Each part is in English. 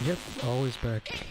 Yep, always back.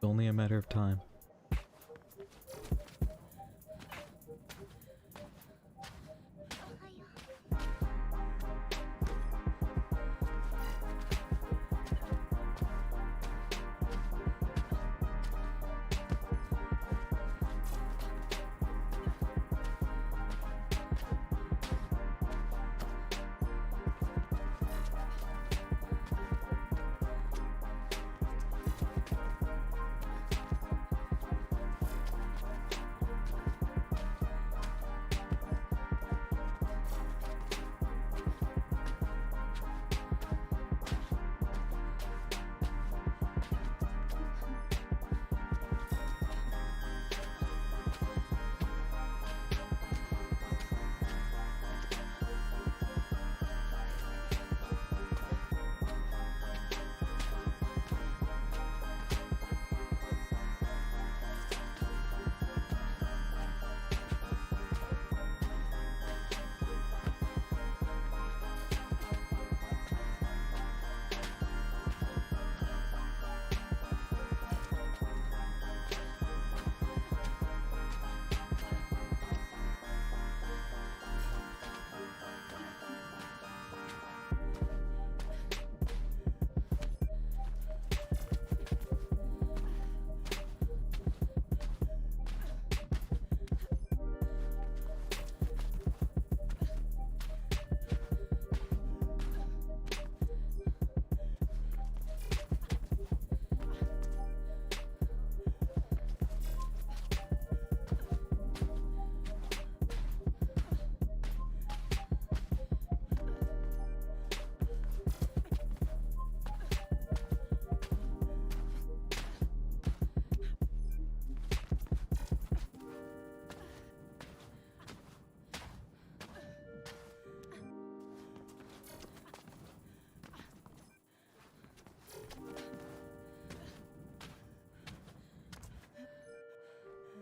Only a matter of time.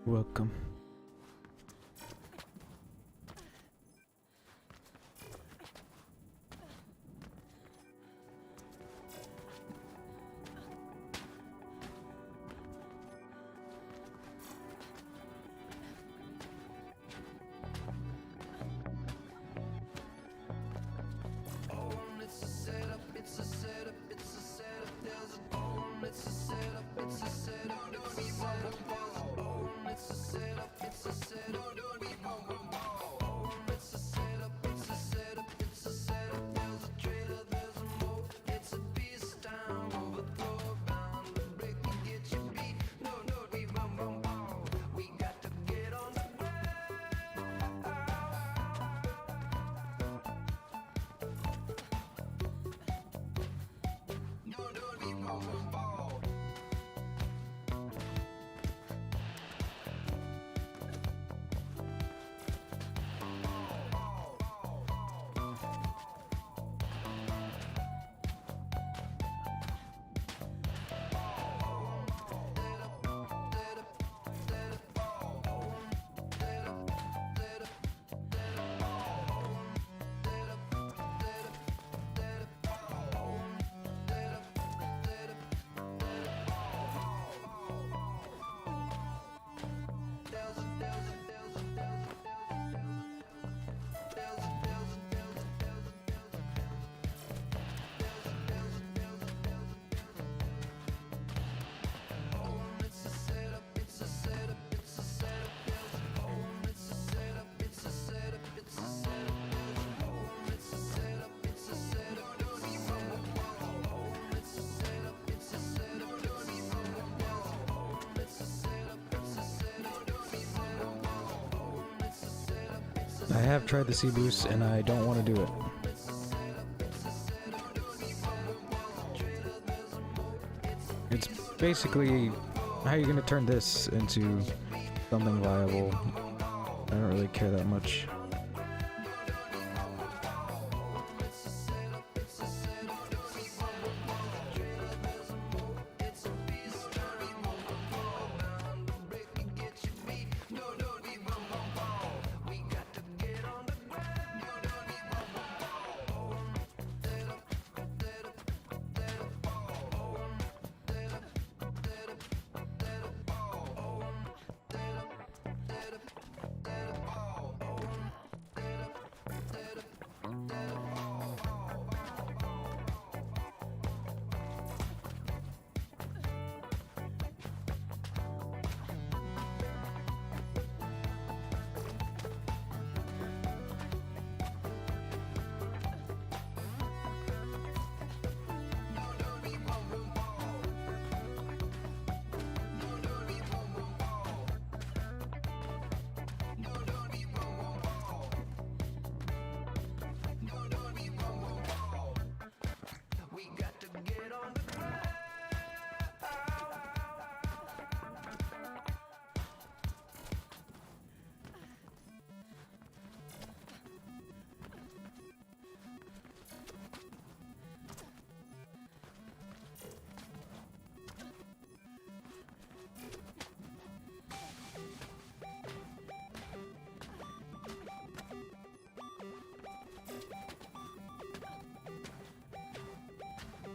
Welcome. I have tried the C-Boost and I don't want to do it. It's basically, how are you going to turn this into something viable? I don't really care that much.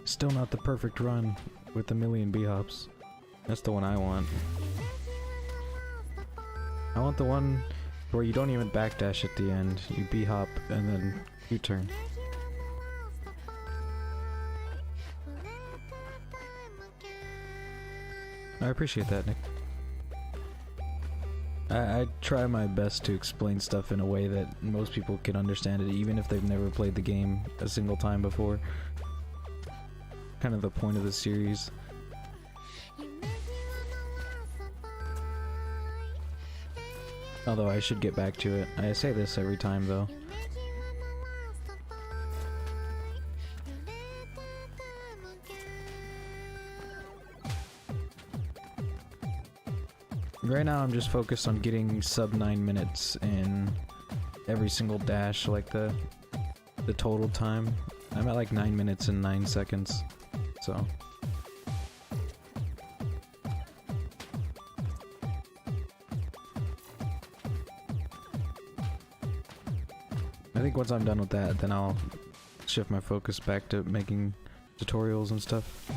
Still not the perfect run with a million bhops. That's the one I want. I want the one where you don't even backdash at the end. You bhop and then U-turn. I appreciate that, Nick. I try my best to explain stuff in a way that most people can understand it, even if they've never played the game a single time before. Kind of the point of the series. Although I should get back to it. I say this every time though. Right now I'm just focused on getting sub 9 minutes in every single dash, like the total time. I'm at like 9 minutes and 9 seconds. So I think once I'm done with that, then I'll shift my focus back to making tutorials and stuff.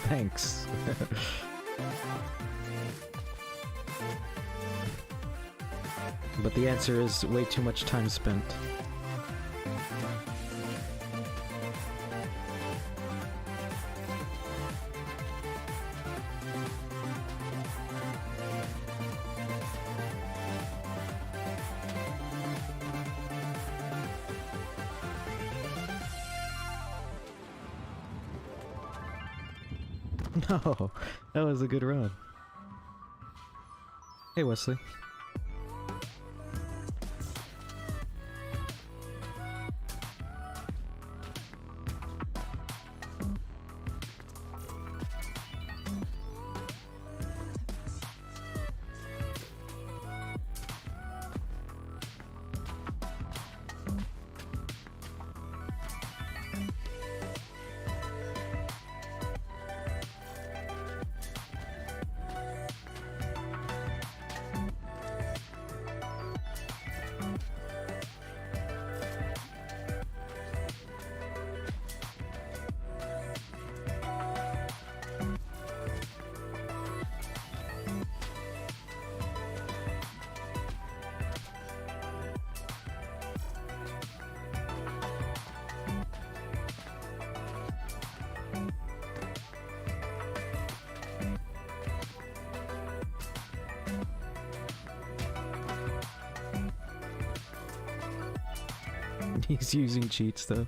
Thanks. But the answer is way too much time spent. No, that was a good run. Hey, Wesley. He's using cheats though.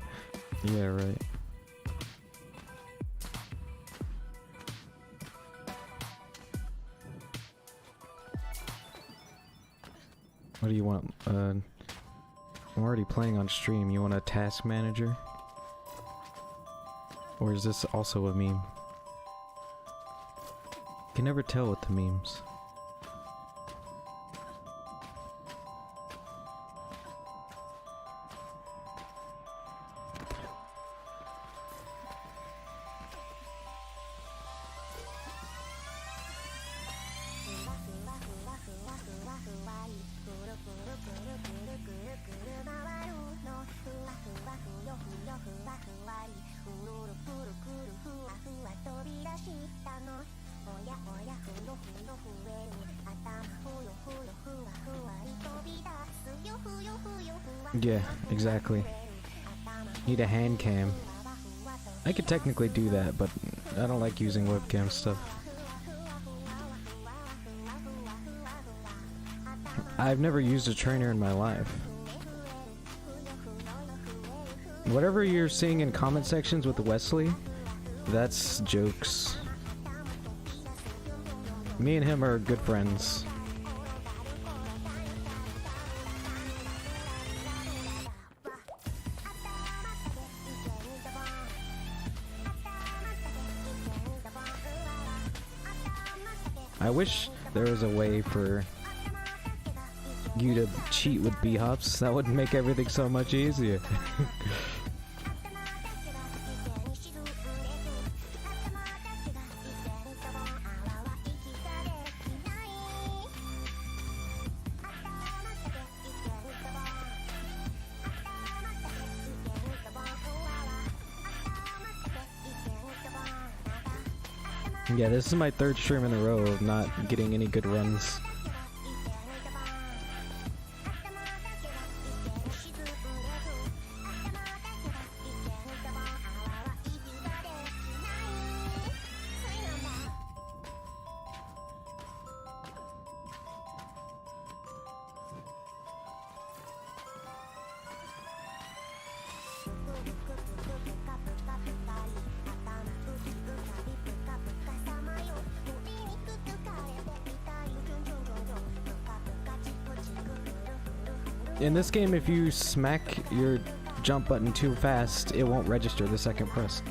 Yeah, right. What do you want? I'm already playing on stream. You want a task manager? Or is this also a meme? Can never tell with the memes. Yeah, exactly. Need a hand cam. I could technically do that, but I don't like using webcam stuff. I've never used a trainer in my life. Whatever you're seeing in comment sections with Wesley, that's jokes. Me and him are good friends. I wish there was a way for you to cheat with bhops. That would make everything so much easier. Yeah, this is my third stream in a row of not getting any good runs. In this game, if you smack your jump button too fast, it won't register the second press.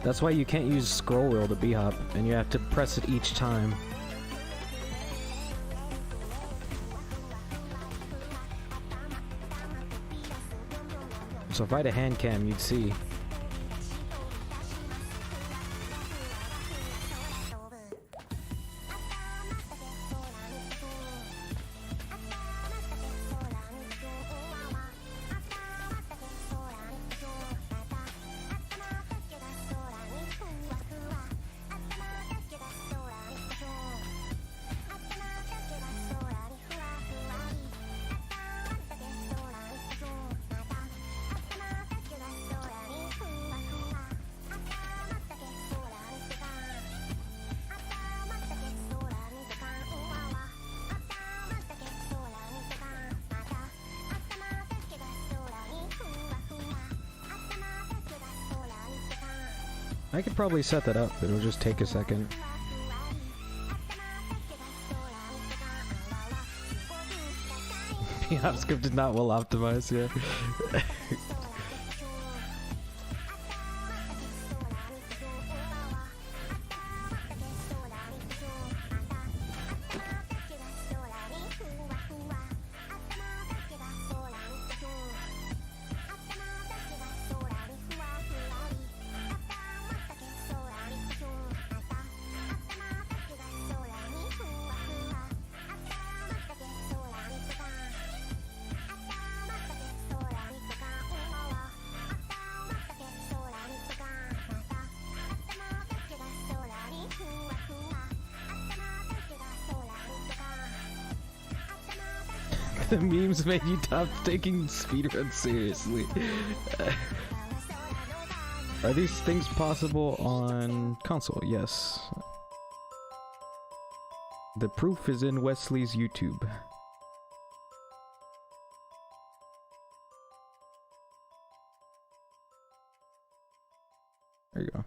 That's why you can't use scroll wheel to bhop, and you have to press it each time. So if I had a hand cam, you'd see. I could probably set that up, it'll just take a second. JavaScript is not well optimized, yeah. The memes made you stop taking speedruns seriously. Are these things possible on console? Yes. The proof is in Wesley's YouTube. There you go.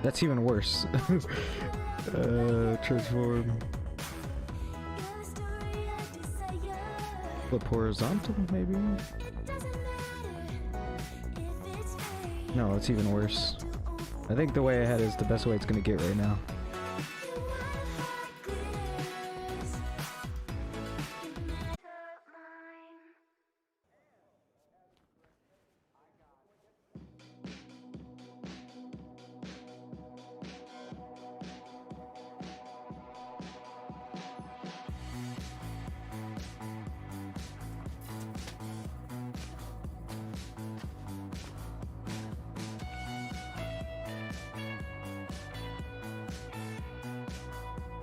That's even worse. Transform. Flip horizontal, maybe? No, it's even worse. I think the way ahead is the best way it's gonna get right now.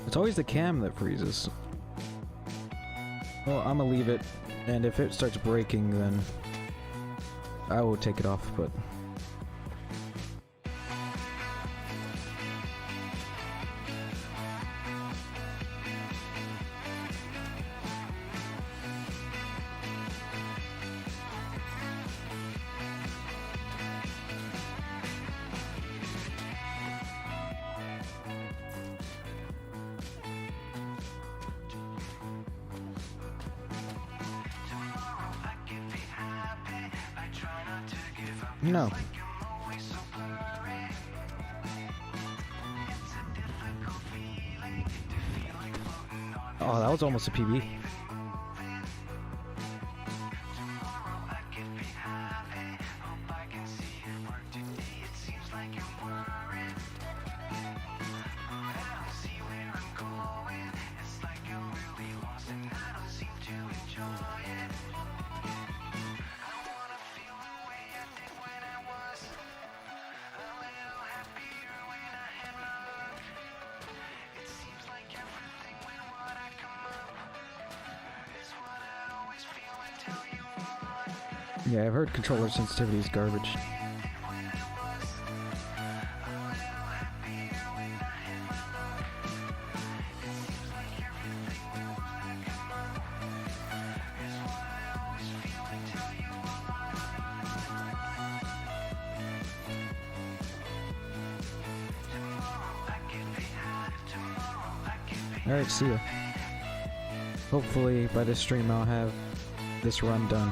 It's always the cam that freezes. Well, I'm gonna leave it, and if it starts breaking, then I will take it off, but... No. Oh, that was almost a PB. Yeah, I've heard controller sensitivity is garbage. Alright, see ya. Hopefully by this stream I'll have this run done.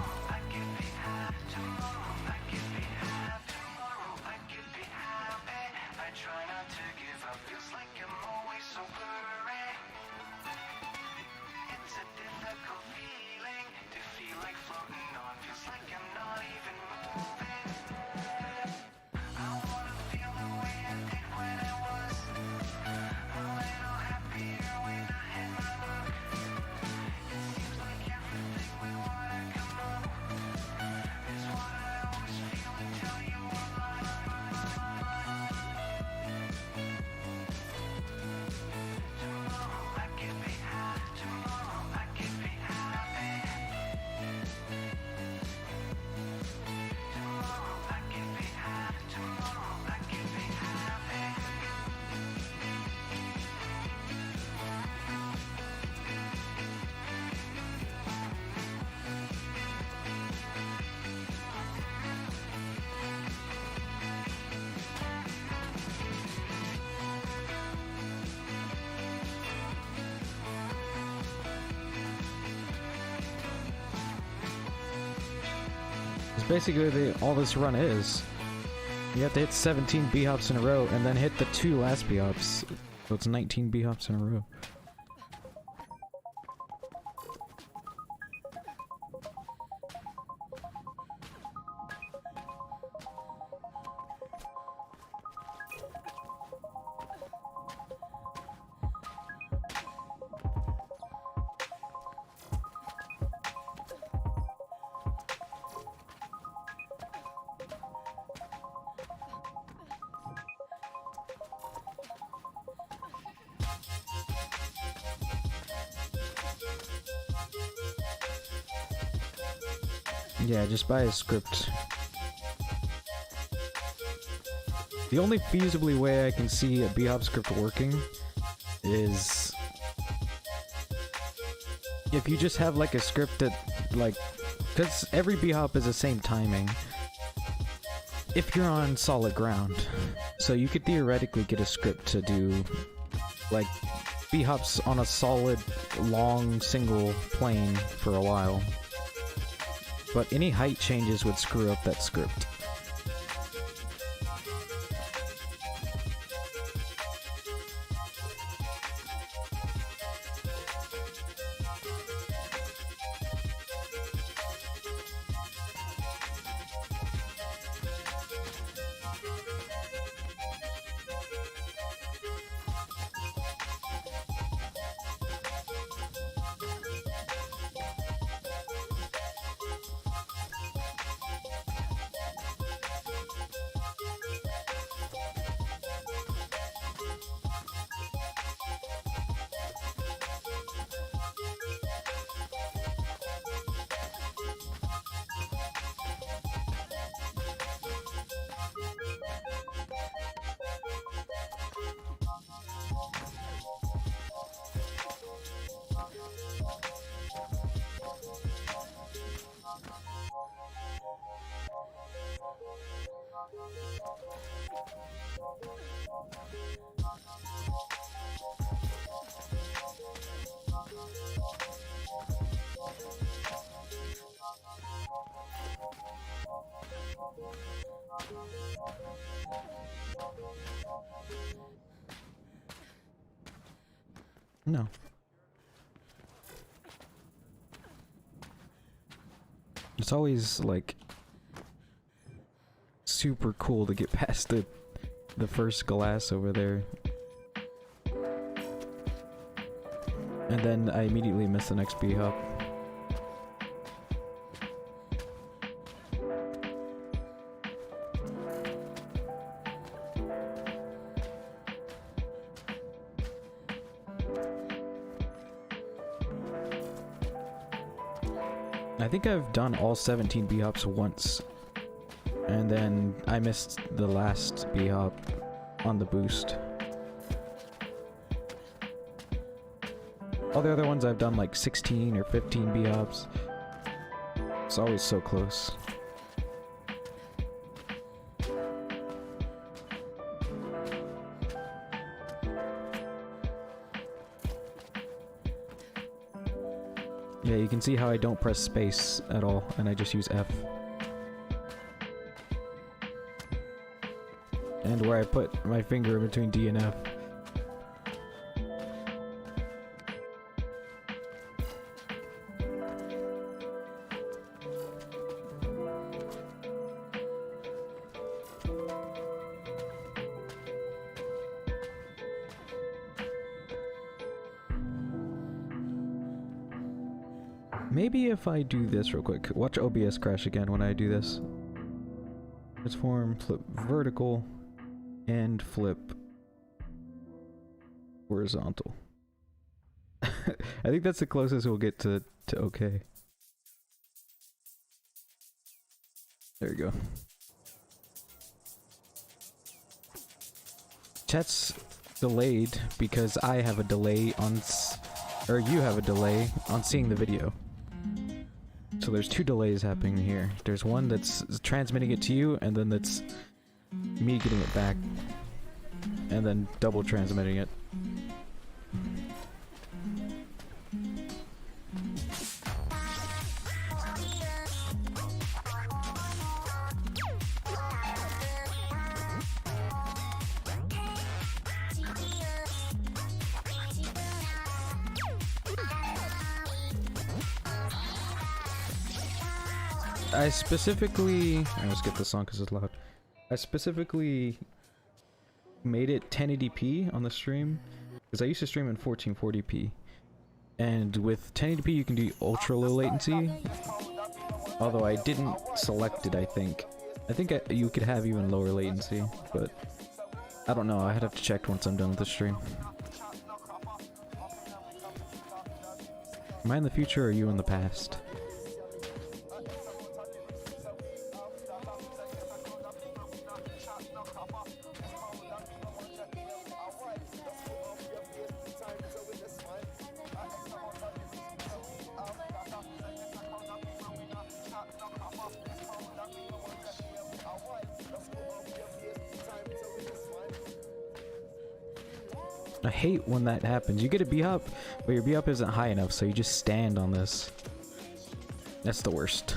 Basically, all this run is. You have to hit 17 bhops in a row, and then hit the 2 last bhops. So it's 19 bhops in a row. Yeah, just buy a script. The only feasibly way I can see a bhop script working is if you just have like a script that, like, because every bhop is the same timing if you're on solid ground. So you could theoretically get a script to do like bhops on a solid long single plane for a while. But any height changes would screw up that script. No. It's always like super cool to get past the first glass over there. And then I immediately miss the next bhop. I think I've done all 17 bhops once, and then I missed the last bhop on the boost. All the other ones I've done like 16 or 15 bhops. It's always so close. Yeah, you can see how I don't press space at all, and I just use F. And where I put my finger in between D and F. Maybe if I do this real quick, watch OBS crash again when I do this. Transform, flip vertical, and flip horizontal. I think that's the closest we'll get to okay. There you go. Chat's delayed because I have a delay on, or you have a delay on seeing the video. So there's two delays happening here. There's one that's transmitting it to you, and then that's me getting it back, and then double transmitting it. I specifically... let's get this on because it's loud. I specifically made it 1080p on the stream because I used to stream in 1440p. And with 1080p you can do ultra low latency. Although I didn't select it, I think. You could have even lower latency, but I don't know. I'd have to check once I'm done with the stream. Am I in the future or are you in the past? I hate when that happens. You get a B-hop, but your B-hop isn't high enough, so you just stand on this. That's the worst.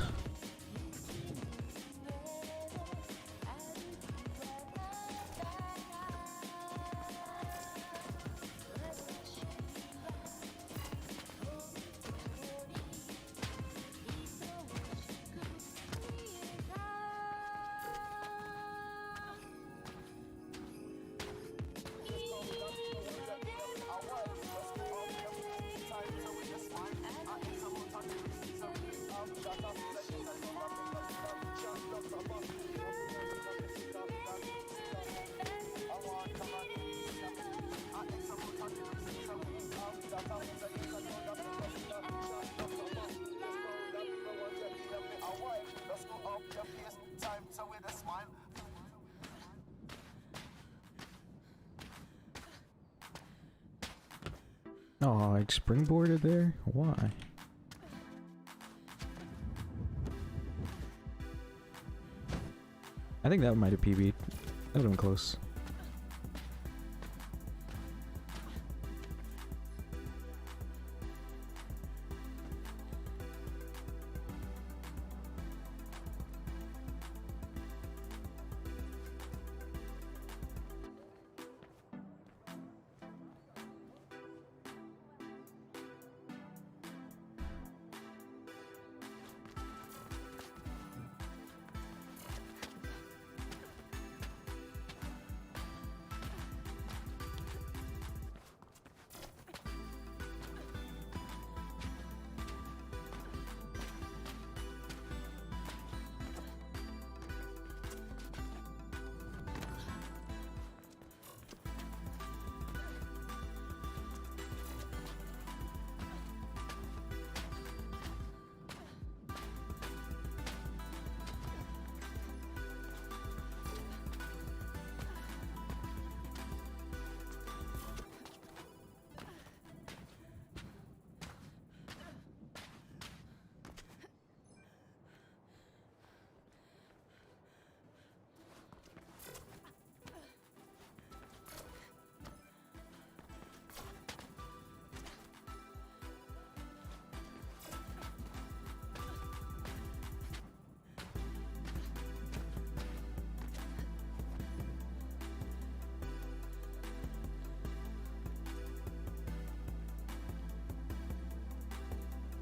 Oh, I springboarded there? Why? I think that might have PB'd. That would have been close.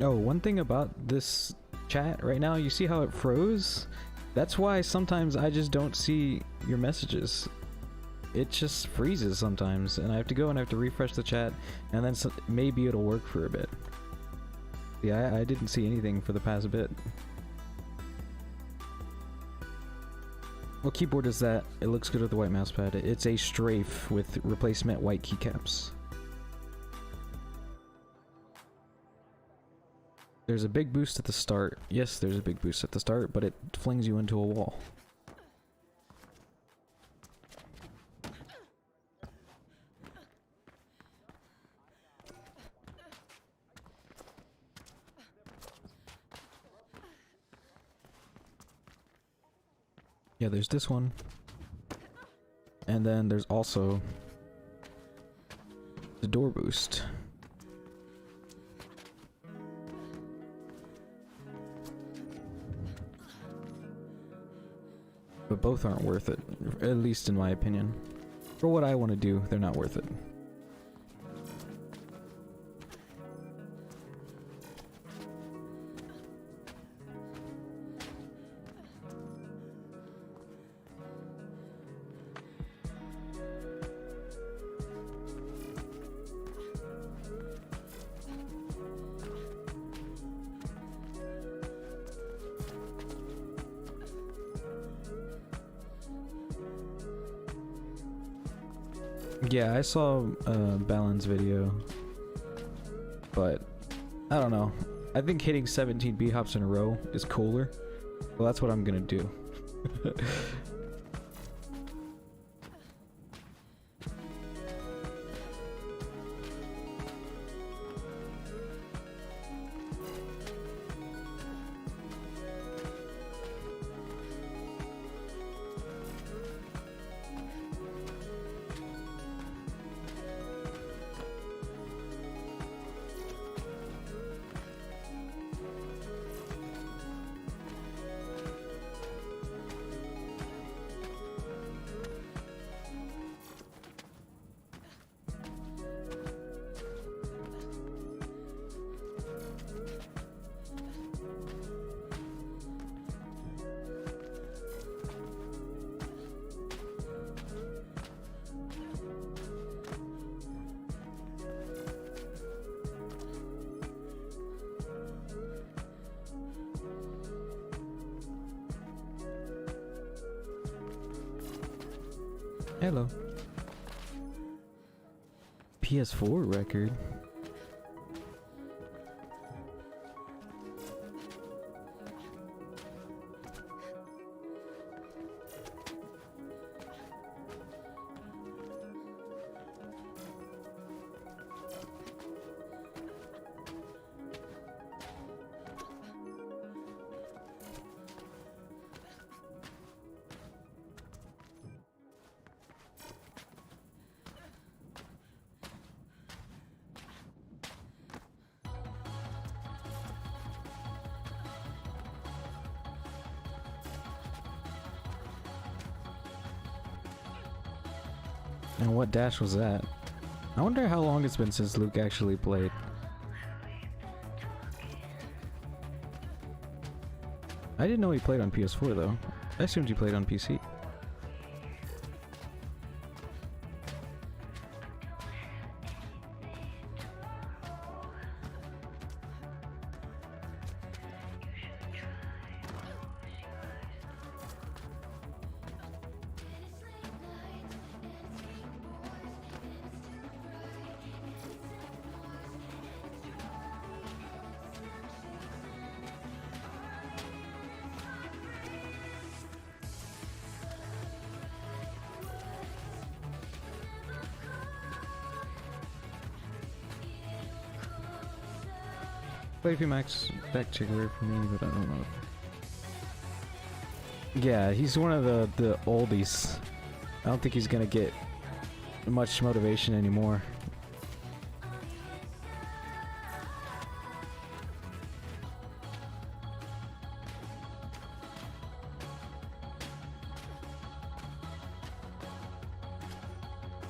Oh, one thing about this chat right now, you see how it froze? That's why sometimes I just don't see your messages. It just freezes sometimes, and I have to go and I have to refresh the chat, and then maybe it'll work for a bit. Yeah, I didn't see anything for the past bit. What keyboard is that? It looks good with the white mousepad. It's a strafe with replacement white keycaps. There's a big boost at the start. Yes, there's a big boost at the start, but it flings you into a wall. Yeah, there's this one. And then there's also the door boost. But both aren't worth it, at least in my opinion. For what I want to do, they're not worth it. Yeah, I saw Balan's video, but I don't know. I think hitting 17 B-hops in a row is cooler. Well, that's what I'm gonna do. Hello. PS4 record. And what dash was that? I wonder how long it's been since Luke actually played. I didn't know he played on PS4 though. I assumed he played on PC. Wavy Max back checker for me, but I don't know. Yeah, he's one of the oldies. I don't think he's gonna get much motivation anymore.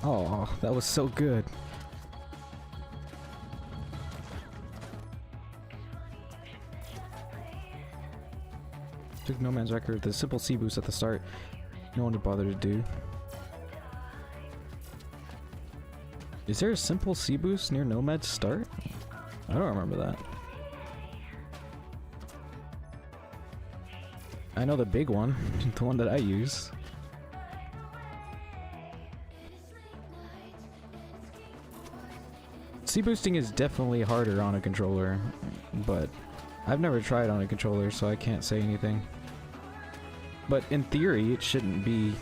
Oh, that was so good. Took No Man's record with the simple C boost at the start. No one would bother to do. Is there a simple C boost near Nomad's start? I don't remember that. I know the big one, the one that I use. C boosting is definitely harder on a controller, but I've never tried on a controller, so I can't say anything. But in theory, it shouldn't be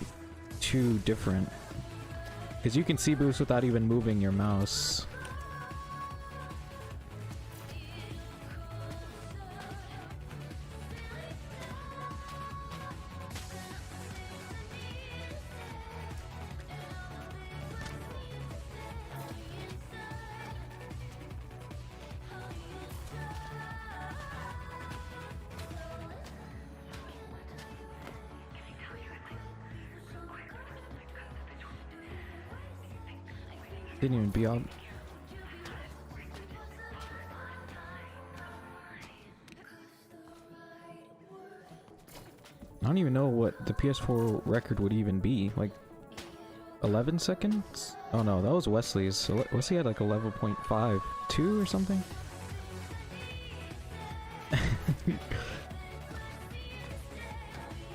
too different. Because you can C boost without even moving your mouse. Didn't even be on. I don't even know what the PS4 record would even be. Like 11 seconds? Oh no, that was Wesley's. So Wesley had like 11.52 or something.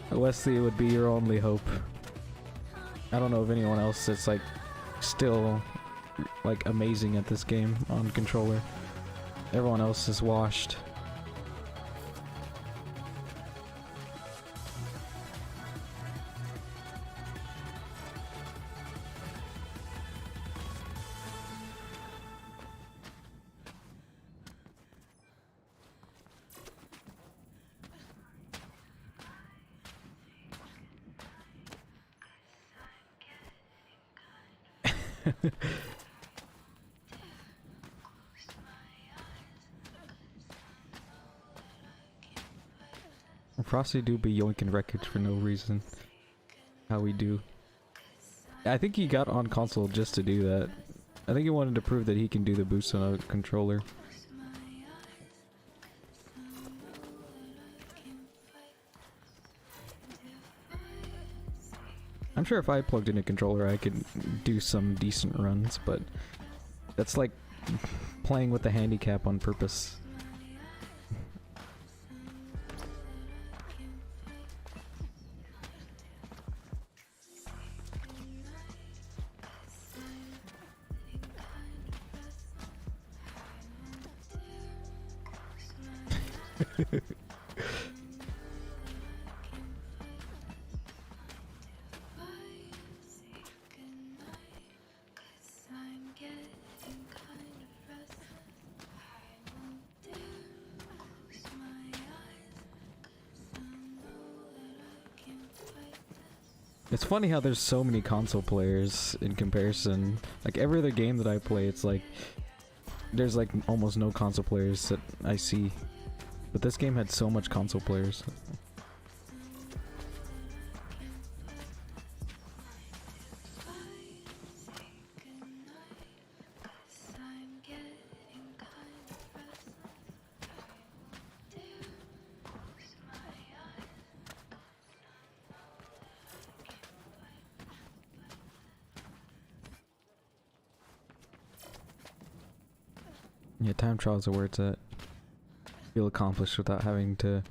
Wesley would be your only hope. I don't know of anyone else that's like still like amazing at this game on controller. Everyone else is washed. Frosty do be yoinking records for no reason. How we do. I think he got on console just to do that. I think he wanted to prove that he can do the boost on a controller. I'm sure if I plugged in a controller I could do some decent runs, but that's like playing with the handicap on purpose. It's funny how there's so many console players in comparison. Like every other game that I play, it's like there's like almost no console players that I see. But this game had so much console players. Yeah, time trials are where it's at. Feel accomplished without having to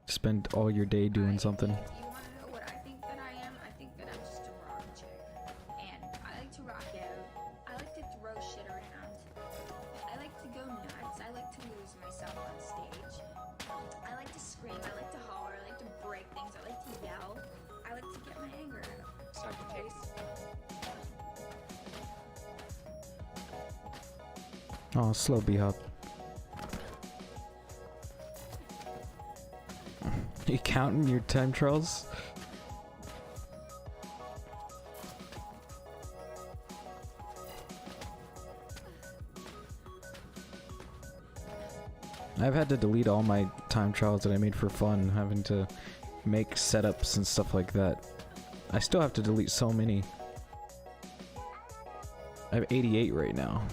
spend all your day doing something. You wanna know what I think that I am? I think that I'm just a rock chick. And I like to rock out. I like to throw shit around. I like to go nuts. I like to lose myself on stage. I like to scream. I like to holler. I like to break things. I like to yell. I like to get my anger out. Second taste. Oh, slow B-hop. You counting your time trials? I've had to delete all my time trials that I made for fun, having to make setups and stuff like that. I still have to delete so many. I have 88 right now.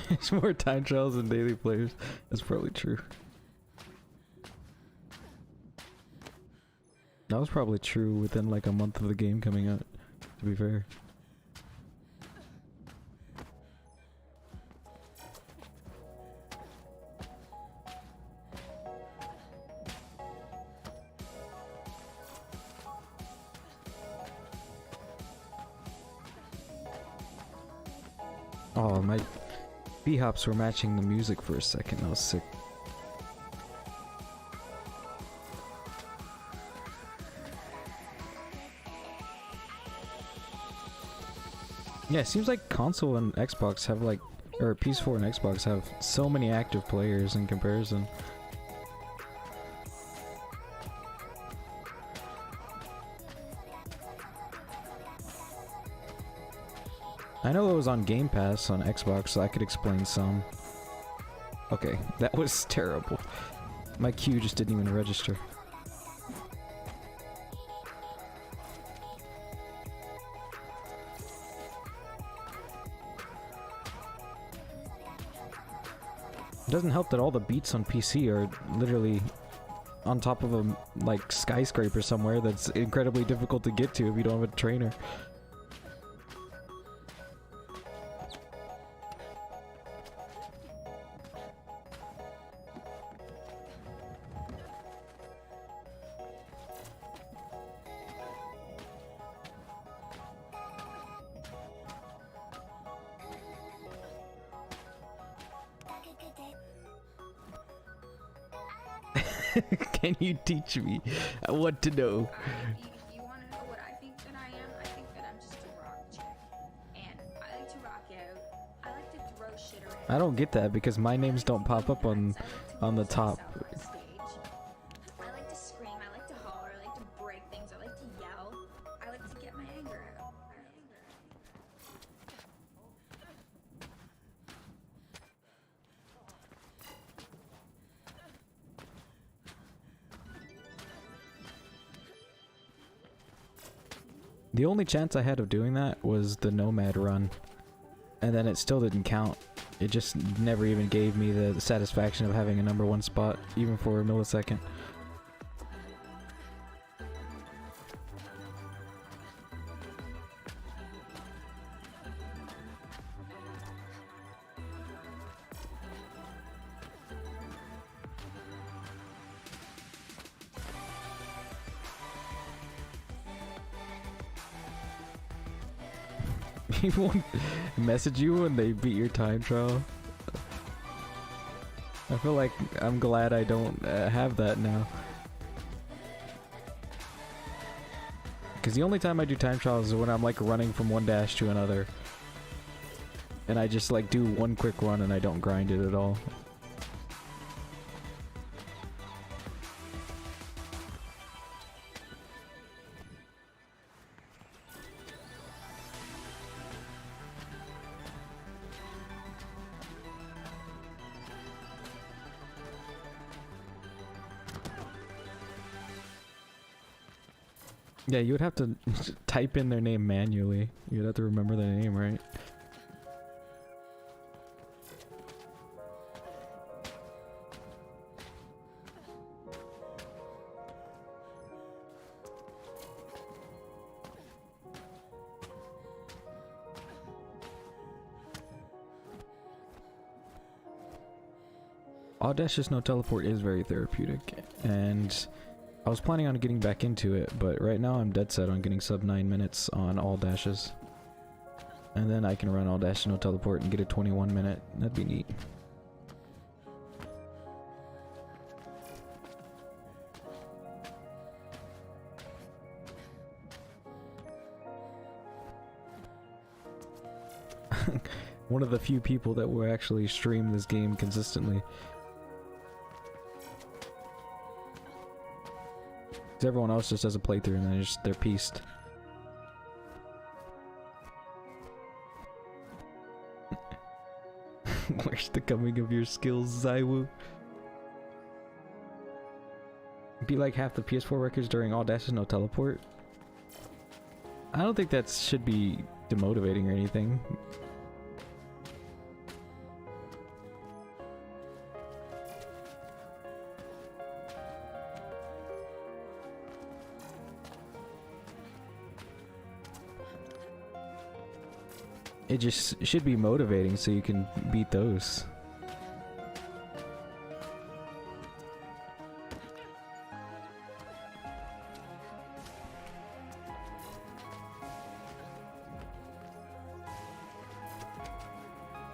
There's more time trials than daily players. That's probably true. That was probably true within like a month of the game coming out, to be fair. Oh, my B-hops were matching the music for a second. That was sick. Yeah, it seems like console and Xbox have like, or PS4 and Xbox have so many active players in comparison. I know it was on Game Pass on Xbox, so I could explain some. Okay, that was terrible. My Q just didn't even register. It doesn't help that all the beats on PC are literally on top of a like skyscraper somewhere that's incredibly difficult to get to if you don't have a trainer. Can you teach me what to know? If you want to know what I think that I am, I think that I'm just a rock chick. And I like to rock out. I like to throw shit around. I don't get that because my names don't pop up on the top. I like to scream, I like to holler, I like to break things, I like to yell. I like to get my anger out. The only chance I had of doing that was the Nomad run, and then it still didn't count. It just never even gave me the satisfaction of having a #1 spot, even for a millisecond. People message you when they beat your time trial. I feel like I'm glad I don't have that now. Because the only time I do time trials is when I'm like running from one dash to another. And I just like do one quick run and I don't grind it at all. Yeah, you would have to type in their name manually. You'd have to remember their name, right? Audacious No Teleport is very therapeutic, and I was planning on getting back into it, but right now I'm dead set on getting sub 9 minutes on all dashes. And then I can run all dash no teleport and get a 21 minute. That'd be neat. One of the few people that will actually stream this game consistently. Everyone else just does a playthrough and they're pieced. Where's the coming of your skills, Zaiwu? Be like half the PS4 records during all dashes no teleport. I don't think that should be demotivating or anything. It just should be motivating so you can beat those.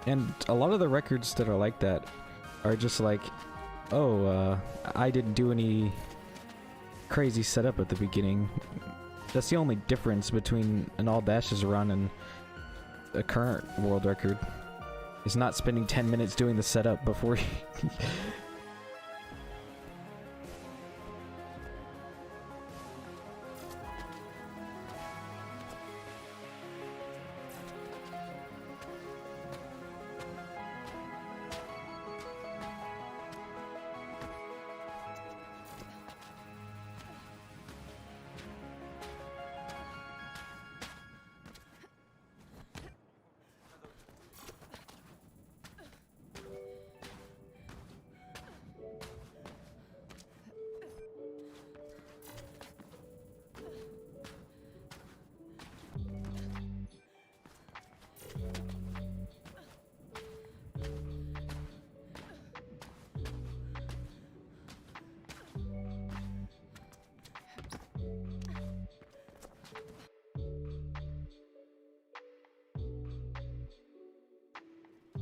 And a lot of the records that are like that are just like, oh, I didn't do any crazy setup at the beginning. That's the only difference between an all dashes run and a current world record. Is not spending 10 minutes doing the setup before you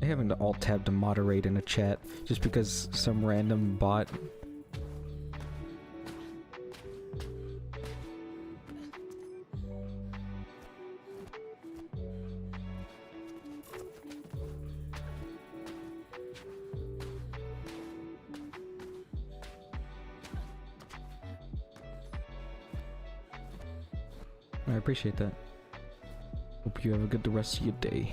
I having to alt tab to moderate in a chat just because some random bot. I appreciate that. Hope you have a good the rest of your day.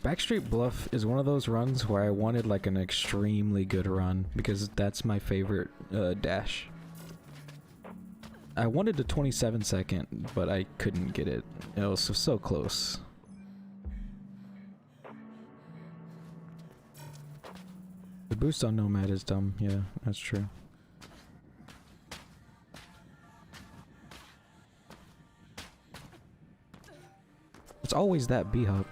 Backstreet Bluff is one of those runs where I wanted like an extremely good run because that's my favorite dash. I wanted the 27-second, but I couldn't get it. It was so close. The boost on Nomad is dumb. Yeah, that's true. It's always that B-hop.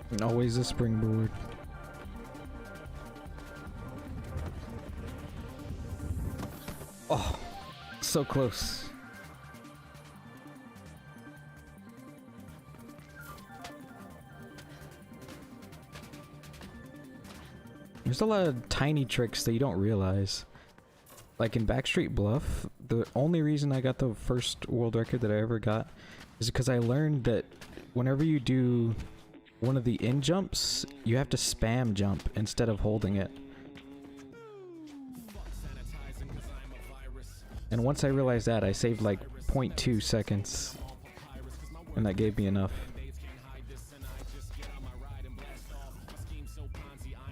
And always a springboard. Oh, so close. There's a lot of tiny tricks that you don't realize. Like in Backstreet Bluff, the only reason I got the first world record that I ever got is because I learned that whenever you do one of the in jumps, you have to spam jump instead of holding it. And once I realized that, I saved like 0.2 seconds. And that gave me enough.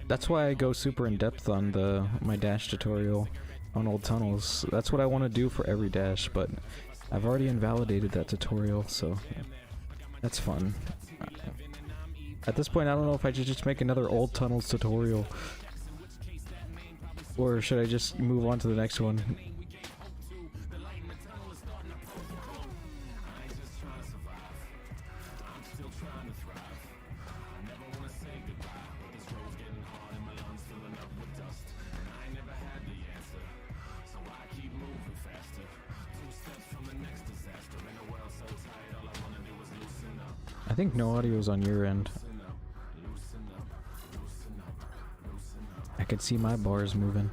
That's why I go super in depth on my dash tutorial on old tunnels. That's what I want to do for every dash, but I've already invalidated that tutorial, so that's fun. At this point, I don't know if I should just make another old tunnels tutorial. Or should I just move on to the next one? I think no audio is on your end. I could see my bars moving.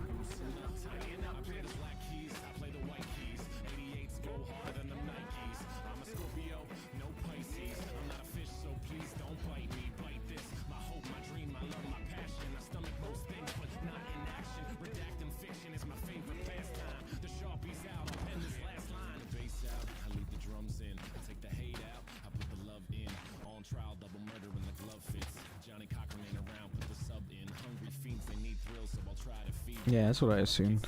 Yeah, that's what I assumed.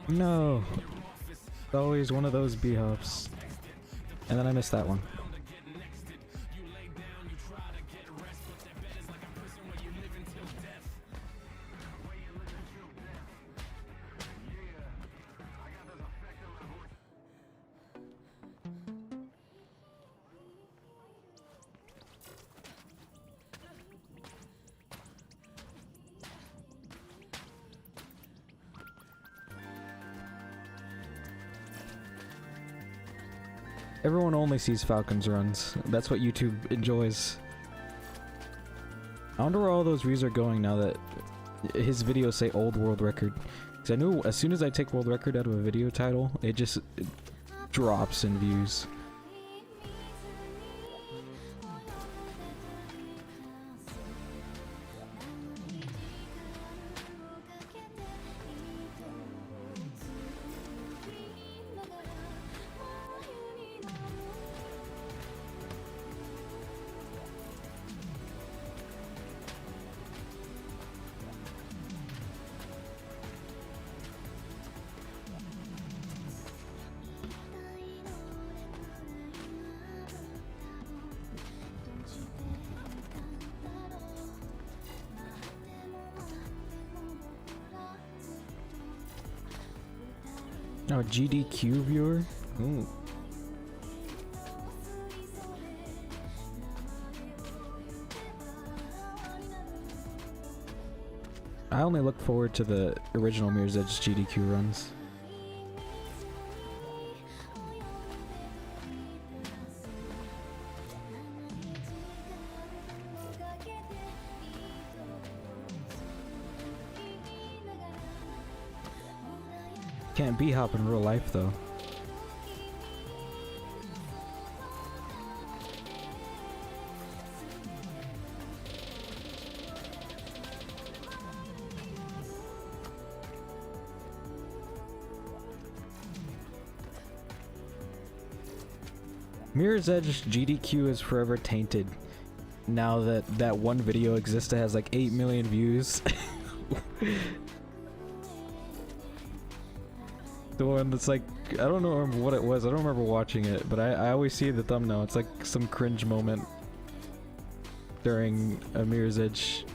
No, it's always one of those B-hops. And then I missed that one. Everyone only sees Falcon's runs. That's what YouTube enjoys. I wonder where all those views are going now that his videos say old world record. Because I know as soon as I take world record out of a video title, it just drops in views. Oh, GDQ viewer? Ooh. I only look forward to the original Mirror's Edge GDQ runs. Can't b-hop in real life though. Mirror's Edge GDQ is forever tainted now that that one video exists that has like 8 million views. The one that's like, I don't know what it was, I don't remember watching it, but I always see the thumbnail. It's like some cringe moment during a Mirror's Edge.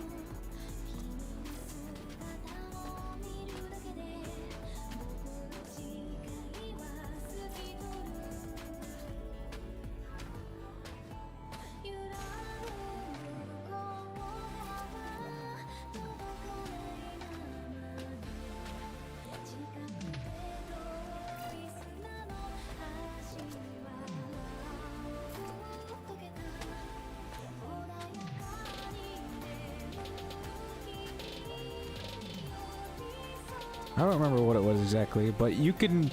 I don't remember what it was exactly, but you can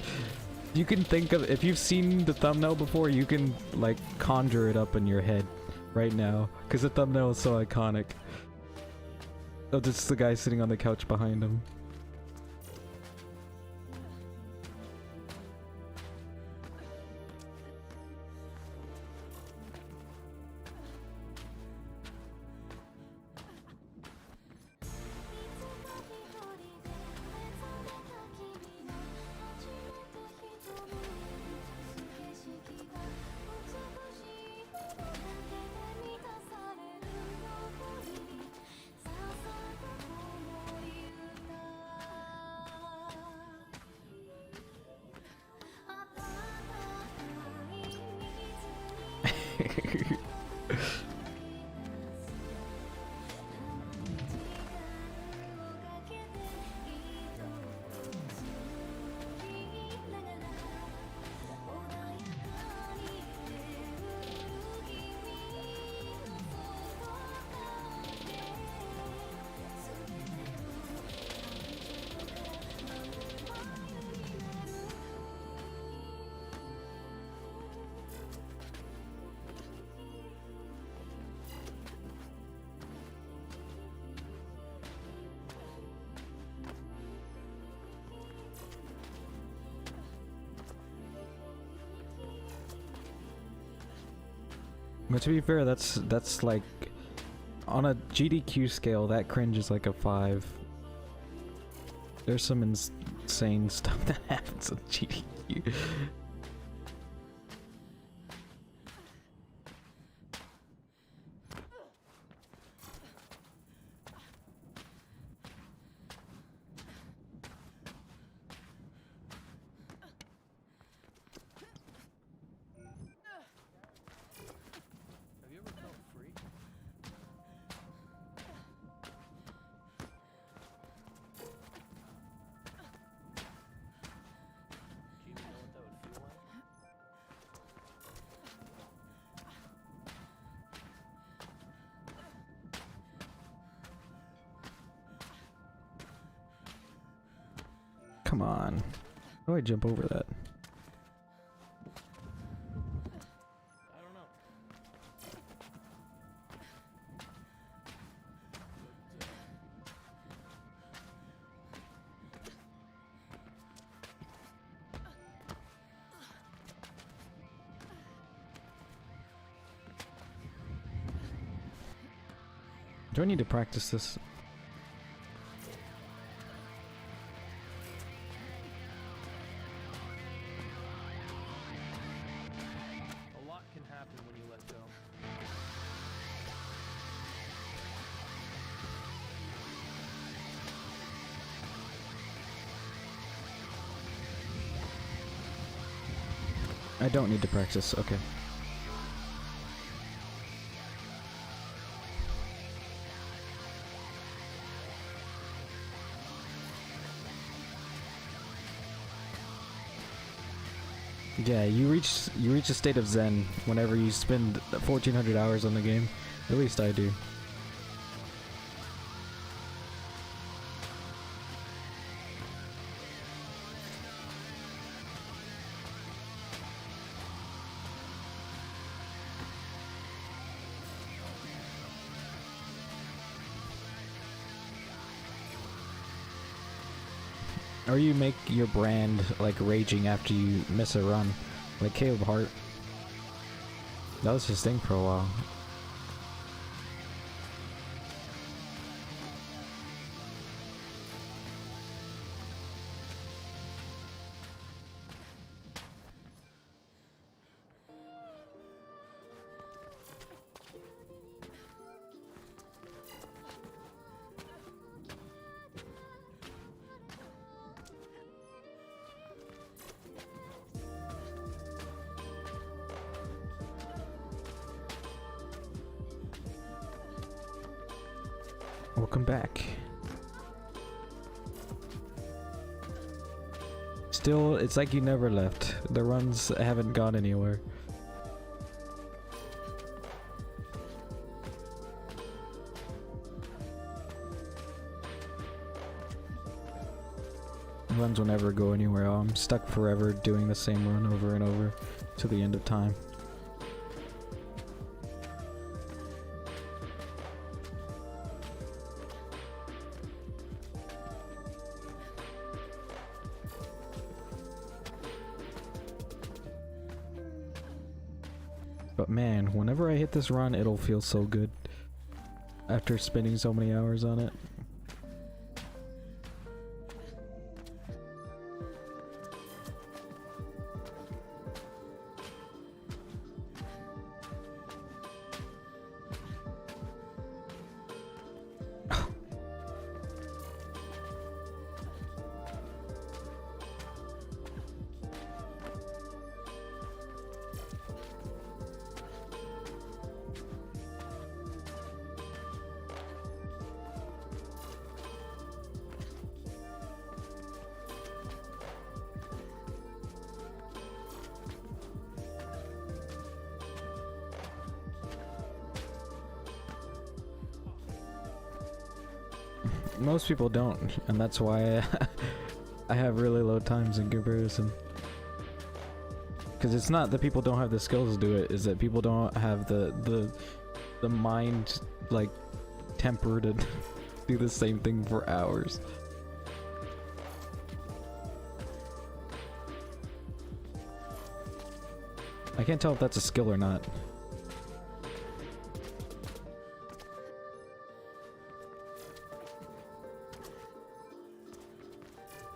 think of, if you've seen the thumbnail before, you can like conjure it up in your head right now, because the thumbnail is so iconic. Oh, this is the guy sitting on the couch behind him. But to be fair, that's like, on a GDQ scale, that cringe is like a 5. There's some insane stuff that happens with GDQ. Come on. How do I jump over that? I don't know. Do I need to practice this? A lot can happen when you let go. I don't need to practice, okay. Yeah, you reach a state of zen whenever you spend 1400 hours on the game. At least I do. Or you make your brand like raging after you miss a run, like Caleb Hart. That was his thing for a while. Welcome back. Still, it's like you never left. The runs haven't gone anywhere. Runs will never go anywhere. I'm stuck forever doing the same run over and over to the end of time. But man, whenever I hit this run, it'll feel so good after spending so many hours on it. Most people don't, and that's why I have really low times in comparison. Because it's not that people don't have the skills to do it, is that people don't have the mind, like, temper to do the same thing for hours. I can't tell if that's a skill or not.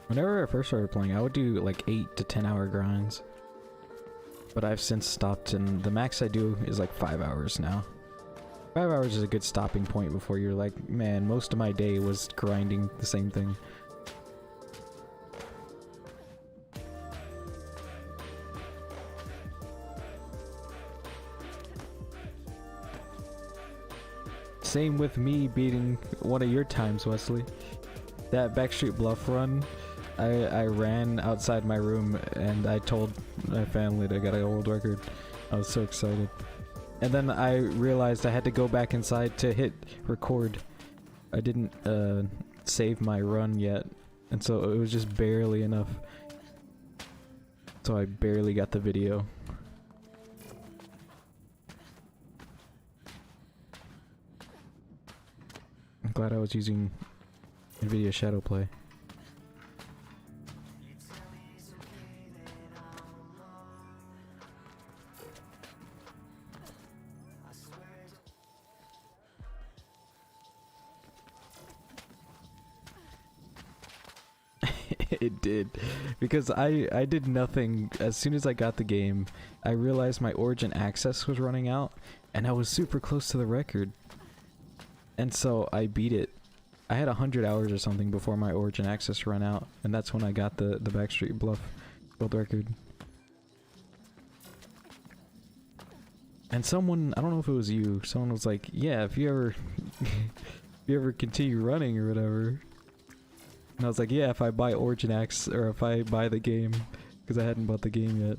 Whenever I first started playing, I would do like 8 to 10 hour grinds. But I've since stopped, and the max I do is like 5 hours now. 5 hours is a good stopping point before you're like, man, most of my day was grinding the same thing. Same with me beating one of your times, Wesley. That Backstreet Bluff run, I ran outside my room and I told my family that I got a world record. I was so excited. And then I realized I had to go back inside to hit record. I didn't save my run yet, and so it was just barely enough. So I barely got the video. I'm glad I was using NVIDIA Shadowplay. It did, because I did nothing. As soon as I got the game, I realized my Origin access was running out, and I was super close to the record, and so I beat it. I had 100 hours or something before my Origin access ran out, and that's when I got the Backstreet Bluff world record. And someone, I don't know if it was you, someone was like, yeah, if you ever if you ever continue running or whatever. And I was like, yeah, if I buy Origin X, or if I buy the game, because I hadn't bought the game yet.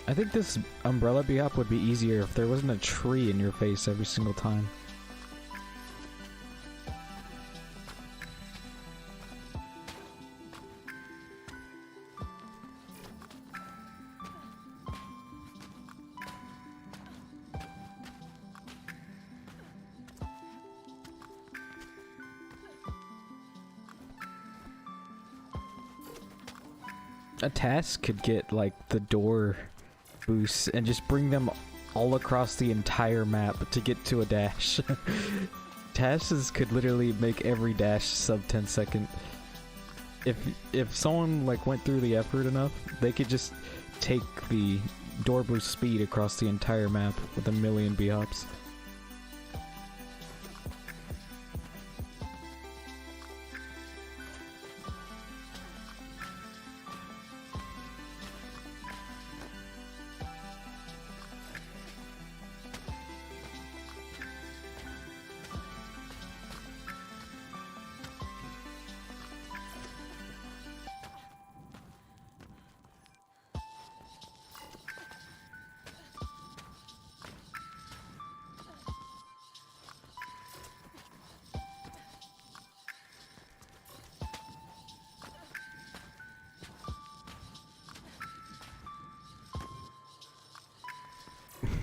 I think this umbrella bhop would be easier if there wasn't a tree in your face every single time. A task could get like the door boosts and just bring them all across the entire map to get to a dash. Tasks could literally make every dash sub 10 second. If someone like went through the effort enough, they could just take the door boost speed across the entire map with a million bhops.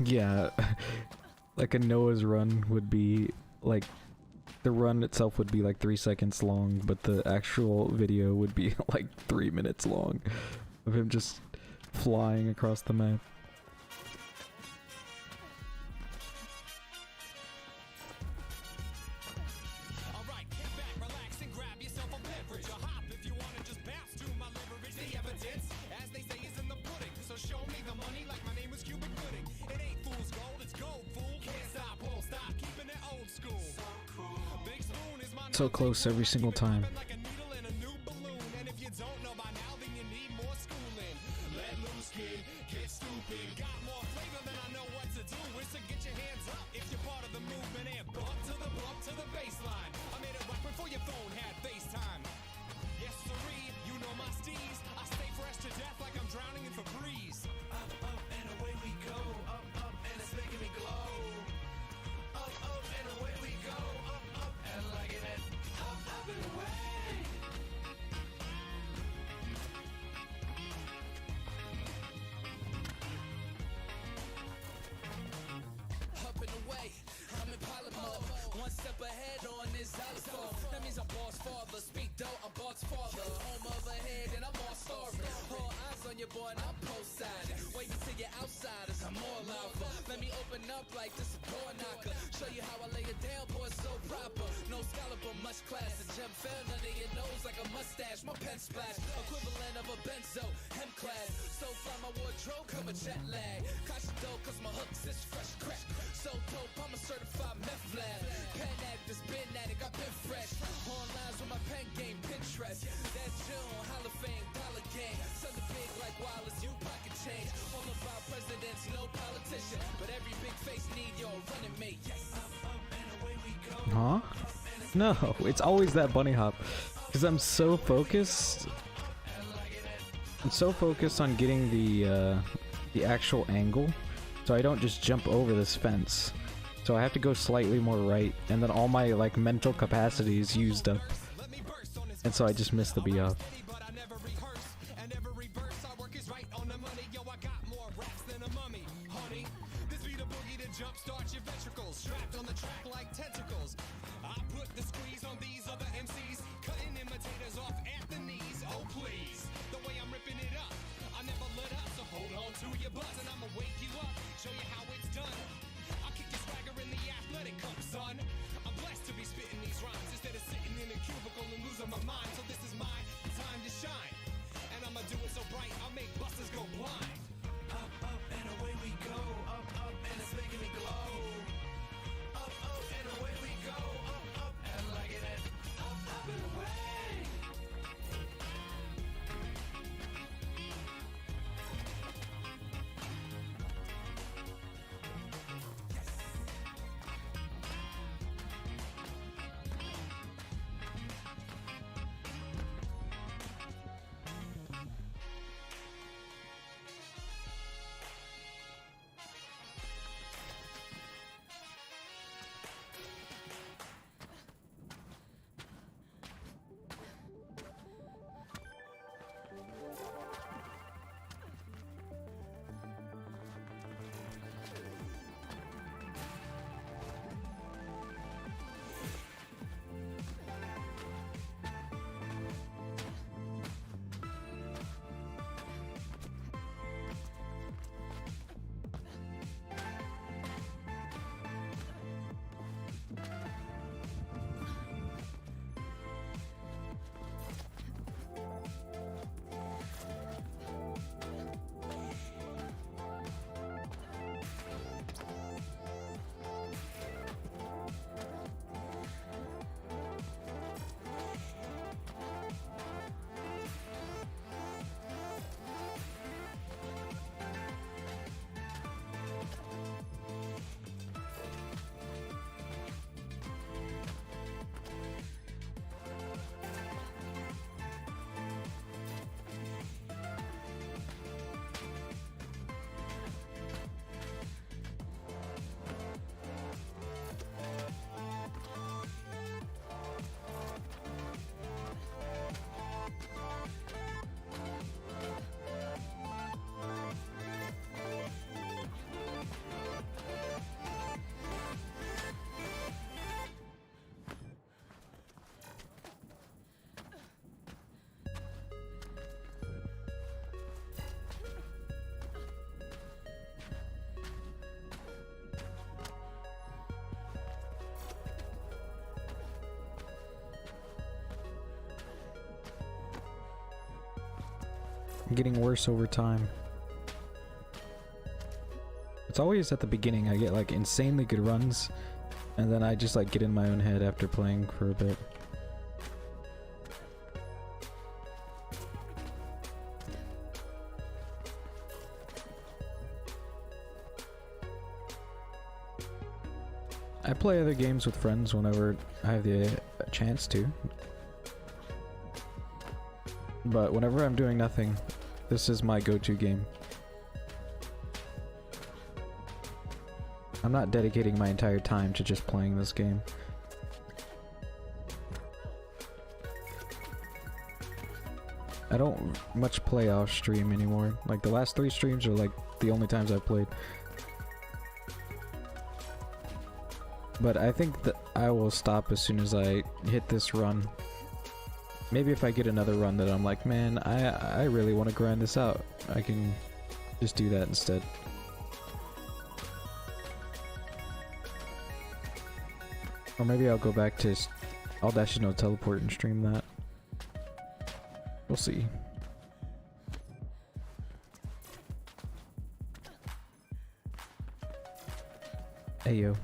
Yeah, like a Noah's run would be like, the run itself would be like 3 seconds long, but the actual video would be like 3 minutes long of him just flying across the map. So close every single time. Jet lag, cash dough cause my hooks is fresh crack. So dope, I'm Huh? No, it's always that bunny hop. Because I'm so focused. I'm so focused on getting the actual angle, so I don't just jump over this fence. So I have to go slightly more right, and then all my like mental capacity is used up, and so I just miss the bee-hop. Getting worse over time. It's always at the beginning I get like insanely good runs, and then I just like get in my own head after playing for a bit. I play other games with friends whenever I have the chance to. But whenever I'm doing nothing, this is my go-to game. I'm not dedicating my entire time to just playing this game. I don't much play off stream anymore. Like the last 3 streams are like the only times I've played. But I think that I will stop as soon as I hit this run. Maybe if I get another run that I'm like, man, I really want to grind this out, I can just do that instead. Or maybe I'll go back to... I'll dash no teleport and stream that. We'll see. Hey yo.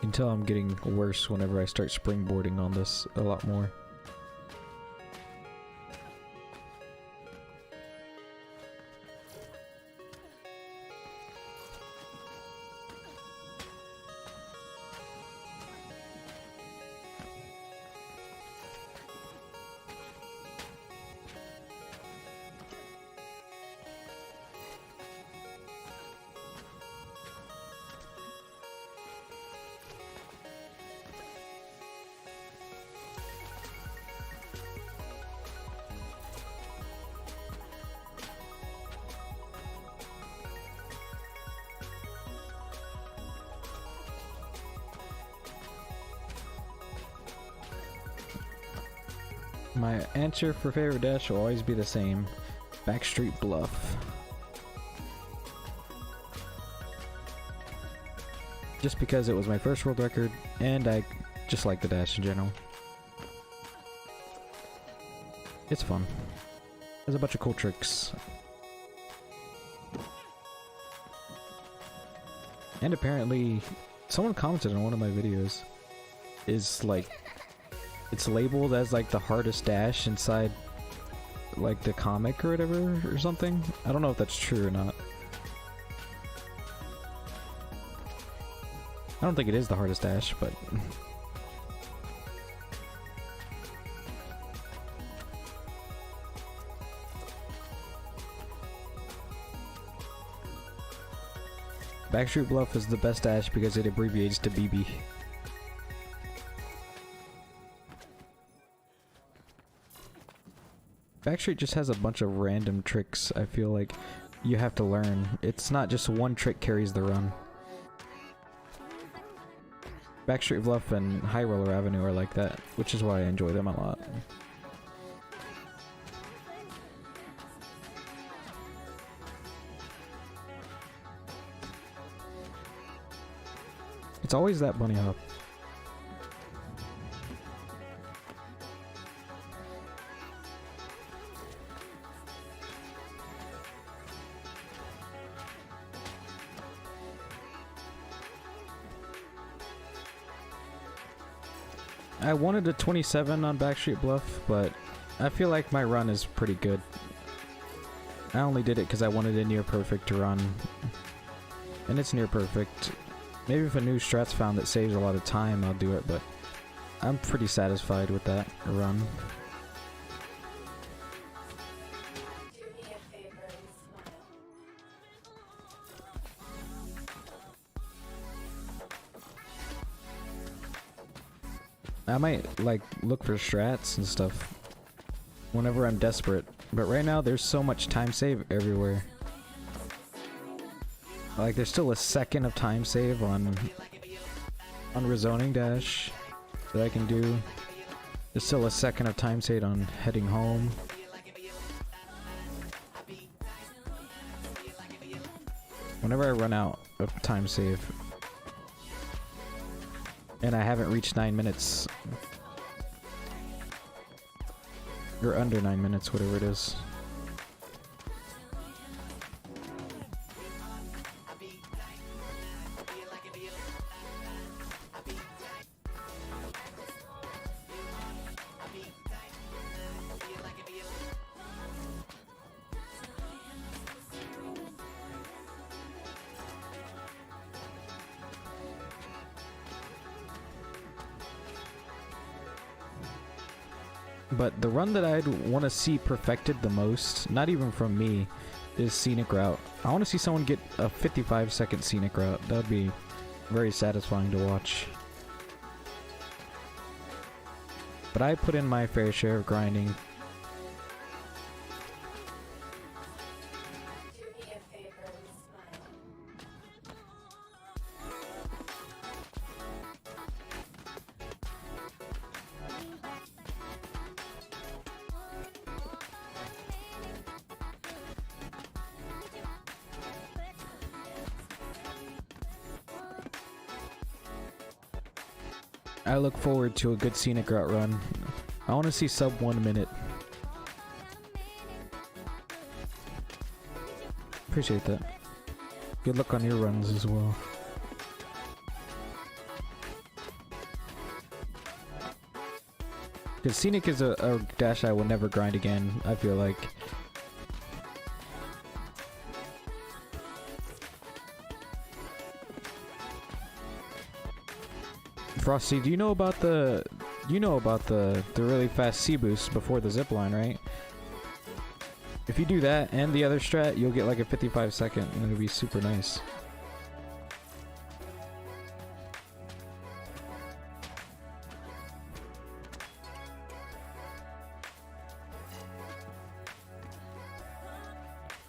Until I'm getting worse whenever I start springboarding on this a lot more. My answer for favorite dash will always be the same. Backstreet Bluff. Just because it was my first world record, and I just like the dash in general. It's fun. There's a bunch of cool tricks. And apparently, someone commented on one of my videos, is like, it's labeled as like the hardest dash inside like the comic or whatever or something. I don't know if that's true or not. I don't think it is the hardest dash, but Backstreet Bluff is the best dash because it abbreviates to BB. Backstreet just has a bunch of random tricks I feel like you have to learn. It's not just one trick carries the run. Backstreet Bluff and High Roller Avenue are like that, which is why I enjoy them a lot. It's always that bunny hop. I wanted a 27 on Backstreet Bluff, but I feel like my run is pretty good. I only did it because I wanted a near perfect run. And it's near perfect. Maybe if a new strat's found that saves a lot of time, I'll do it, but I'm pretty satisfied with that run. I might like look for strats and stuff whenever I'm desperate, but right now there's so much time save everywhere. Like there's still a second of time save on rezoning dash that I can do. There's still a second of time save on heading home. Whenever I run out of time save, and I haven't reached 9 minutes, or under 9 minutes, whatever it is. But the run that I'd want to see perfected the most, not even from me, is Scenic Route. I want to see someone get a 55-second Scenic Route. That would be very satisfying to watch. But I put in my fair share of grinding. I look forward to a good Scenic Route run. I want to see sub 1 minute. Appreciate that. Good luck on your runs as well. Because Scenic is a dash I will never grind again, I feel like. Frosty, do you know about the really fast C boost before the zip line, right? If you do that and the other strat, you'll get like a 55-second and it'll be super nice.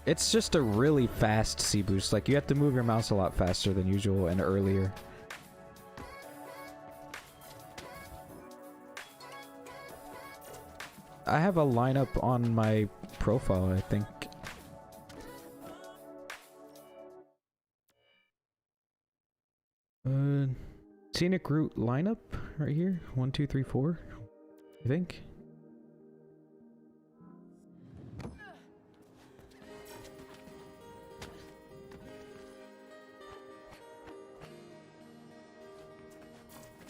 It's just a really fast C boost. Like, you have to move your mouse a lot faster than usual and earlier. I have a lineup on my profile, I think. Scenic route lineup right here. 1, 2, 3, 4. I think.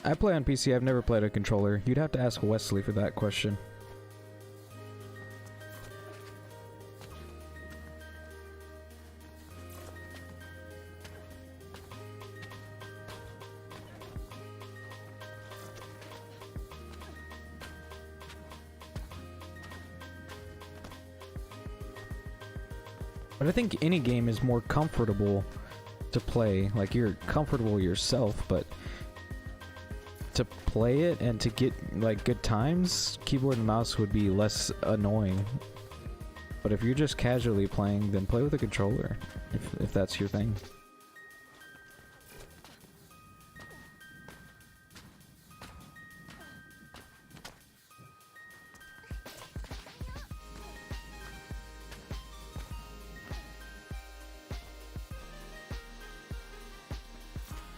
I play on PC, I've never played a controller. You'd have to ask Wesley for that question. But I think any game is more comfortable to play. Like, you're comfortable yourself, but to play it and to get like good times, keyboard and mouse would be less annoying. But if you're just casually playing, then play with a controller, if that's your thing.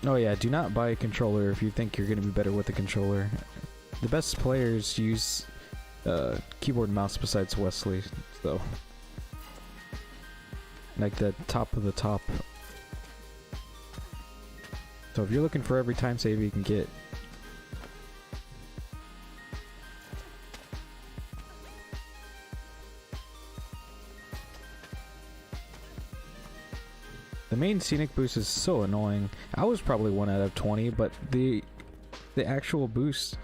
Oh yeah, do not buy a controller if you think you're going to be better with a controller. The best players use keyboard and mouse besides Wesley, though. Like the top of the top. So if you're looking for every time save you can get. The main scenic boost is so annoying. I was probably 1 out of 20, but the actual boost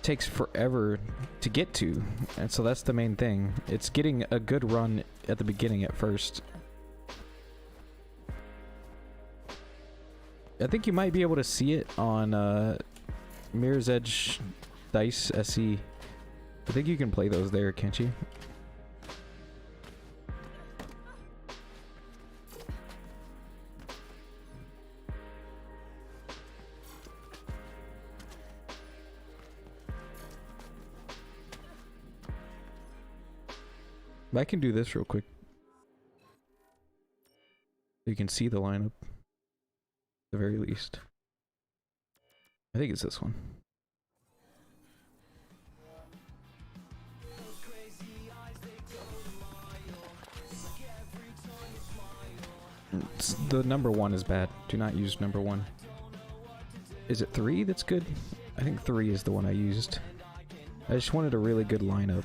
takes forever to get to, and so that's the main thing. It's getting a good run at the beginning at first. I think you might be able to see it on Mirror's Edge Dice SE. I think you can play those there, can't you? I can do this real quick. You can see the lineup. At the very least. I think it's this one. The number 1 is bad. Do not use number 1. Is it 3 that's good? I think 3 is the one I used. I just wanted a really good lineup.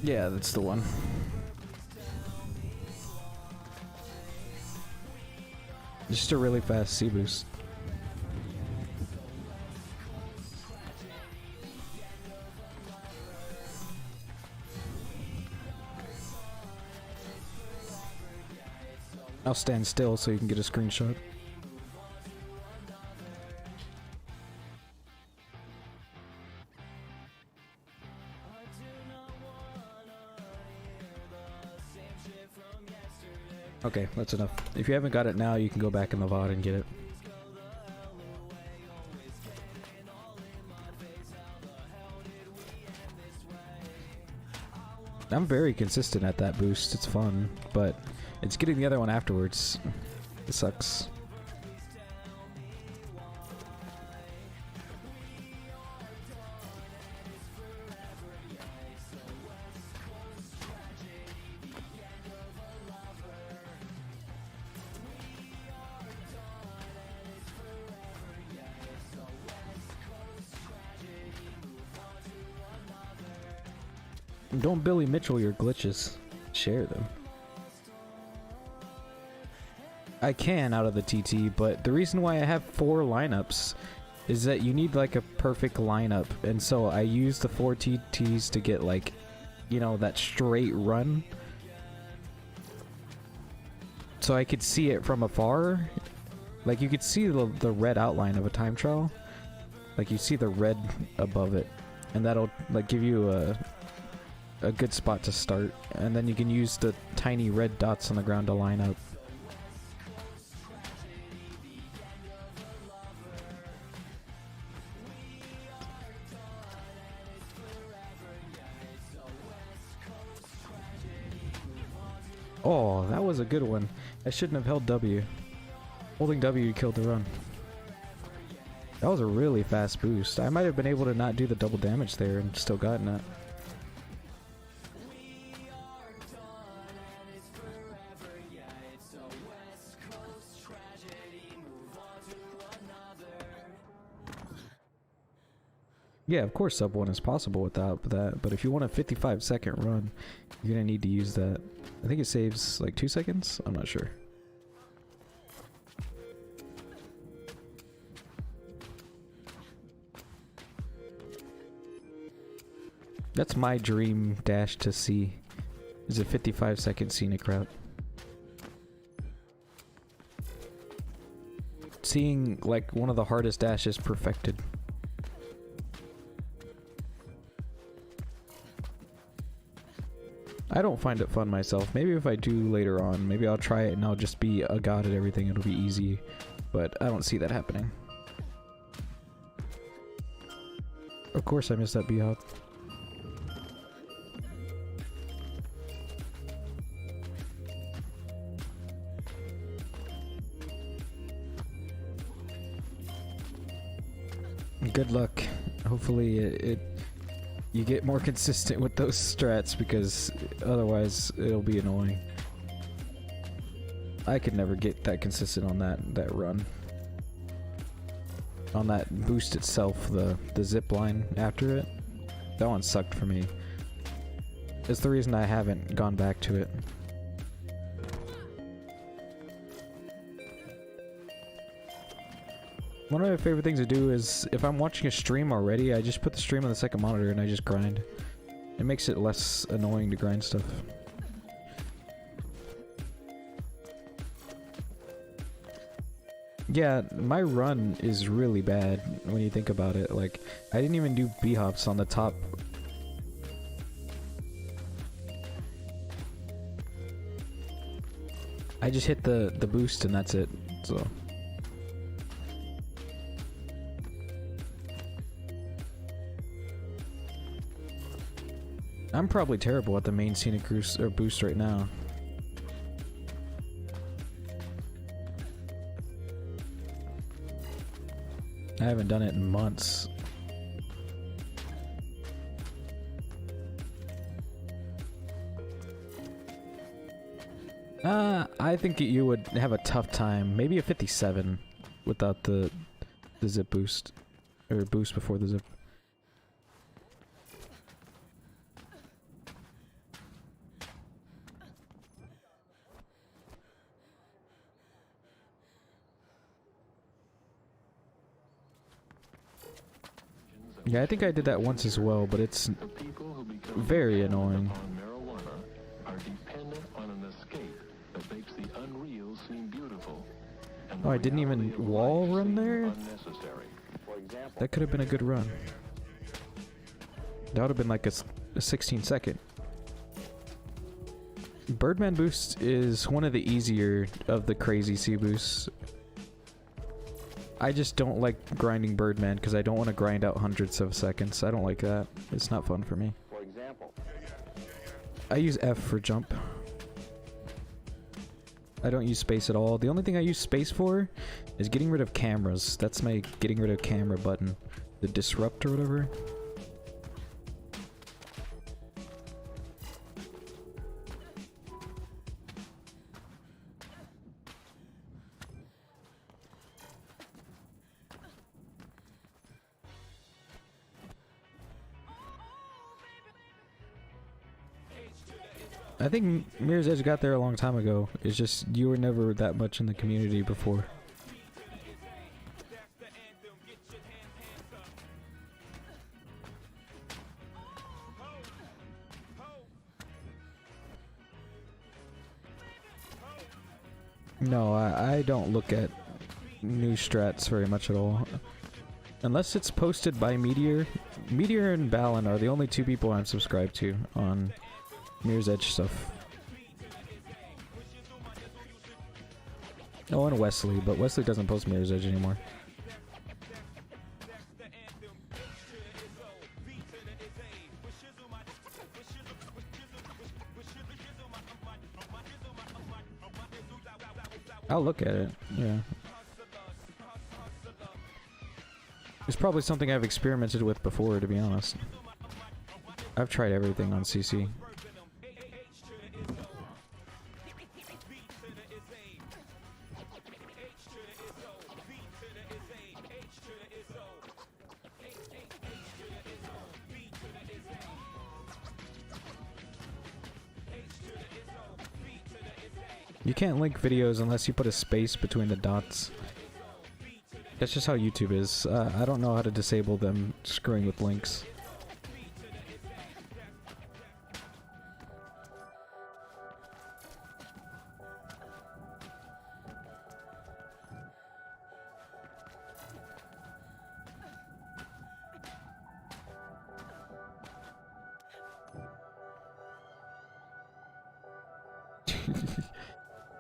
Yeah, that's the one. Just a really fast C boost. I'll stand still so you can get a screenshot. Okay, that's enough. If you haven't got it now, you can go back in the VOD and get it. I'm very consistent at that boost. It's fun, but it's getting the other one afterwards. It sucks. Don't Billy Mitchell your glitches. Share them. I can out of the TT, but the reason why I have 4 lineups is that you need like a perfect lineup, and so I use the 4 TTs to get like, you know, that straight run. So I could see it from afar. Like you could see the red outline of a time trial. Like you see the red above it, and that'll like give you a good spot to start, and then you can use the tiny red dots on the ground to line up. Oh, that was a good one. I shouldn't have held W. Holding W killed the run. That was a really fast boost. I might have been able to not do the double damage there and still gotten it. Yeah, of course sub 1 is possible without that, but if you want a 55-second run, you're gonna need to use that. I think it saves like 2 seconds? I'm not sure. That's my dream dash to see, is a 55-second scenic route. Seeing like one of the hardest dashes perfected. I don't find it fun myself. Maybe if I do later on, maybe I'll try it and I'll just be a god at everything. It'll be easy, but I don't see that happening. Of course I missed that B-hop. Good luck. Hopefully you get more consistent with those strats, because otherwise it'll be annoying. I could never get that consistent on that run. On that boost itself, the zip line after it. That one sucked for me. It's the reason I haven't gone back to it. One of my favorite things to do is, if I'm watching a stream already, I just put the stream on the second monitor and I just grind. It makes it less annoying to grind stuff. Yeah, my run is really bad when you think about it. Like, I didn't even do B-hops on the top. I just hit the boost and that's it, so. I'm probably terrible at the main scenic boost right now. I haven't done it in months. I think you would have a tough time. Maybe a 57 without the zip boost. Or boost before the zip. Yeah, I think I did that once as well, but it's very annoying. Oh, I didn't even wall run there? That could have been a good run. That would have been like a 16-second. Birdman boost is one of the easier of the crazy C boosts. I just don't like grinding Birdman because I don't want to grind out hundreds of seconds. I don't like that. It's not fun for me. For example, I use F for jump. I don't use space at all. The only thing I use space for is getting rid of cameras. That's my getting rid of camera button. The disrupt or whatever. I think Mirror's Edge got there a long time ago. It's just you were never that much in the community before. No, I don't look at new strats very much at all. Unless it's posted by Meteor. Meteor and Balan are the only two people I'm subscribed to on Mirror's Edge stuff. Oh, and Wesley, but Wesley doesn't post Mirror's Edge anymore. I'll look at it, yeah. It's probably something I've experimented with before, to be honest. I've tried everything on CC. You can't link videos unless you put a space between the dots. That's just how YouTube is. I don't know how to disable them screwing with links.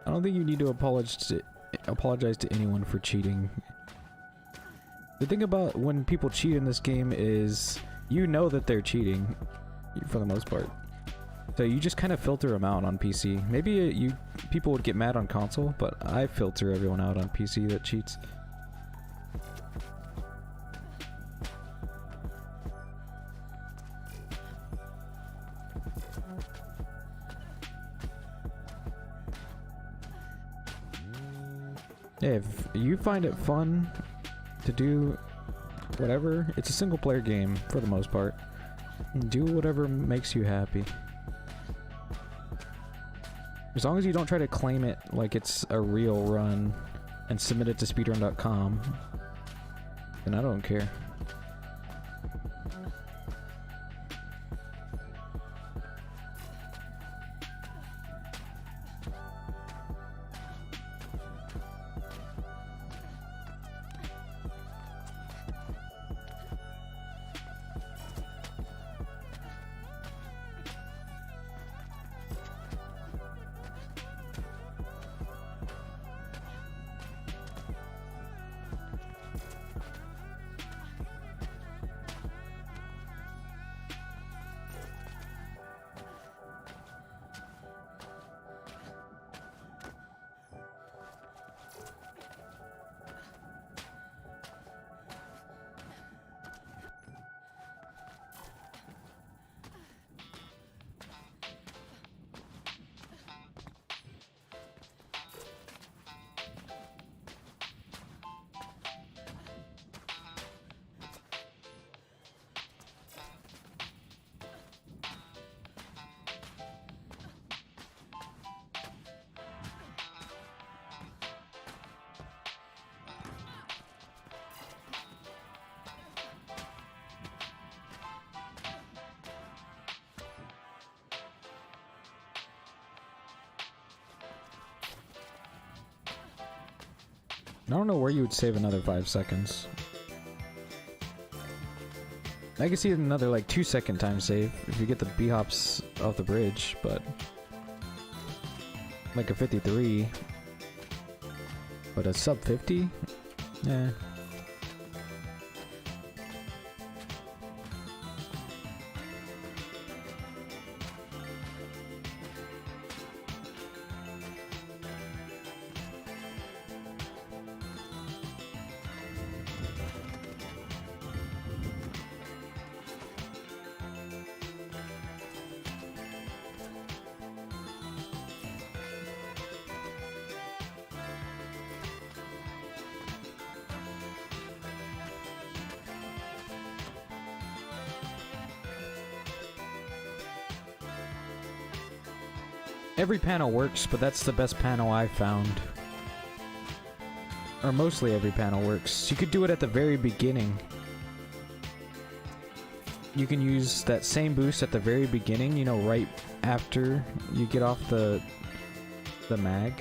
I don't think you need to apologize to anyone for cheating. The thing about when people cheat in this game is you know that they're cheating for the most part. So you just kind of filter them out on PC. Maybe people would get mad on console, but I filter everyone out on PC that cheats. Yeah, if you find it fun to do whatever, it's a single player game for the most part. Do whatever makes you happy. As long as you don't try to claim it like it's a real run and submit it to speedrun.com, then I don't care. I don't know where you would save another 5 seconds. I can see another like 2-second time save if you get the bhops off the bridge, but like a 53, but a sub 50? Eh. Every panel works, but that's the best panel I found. Or mostly every panel works. You could do it at the very beginning. You can use that same boost at the very beginning, you know, right after you get off the mag.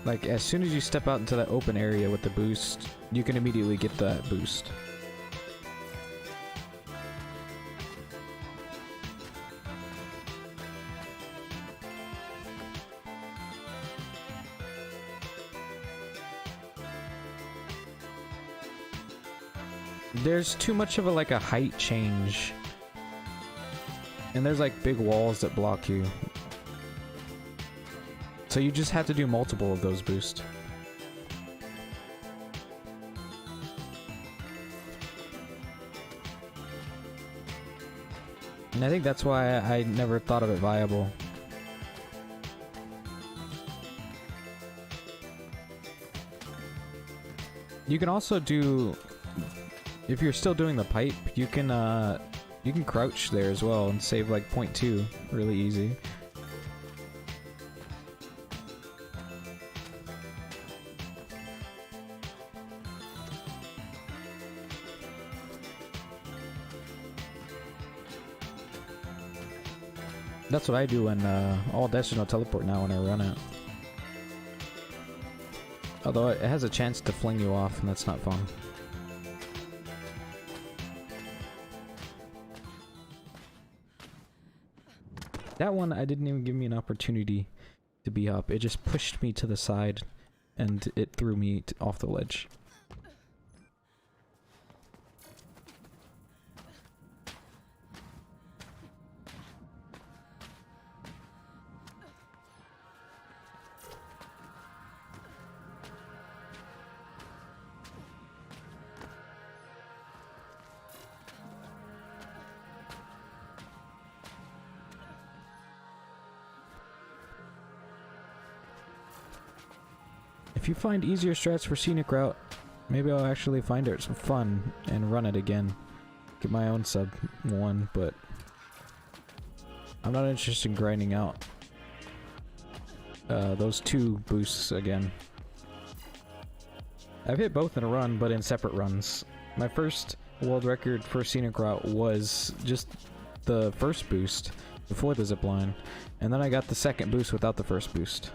Like, as soon as you step out into that open area with the boost, you can immediately get that boost. There's too much of a height change. And there's like big walls that block you. So you just have to do multiple of those boosts. And I think that's why I never thought of it viable. You can also do, if you're still doing the pipe, you can crouch there as well and save like 0.2 really easy. That's what I do when all dash no teleport now when I run it. Although it has a chance to fling you off, and that's not fun. That one, I didn't even give me an opportunity to be up. It just pushed me to the side, and it threw me off the ledge. If you find easier strats for scenic route, maybe I'll actually find it some fun and run it again. Get my own sub 1, but I'm not interested in grinding out those 2 boosts again. I've hit both in a run, but in separate runs. My first world record for scenic route was just the first boost before the zipline, and then I got the second boost without the first boost.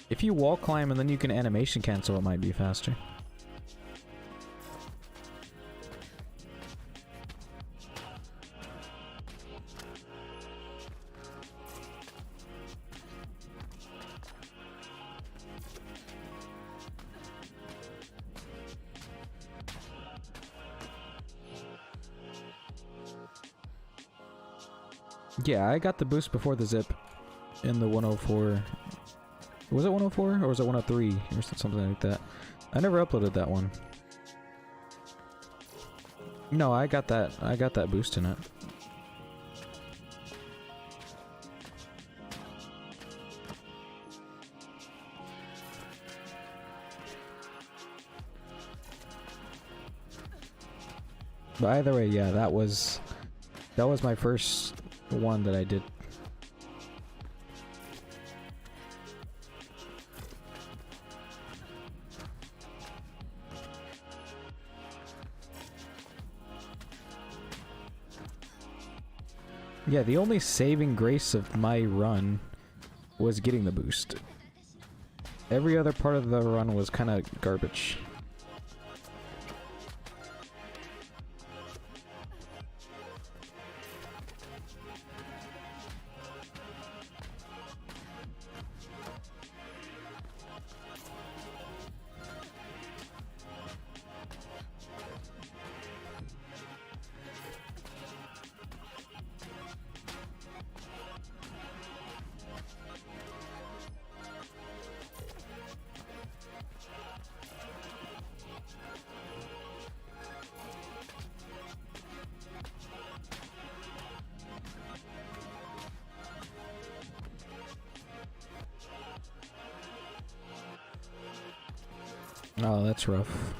If you wall climb and then you can animation cancel, it might be faster. Yeah, I got the boost before the zip in the 104. Was it 104 or was it 103 or something like that? I never uploaded that one. No, I got that boost in it. But either way, yeah, that was my first one that I did. Yeah, the only saving grace of my run was getting the boost. Every other part of the run was kind of garbage. Oh, that's rough.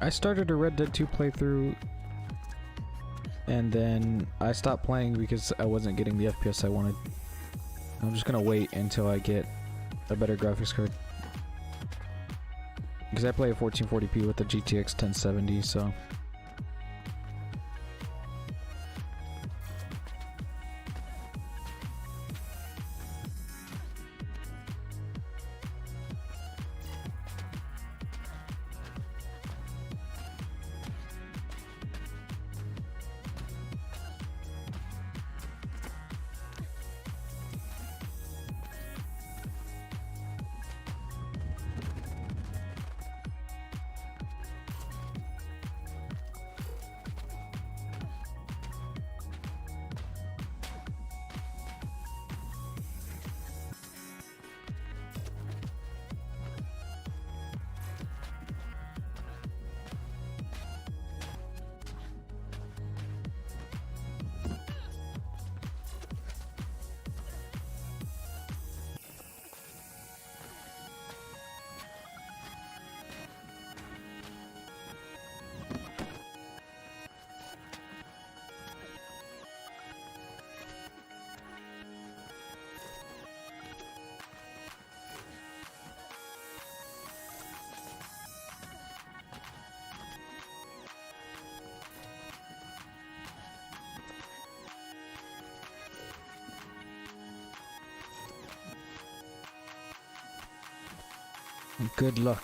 I started a Red Dead 2 playthrough, and then I stopped playing because I wasn't getting the FPS I wanted. I'm just gonna wait until I get a better graphics card. Because I play at 1440p with the GTX 1070, so... Good luck.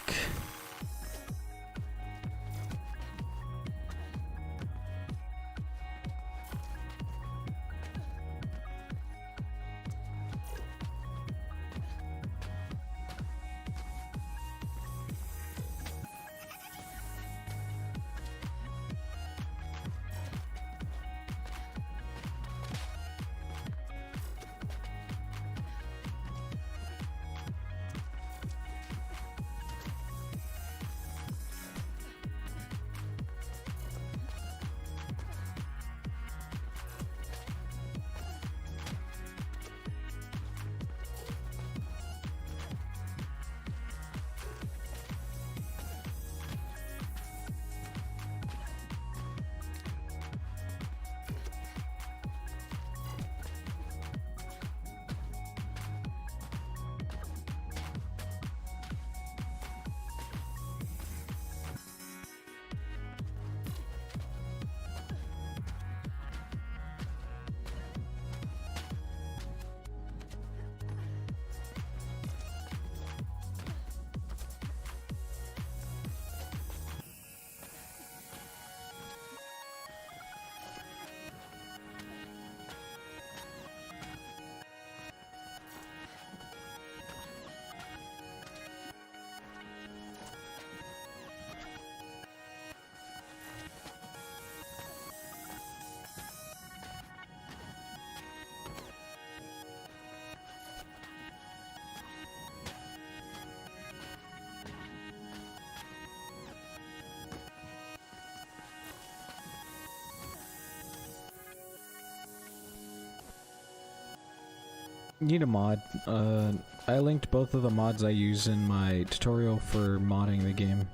Need a mod. I linked both of the mods I use in my tutorial for modding the game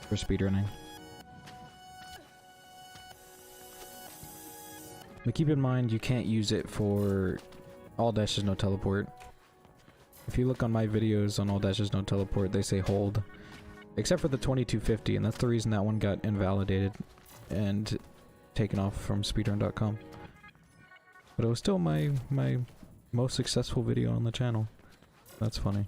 for speedrunning. But keep in mind you can't use it for all dashes no teleport. If you look on my videos on all dashes no teleport, they say hold. Except for the 2250, and that's the reason that one got invalidated and taken off from speedrun.com. But it was still my most successful video on the channel. That's funny.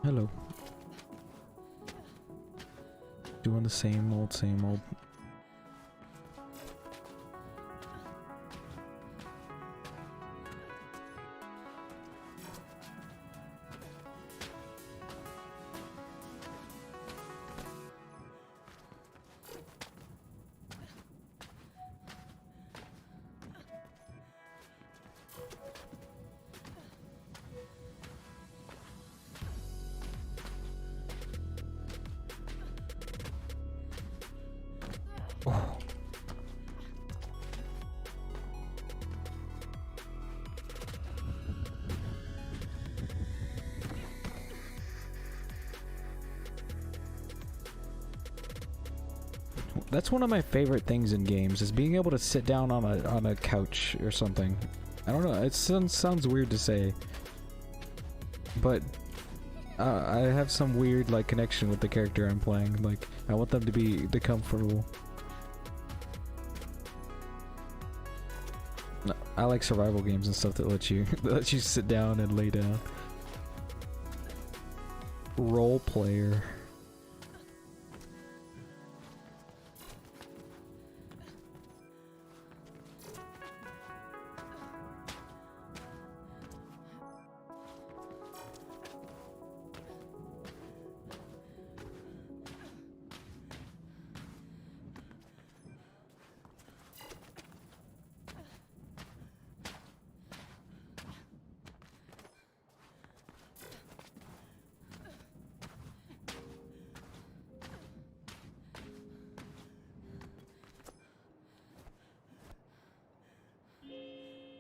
Hello. Doing the same old, same old. Oh. That's one of my favorite things in games, is being able to sit down on a couch or something. I don't know, it sounds weird to say, but I have some weird like connection with the character I'm playing. Like, I want them to be comfortable. I like survival games and stuff that let you sit down and lay down. Role player.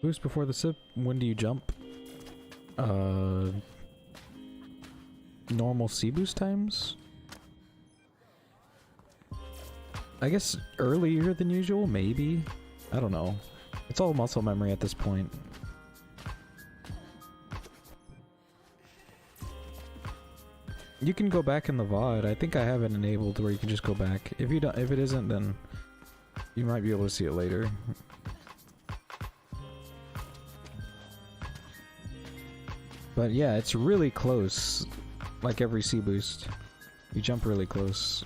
Boost before the sip. When do you jump? Normal C boost times? I guess earlier than usual, maybe? I don't know. It's all muscle memory at this point. You can go back in the VOD. I think I have it enabled where you can just go back. If you don't, if it isn't, then you might be able to see it later. But yeah, it's really close. Like every C boost, you jump really close.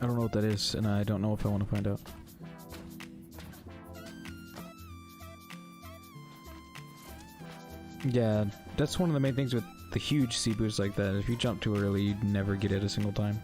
I don't know what that is, and I don't know if I want to find out. Yeah, that's one of the main things with the huge C boosts like that. If you jump too early, you'd never get it a single time.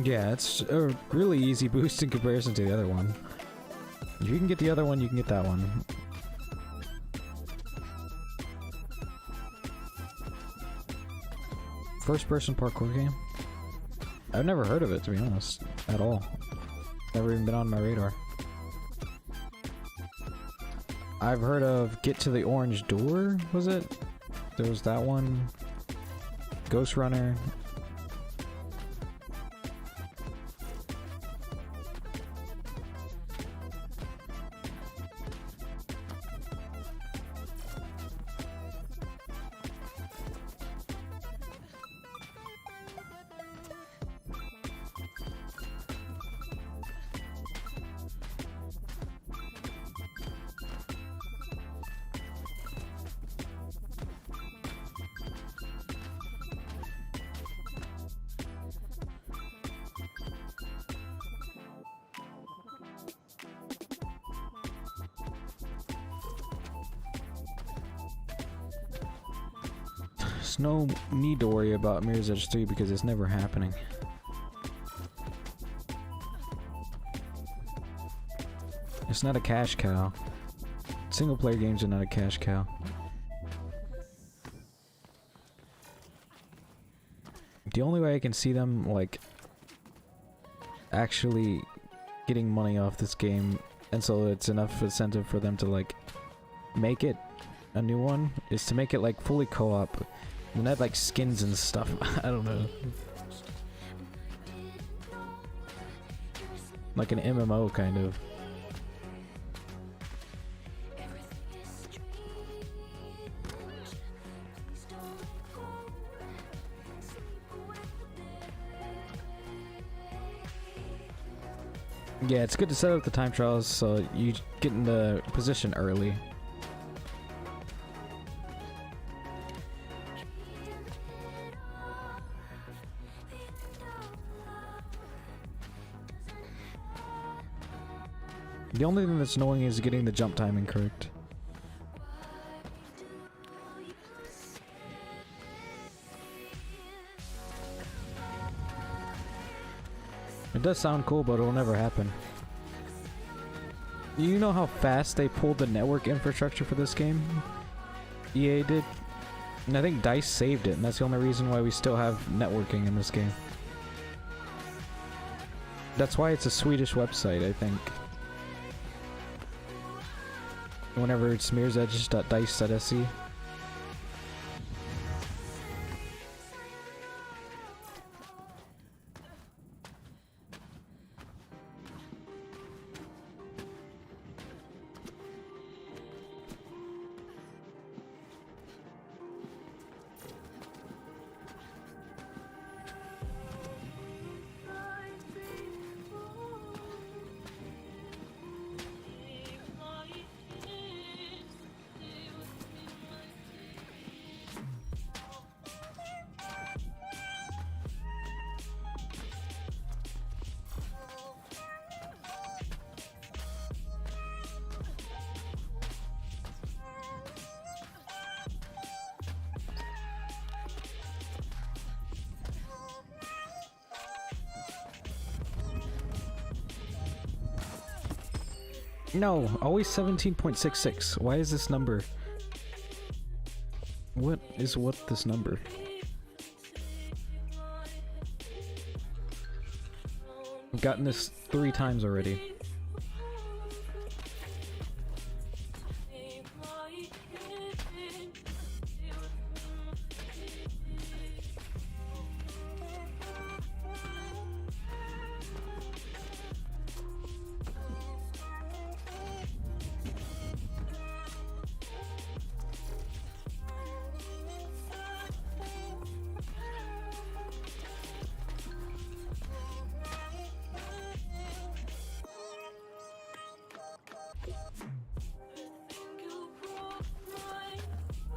Yeah, it's a really easy boost in comparison to the other one. If you can get the other one, you can get that one. First-person parkour game? I've never heard of it, to be honest, at all. Never even been on my radar. I've heard of Get to the Orange Door, was it? There was that one. Ghost Runner. There's no need to worry about Mirror's Edge 3 because it's never happening. It's not a cash cow. Single player games are not a cash cow. The only way I can see them, like, actually getting money off this game, and so it's enough incentive for them to, like, make it a new one, is to make it, like, fully co-op. And add, like, skins and stuff. I don't know. Like an MMO, kind of. Yeah, it's good to set up the time trials so you get in the position early. The only thing that's annoying is getting the jump timing correct. It does sound cool, but it'll never happen. You know how fast they pulled the network infrastructure for this game? EA did? And I think DICE saved it, and that's the only reason why we still have networking in this game. That's why it's a Swedish website, I think. Whenever it's mirrorsedge.dice.se. No, always 17.66. Why is this number? What is this number? I've gotten this 3 times already.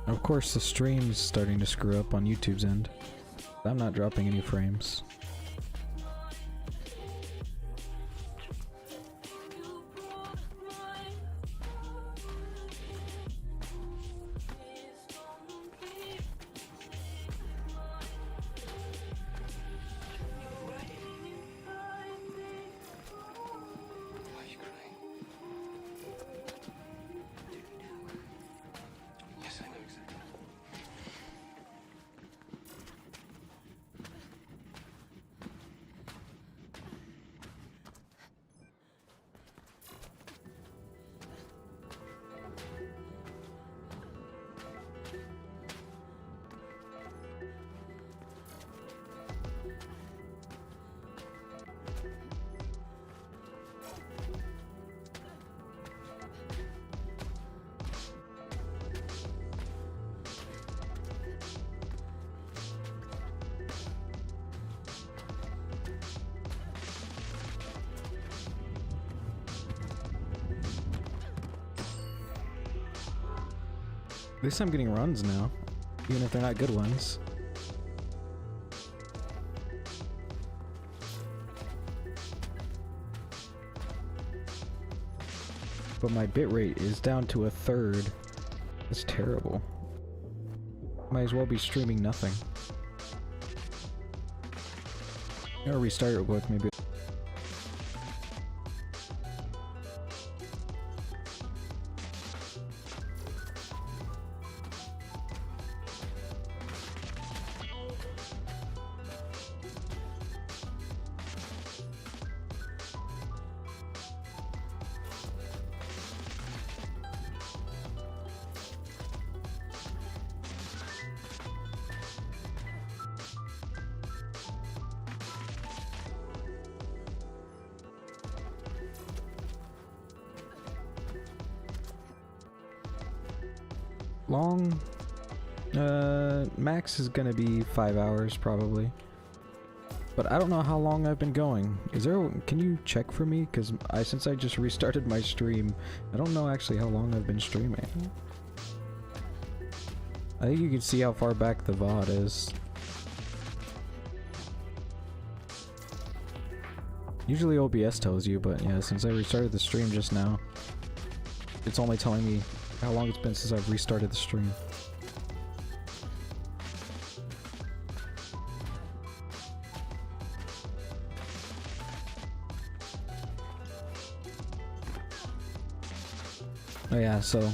Of course, the stream's starting to screw up on YouTube's end. I'm not dropping any frames. At least I'm getting runs now, even if they're not good ones. But my bitrate is down to 1/3. That's terrible. Might as well be streaming nothing. I'll restart real quick, maybe. Long, max is gonna be 5 hours probably, but I don't know how long I've been going. Is there, can you check for me? Because since I just restarted my stream, I don't know actually how long I've been streaming. I think you can see how far back the VOD is. Usually OBS tells you, but yeah, since I restarted the stream just now, it's only telling me how long it's been since I've restarted the stream. Oh yeah, so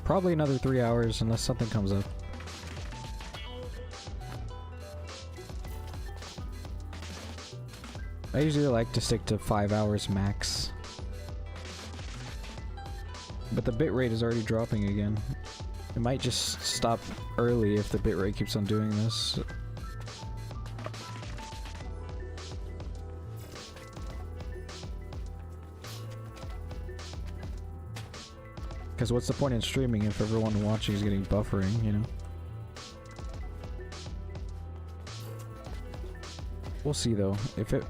probably another 3 hours unless something comes up. I usually like to stick to 5 hours max. But the bitrate is already dropping again. It might just stop early if the bitrate keeps on doing this. Because what's the point in streaming if everyone watching is getting buffering, you know? We'll see though. If it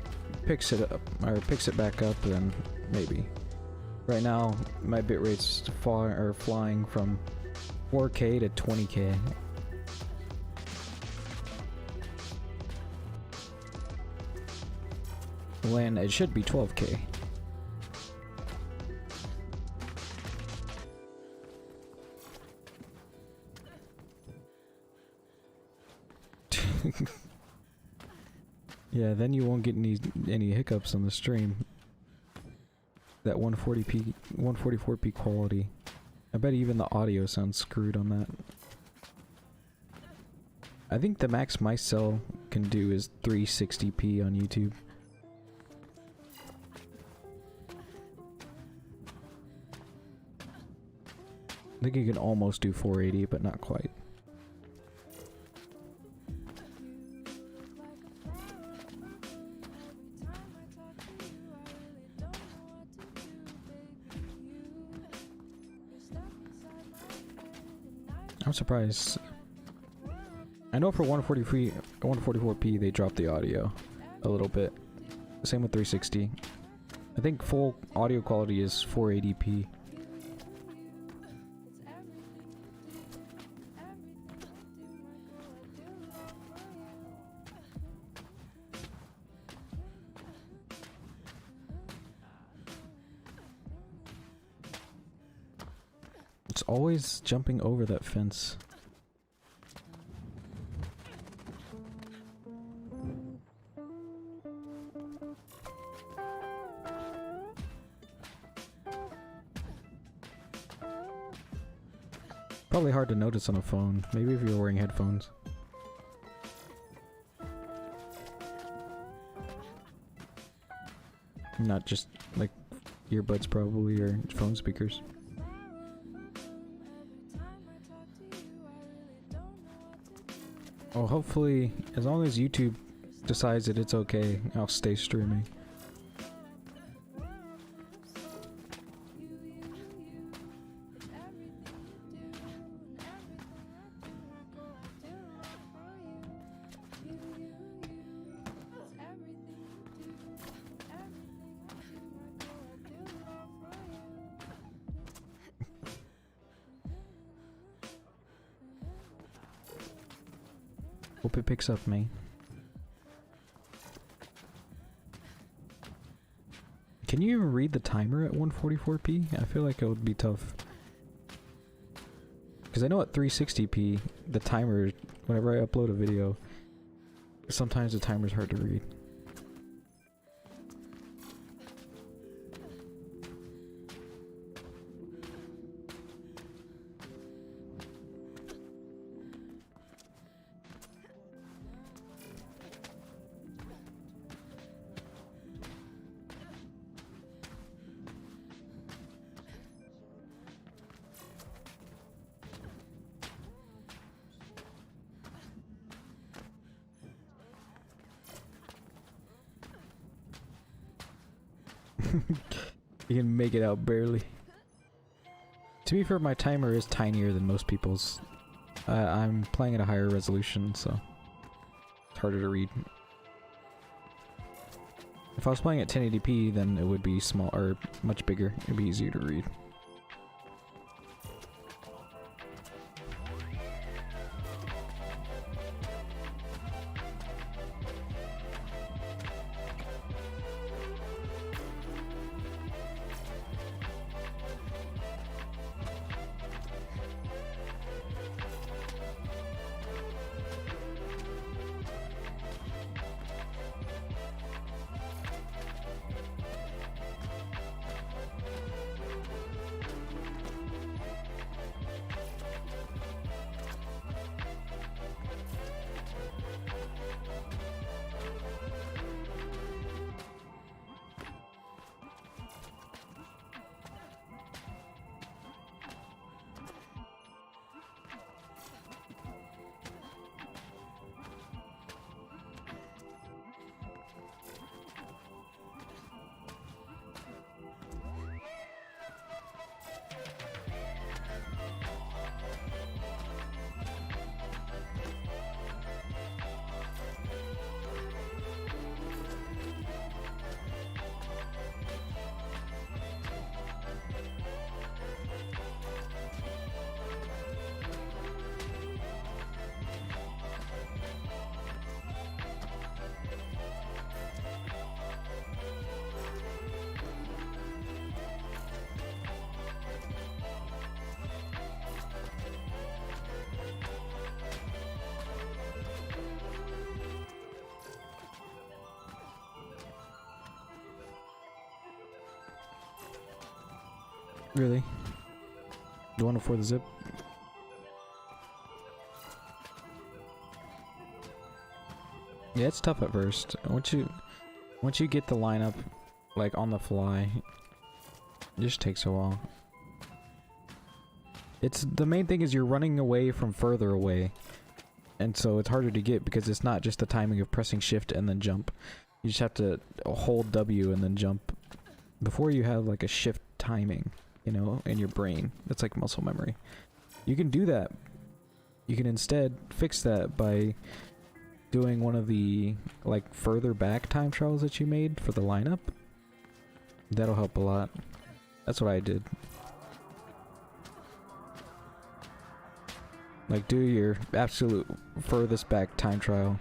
picks it up, or picks it back up, then maybe. Right now, my bitrate's flying from 4K to 20K. When it should be 12K. Yeah, then you won't get any hiccups on the stream. That 140p, 144p quality. I bet even the audio sounds screwed on that. I think the max my cell can do is 360p on YouTube. I think you can almost do 480, but not quite. I'm surprised. I know for 144p they dropped the audio a little bit. Same with 360. I think full audio quality is 480p. It's always jumping over that fence. Probably hard to notice on a phone. Maybe if you're wearing headphones. Not just like earbuds probably, or phone speakers. Oh, hopefully, as long as YouTube decides that it's okay, I'll stay streaming. Hope it picks up me. Can you even read the timer at 144p? I feel like it would be tough. Because I know at 360p, the timer, whenever I upload a video, sometimes the timer's hard to read. You can make it out barely. To be fair, my timer is tinier than most people's. I'm playing at a higher resolution, so it's harder to read. If I was playing at 1080p, then it would be small or much bigger. It'd be easier to read. Really? You want it for the zip? Yeah, it's tough at first. Once you get the lineup like on the fly, it just takes a while. It's the main thing is you're running away from further away. And so it's harder to get because it's not just the timing of pressing shift and then jump. You just have to hold W and then jump before you have like a shift timing, you know, in your brain. That's like muscle memory. You can do that. You can instead fix that by doing one of the like further back time trials that you made for the lineup. That'll help a lot. That's what I did. Like do your absolute furthest back time trial.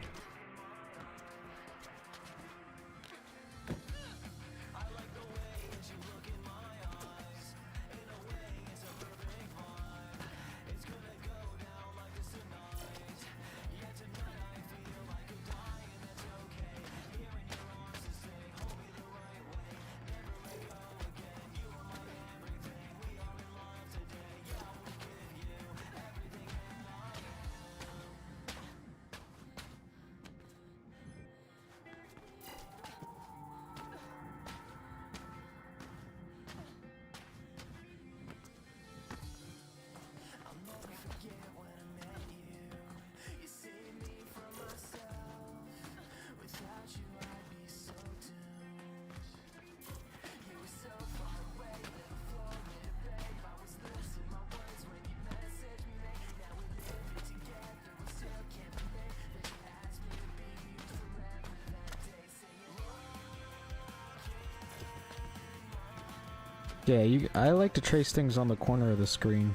Yeah, I like to trace things on the corner of the screen.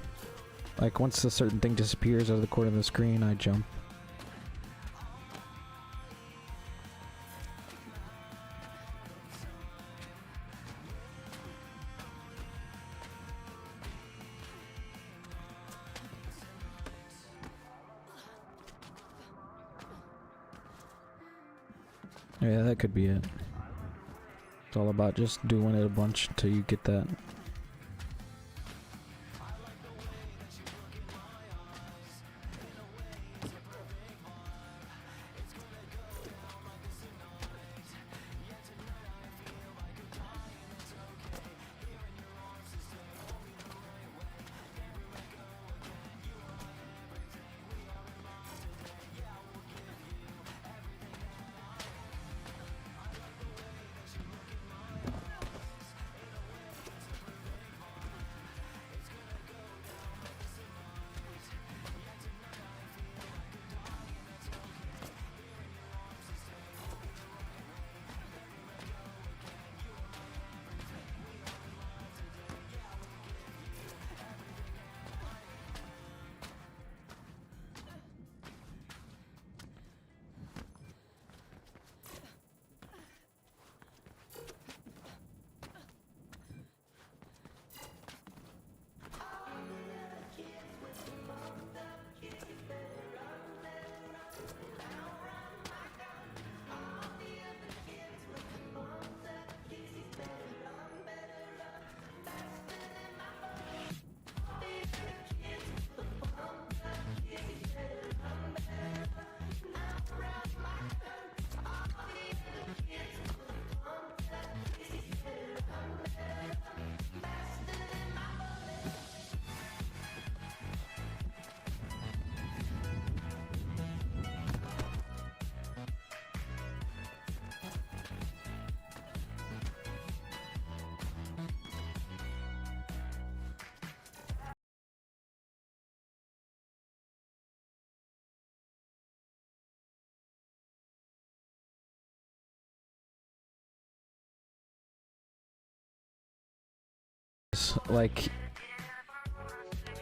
Like once a certain thing disappears out of the corner of the screen, I jump. Yeah, that could be it. It's all about just doing it a bunch until you get that. Like,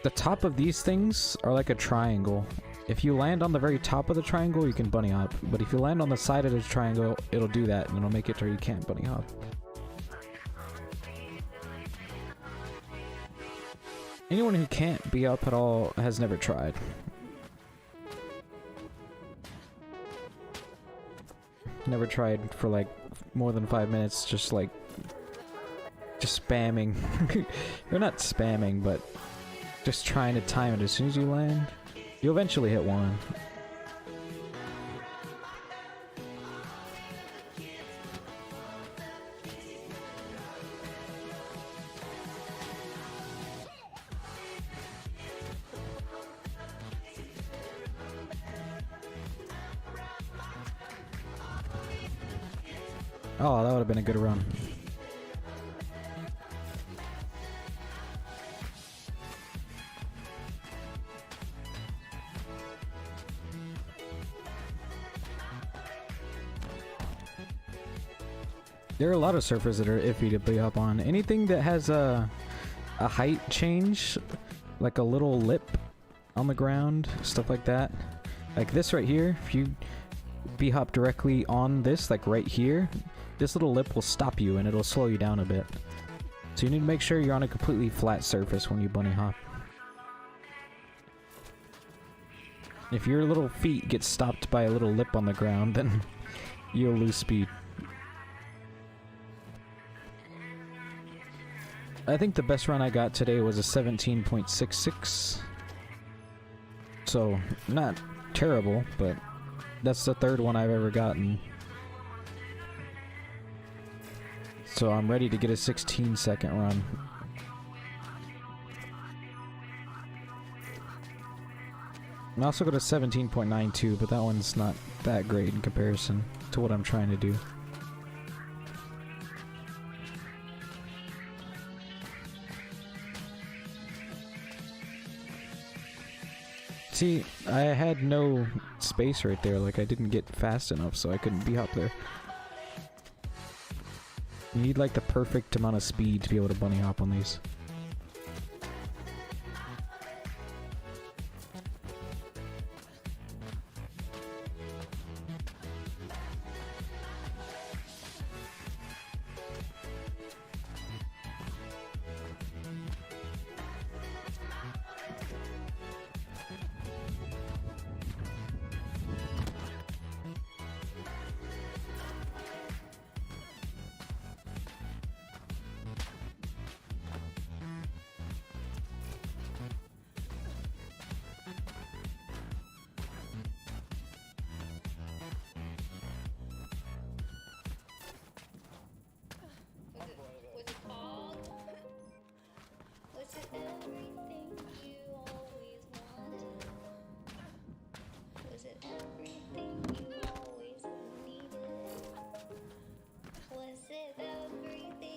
the top of these things are like a triangle. If you land on the very top of the triangle, you can bunny hop. But if you land on the side of the triangle, it'll do that, and it'll make it to where you can't bunny hop. Anyone who can't be up at all has never tried. Never tried for like more than 5 minutes, just spamming. You're not spamming, but just trying to time it as soon as you land. You'll eventually hit one. Oh, that would have been a good run. There are a lot of surfers that are iffy to be up on. Anything that has a height change, like a little lip on the ground, stuff like that. Like this right here, if you b-hop directly on this, like right here, this little lip will stop you and it'll slow you down a bit. So you need to make sure you're on a completely flat surface when you bunny hop. If your little feet get stopped by a little lip on the ground, then you'll lose speed. I think the best run I got today was a 17.66. So, not terrible, but that's the third one I've ever gotten. So I'm ready to get a 16-second run. I also got a 17.92, but that one's not that great in comparison to what I'm trying to do. See, I had no space right there, like I didn't get fast enough, so I couldn't be up there. You need like the perfect amount of speed to be able to bunny hop on these.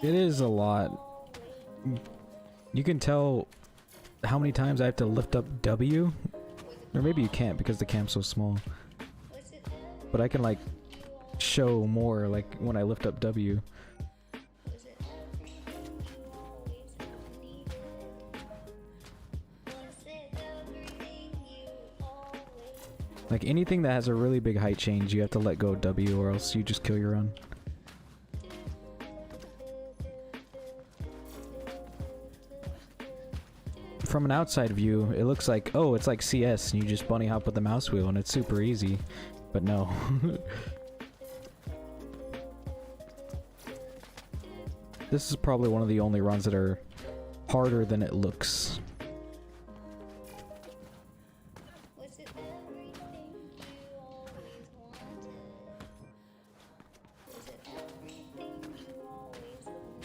It is a lot. You can tell how many times I have to lift up W. Or maybe you can't because the cam's so small. But I can like show more like when I lift up W. Like anything that has a really big height change, you have to let go W or else you just kill your run. From an outside view, it looks like, oh, it's like CS and you just bunny hop with the mouse wheel and it's super easy. But no. This is probably one of the only runs that are harder than it looks.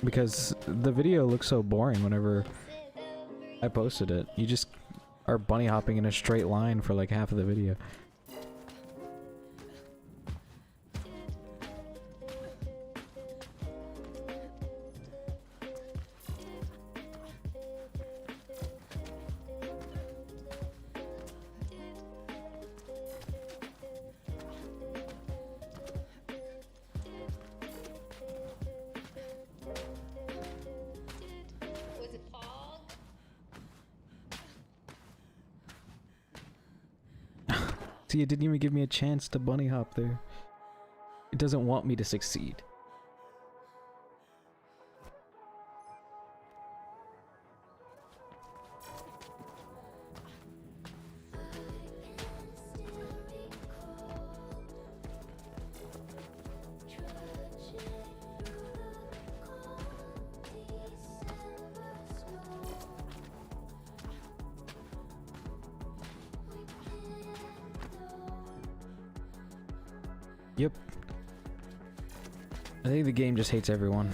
Because the video looks so boring whenever I posted it. You just are bunny hopping in a straight line for like half of the video. See, it didn't even give me a chance to bunny hop there. It doesn't want me to succeed. Yep. I think the game just hates everyone.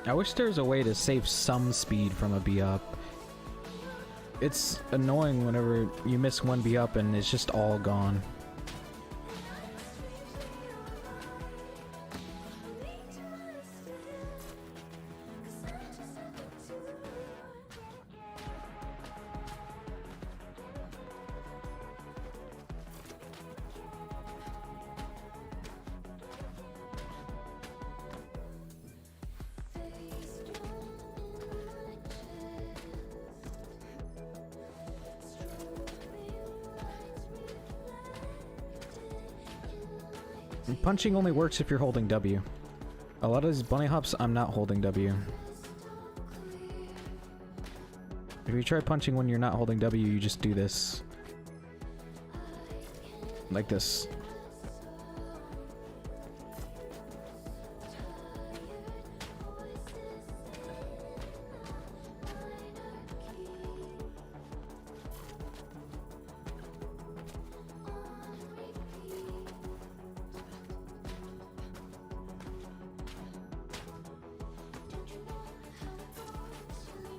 I wish there was a way to save some speed from a B-up. It's annoying whenever you miss one B-up and it's just all gone. Punching only works if you're holding W. A lot of these bunny hops, I'm not holding W. If you try punching when you're not holding W, you just do this. Like this.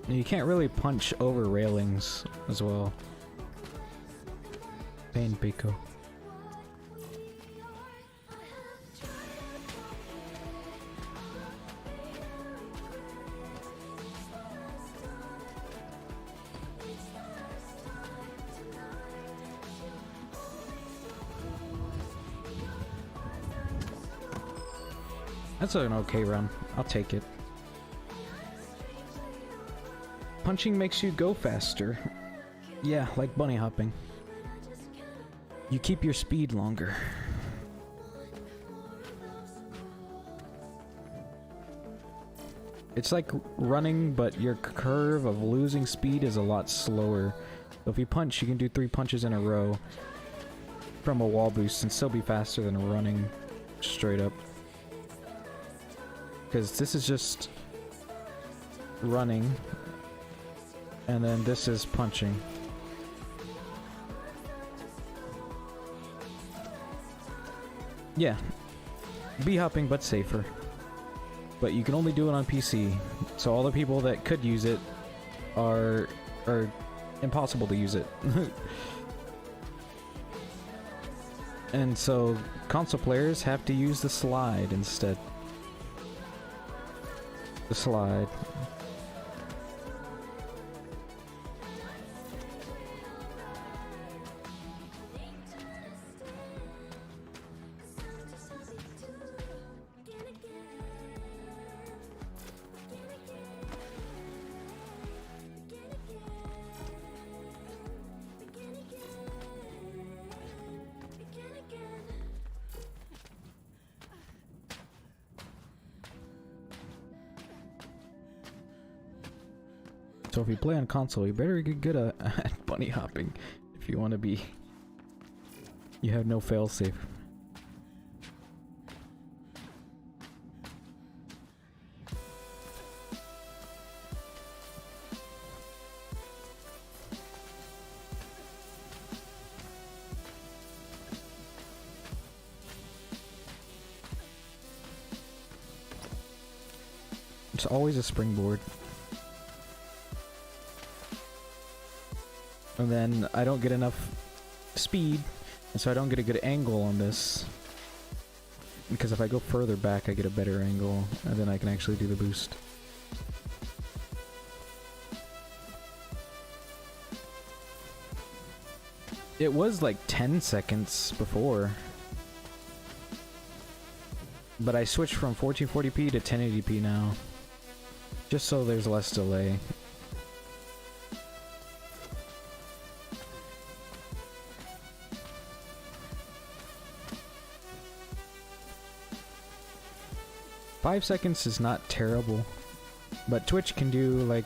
You can't really punch over railings as well. Pain Pico. That's an okay run. I'll take it. Punching makes you go faster. Yeah, like bunny hopping. You keep your speed longer. It's like running, but your curve of losing speed is a lot slower. So if you punch, you can do 3 punches in a row from a wall boost and still be faster than running straight up. Because this is just running, and then this is punching. Yeah, b-hopping but safer. But you can only do it on PC, so all the people that could use it are impossible to use it. And so console players have to use the slide instead. The slide. So if you play on console, you better get good at bunny hopping if you want to be... You have no failsafe. It's always a springboard. And then I don't get enough speed, and so I don't get a good angle on this. Because if I go further back, I get a better angle, and then I can actually do the boost. It was like 10 seconds before. But I switched from 1440p to 1080p now. Just so there's less delay. Five seconds is not terrible, but Twitch can do like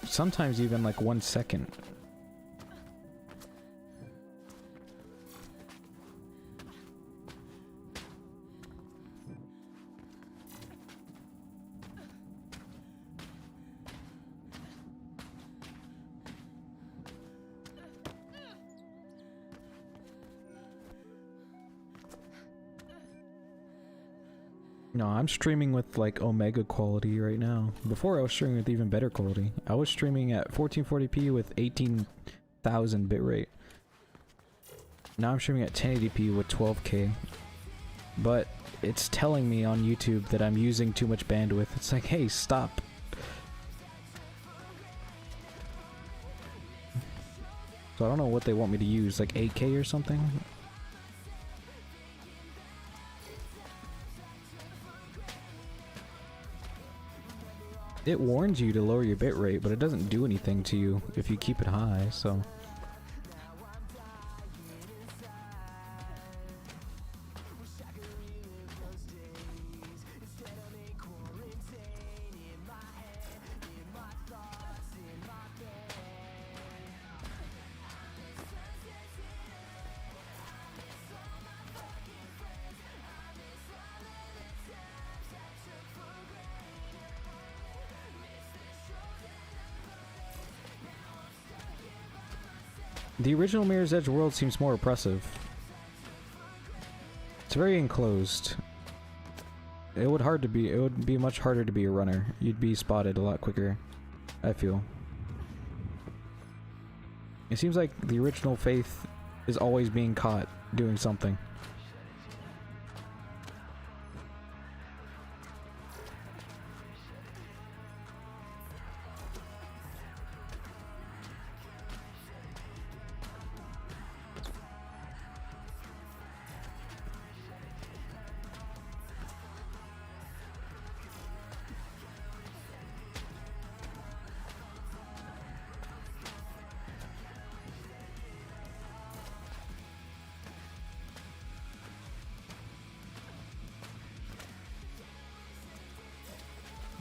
sometimes even like 1 second. No, I'm streaming with like Omega quality right now. Before I was streaming with even better quality. I was streaming at 1440p with 18,000 bitrate. Now I'm streaming at 1080p with 12k. But it's telling me on YouTube that I'm using too much bandwidth. It's like, hey, stop. So I don't know what they want me to use, like 8k or something? It warns you to lower your bitrate, but it doesn't do anything to you if you keep it high, so... The original Mirror's Edge world seems more oppressive. It's very enclosed. It would be much harder to be a runner. You'd be spotted a lot quicker, I feel. It seems like the original Faith is always being caught doing something.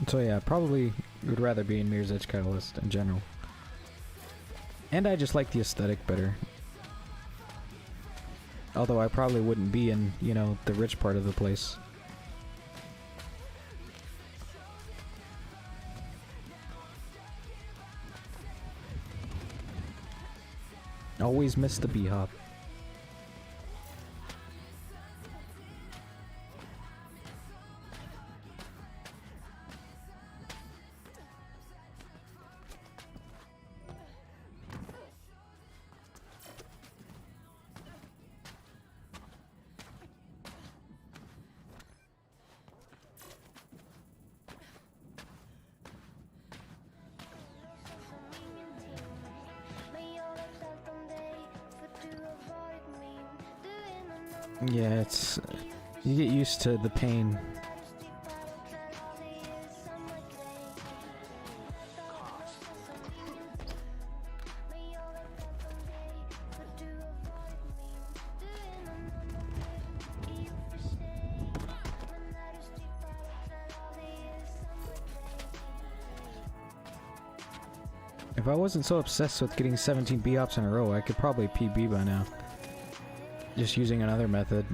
So yeah, probably would rather be in Mirror's Edge Catalyst in general. And I just like the aesthetic better. Although I probably wouldn't be in, you know, the rich part of the place. Always miss the B-hop. Yeah, it's... you get used to the pain. If I wasn't so obsessed with getting 17 B-hops in a row, I could probably PB by now. Just using another method.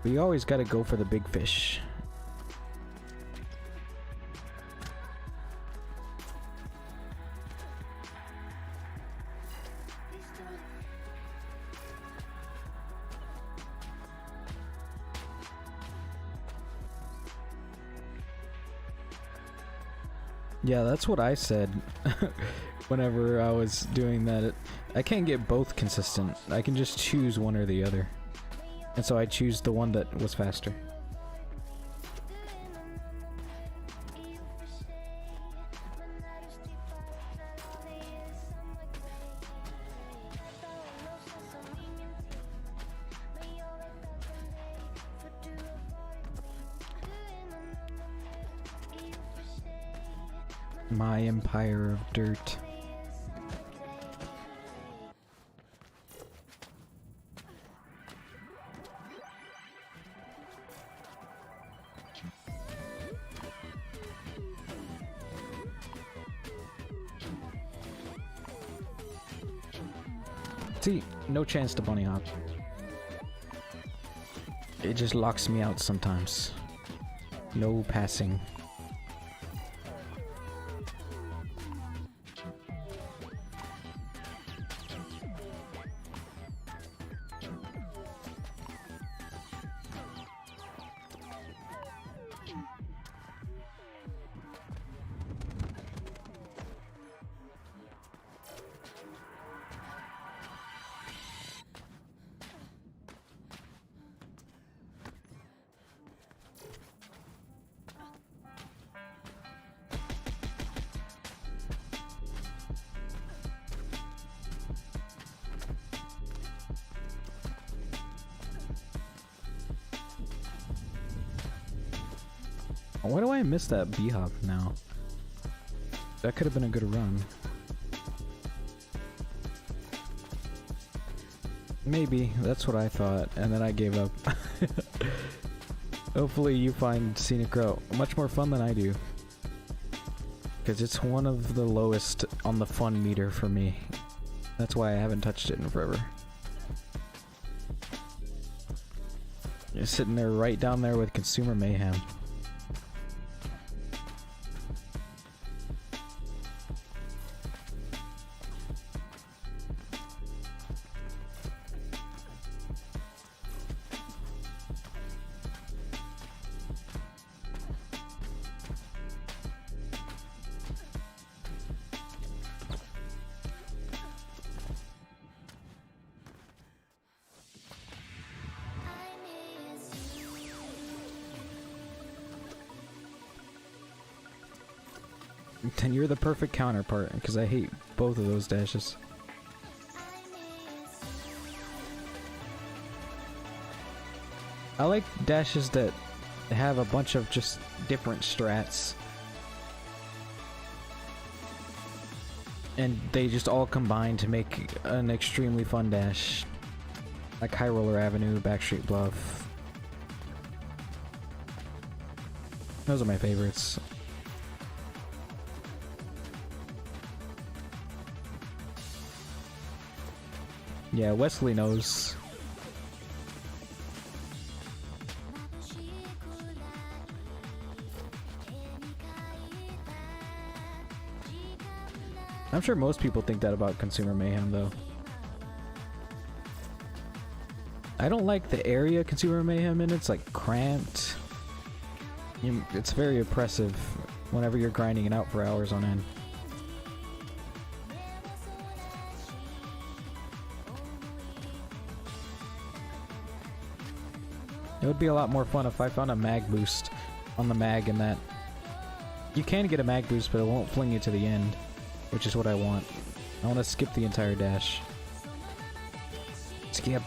But you always gotta go for the big fish. Yeah, that's what I said whenever I was doing that. I can't get both consistent. I can just choose one or the other. And so I choose the one that was faster. My empire of dirt. See, no chance to bunny hop. It just locks me out sometimes. No passing. Why do I miss that B-hop now? That could have been a good run. Maybe, that's what I thought, and then I gave up. Hopefully you find Scenic Route much more fun than I do. Because it's one of the lowest on the fun meter for me. That's why I haven't touched it in forever. You're sitting there right down there with Consumer Mayhem. Then you're the perfect counterpart, because I hate both of those dashes. I like dashes that have a bunch of just different strats. And they just all combine to make an extremely fun dash. Like High Roller Avenue, Backstreet Bluff. Those are my favorites. Yeah, Wesley knows. I'm sure most people think that about Consumer Mayhem, though. I don't like the area Consumer Mayhem in. It's like cramped. It's very oppressive whenever you're grinding it out for hours on end. It would be a lot more fun if I found a mag boost on the mag in that. You can get a mag boost, but it won't fling you to the end, which is what I want. I want to skip the entire dash. Skip.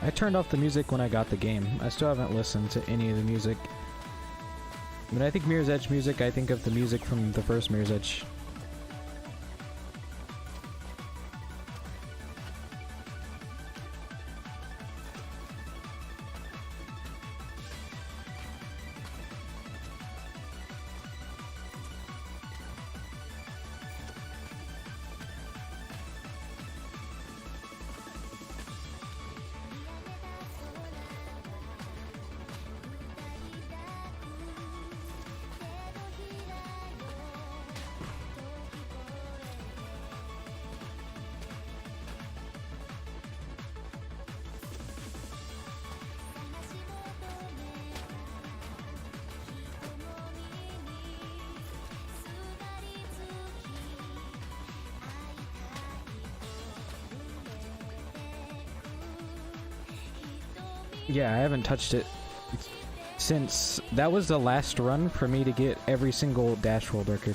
I turned off the music when I got the game. I still haven't listened to any of the music. When I think Mirror's Edge music, I think of the music from the first Mirror's Edge. Yeah, I haven't touched it since that was the last run for me to get every single dash world record.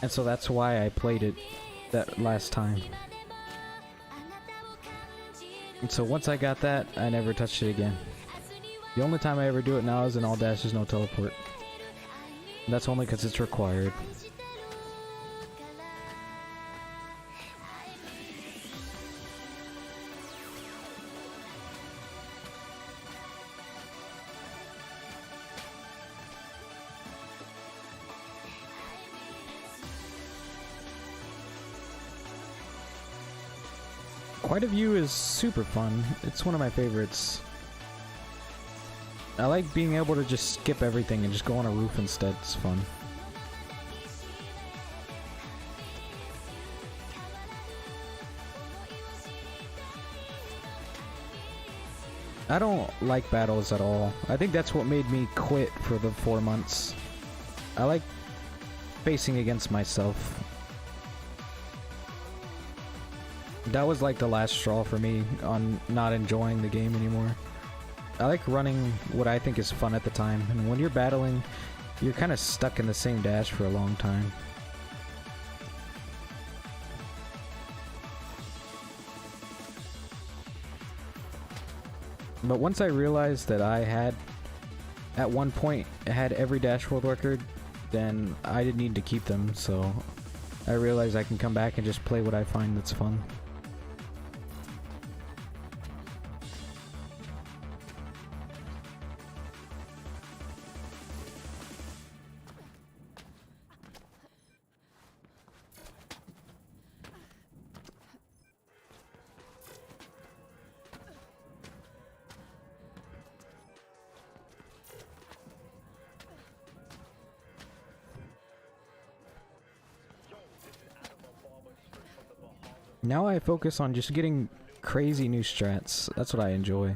And so that's why I played it that last time. And so once I got that, I never touched it again. The only time I ever do it now is in all dashes, no teleport. And that's only because it's required. Quite a View is super fun. It's one of my favorites. I like being able to just skip everything and just go on a roof instead. It's fun. I don't like battles at all. I think that's what made me quit for the 4 months. I like facing against myself. That was like the last straw for me on not enjoying the game anymore. I like running what I think is fun at the time, and when you're battling, you're kind of stuck in the same dash for a long time. But once I realized that I had, at one point, had every dash world record, then I didn't need to keep them, so I realized I can come back and just play what I find that's fun. Now I focus on just getting crazy new strats. That's what I enjoy.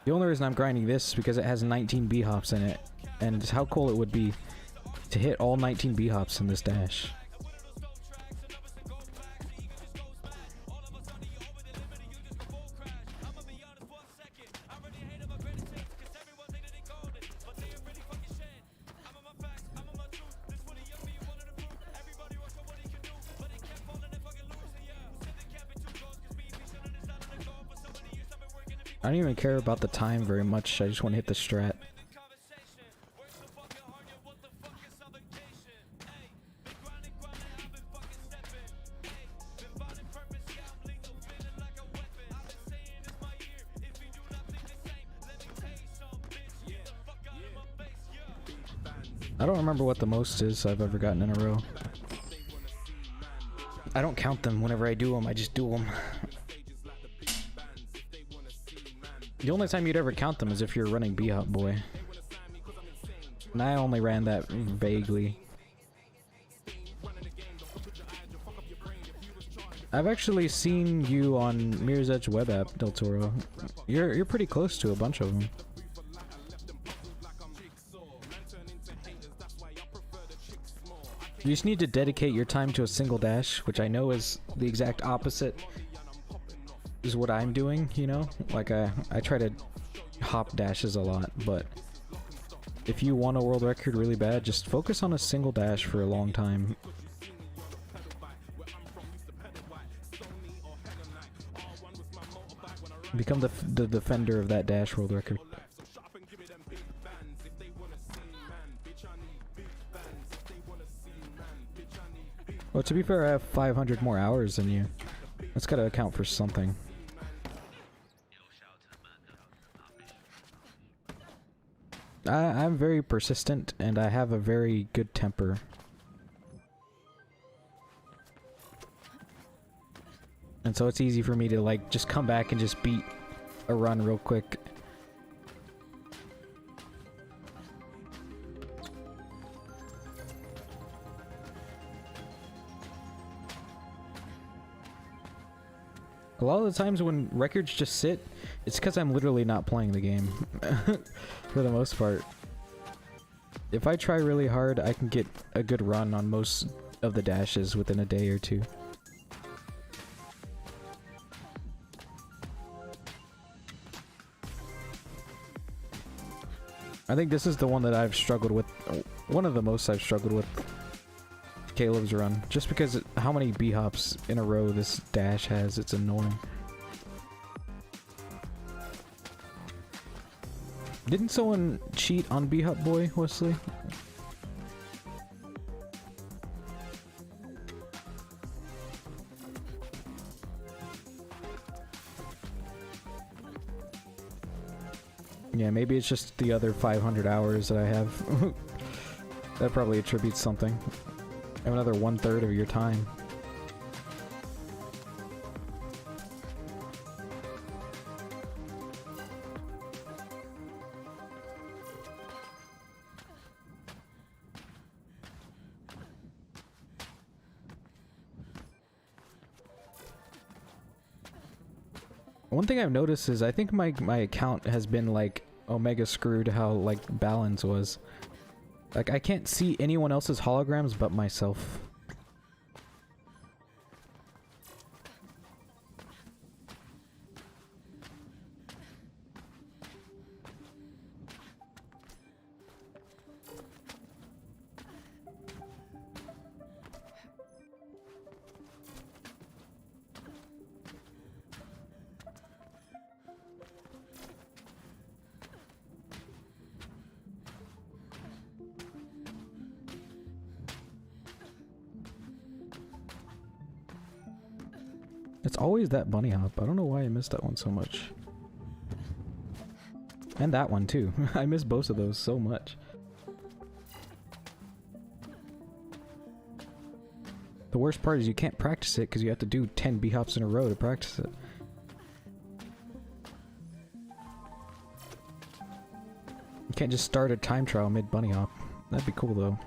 The only reason I'm grinding this is because it has 19 B-hops in it, and how cool it would be to hit all 19 B-hops in this dash. I don't even care about the time very much, I just want to hit the strat. I don't remember what the most is I've ever gotten in a row. I don't count them whenever I do them, I just do them. The only time you'd ever count them is if you're running bhop boy. And I only ran that vaguely. I've actually seen you on Mirror's Edge web app, Del Toro. You're pretty close to a bunch of them. You just need to dedicate your time to a single dash, which I know is the exact opposite is what I'm doing, you know? Like I try to hop dashes a lot, but if you want a world record really bad, just focus on a single dash for a long time. Become the defender of that dash world record. Well, to be fair, I have 500 more hours than you. That's gotta account for something. I'm very persistent, and I have a very good temper. And so it's easy for me to, like, just come back and just beat a run real quick. A lot of the times when records just sit, it's because I'm literally not playing the game. For the most part. If I try really hard, I can get a good run on most of the dashes within a day or two. I think this is the one that I've struggled with, one of the most I've struggled with Caleb's run, just because how many bhops in a row this dash has, it's annoying. Didn't someone cheat on bhop boy, Wesley? Yeah, maybe it's just the other 500 hours that I have. That probably attributes something. I have another 1/3 of your time. One thing I've noticed is I think my account has been like omega screwed how like balance was. Like I can't see anyone else's holograms but myself. It's always that bunny hop. I don't know why I missed that one so much. And that one too. I miss both of those so much. The worst part is you can't practice it because you have to do 10 bhops in a row to practice it. You can't just start a time trial mid bunny hop. That'd be cool though.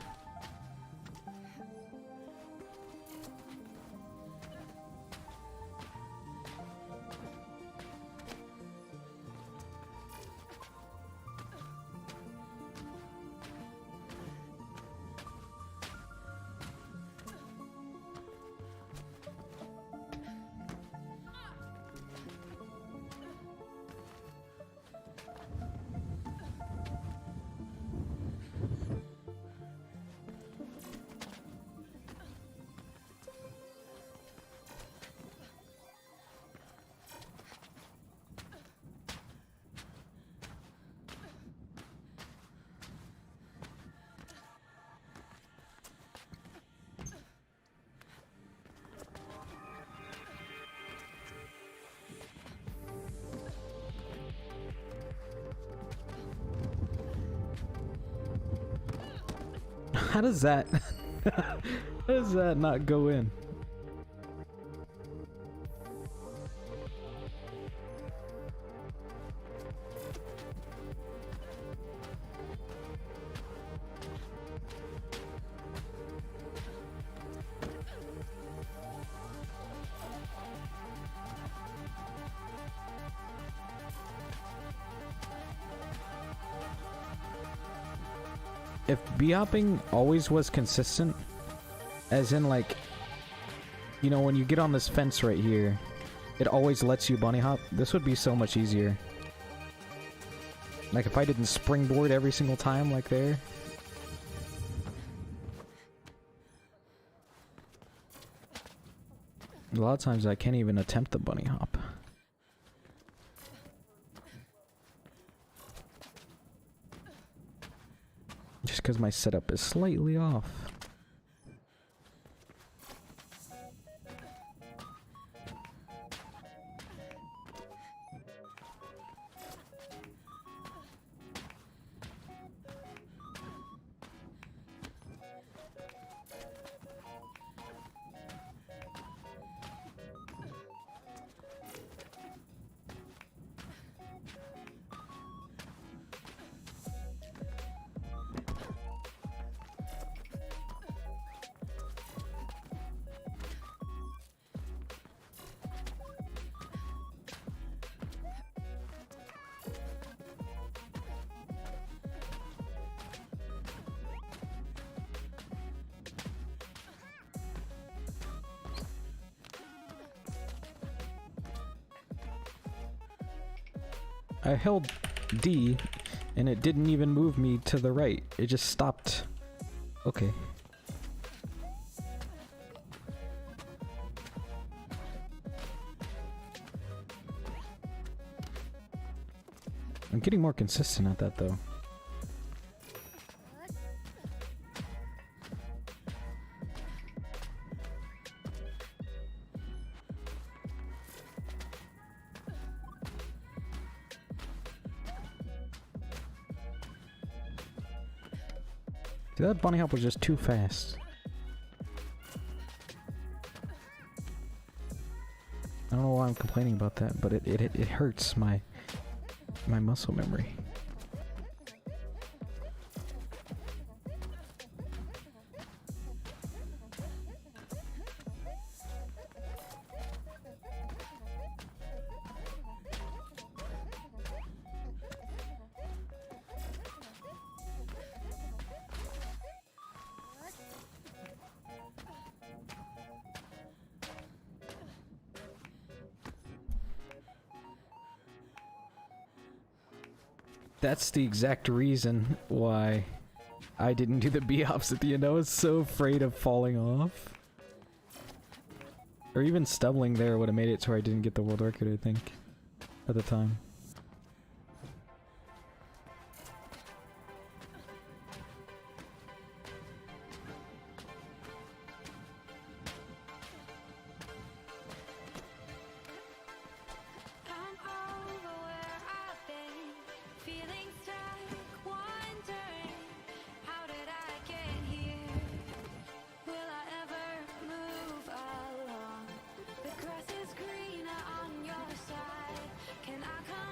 How does that... How does that not go in? If b-hopping always was consistent, as in like, you know, when you get on this fence right here, it always lets you bunny hop, this would be so much easier. Like if I didn't springboard every single time like there. A lot of times I can't even attempt the bunny hop. Just because my setup is slightly off. I held D, and it didn't even move me to the right. It just stopped. Okay. I'm getting more consistent at that, though. See, that bunny hop was just too fast. I don't know why I'm complaining about that, but it hurts my muscle memory. That's the exact reason why I didn't do the B-hops at the end. I was so afraid of falling off. Or even stumbling there would have made it to where I didn't get the world record, I think, at the time. Can I come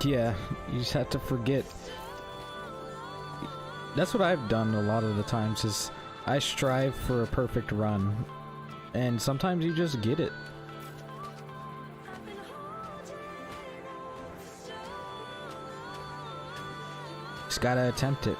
Yeah, you just have to forget. That's what I've done a lot of the times is I strive for a perfect run, and sometimes you just get it. Just gotta attempt it.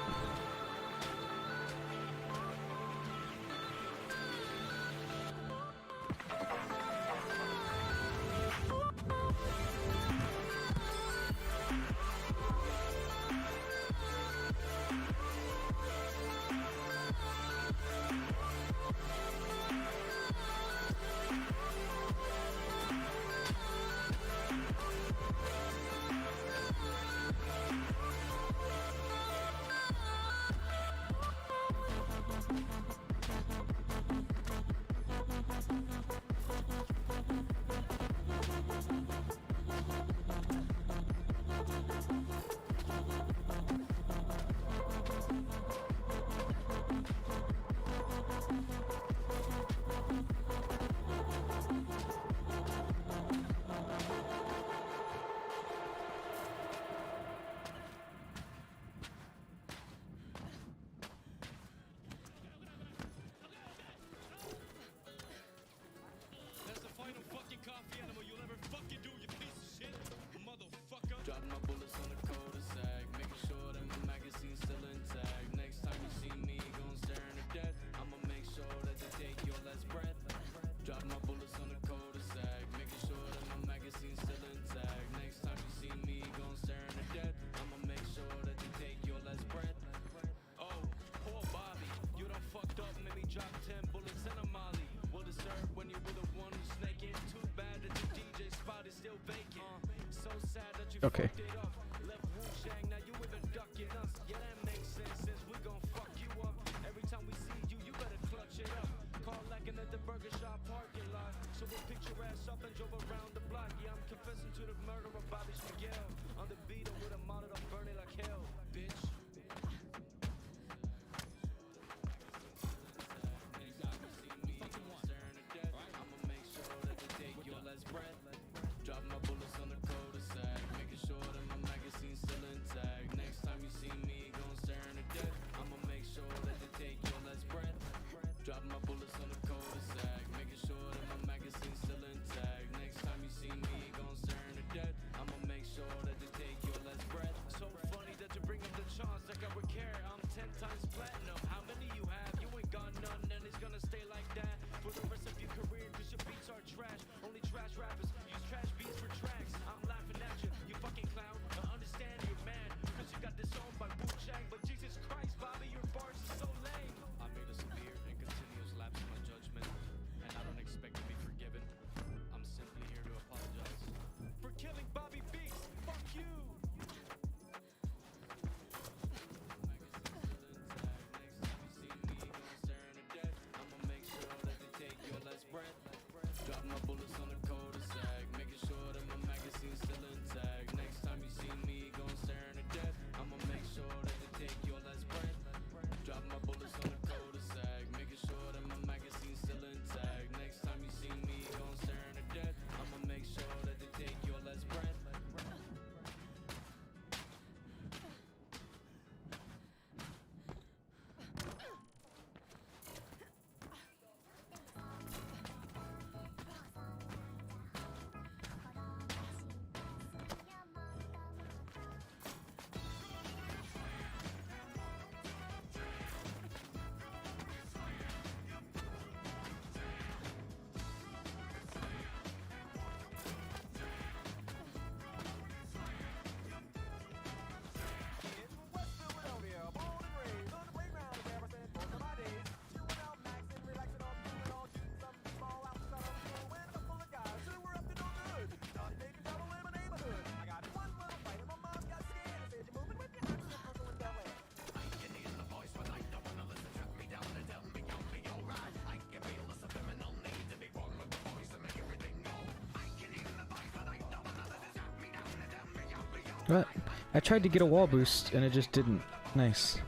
That's the final fucking coffee animal you'll ever fucking do, you piece of shit, motherfucker. Dropping my bullets on the cul-de-sac, making sure that my magazine's still intact. Next time you see me, gon' staring to death. I'ma make sure that they take your last breath. Dropping my bullets on the cul-de-sac, making sure that my magazine's still intact. Next time you see me, gon' staring to death. I'ma make sure that they take your last breath. Oh, poor Bobby, you done fucked up, made me drop 10 bullets and a molly. Well deserved when you were the one who's snaking. Too bad that your DJ spot is still vacant. So sad that you Okay. fucked it up. Left Wu-Chang, now you even ducking us. Yeah, that makes sense since we gon' fuck you up. Every time we see you, you better clutch it up. Call lacking at the burger shop parking lot. So we'll pick your ass up and drove around the block. Yeah, I'm confessing to the murder of Bobby Miguel. On the beat with a monitor, I'm burning like hell, bitch. Drop my bullets on the cul-de-sac, making sure that my magazine's still intact. Next time you see me, gon' staring to death. I'ma make sure that they take your last breath. Drop my bullets on the cul-de-sac, making sure that my magazine's still intact. Next time you see me, gon' staring to death. I'ma make sure that they take your last breath. So funny that you bring up the charts like I would care. I'm 10 times platinum. How many you have? You ain't got none, and it's gonna stay like that for the rest of your career, cause your beats are trash. Only trash rappers use trash beats for tracks. I'm laughing at you, you fucking clown. I understand you're mad, cause you got disowned by Wu-Chang. But Jesus Christ, Bobby, your bars are so lame. I made a severe and continuous lapse in my judgment, and I don't expect to be forgiven. I'm simply here to apologize for killing Bobby Beats. Fuck you. Drop my bullets on the cul-de-sac, making sure that my magazine's still intact. Next time you see me, gon' staring to death. I'ma make sure that they take your last breath. Drop my bullets on the cul-de-sac, making sure that my magazine's still intact. Next time you see me, gon' staring to death. I'ma make sure that they take your last breath. What? I tried to get a wall boost and it just didn't. Nice.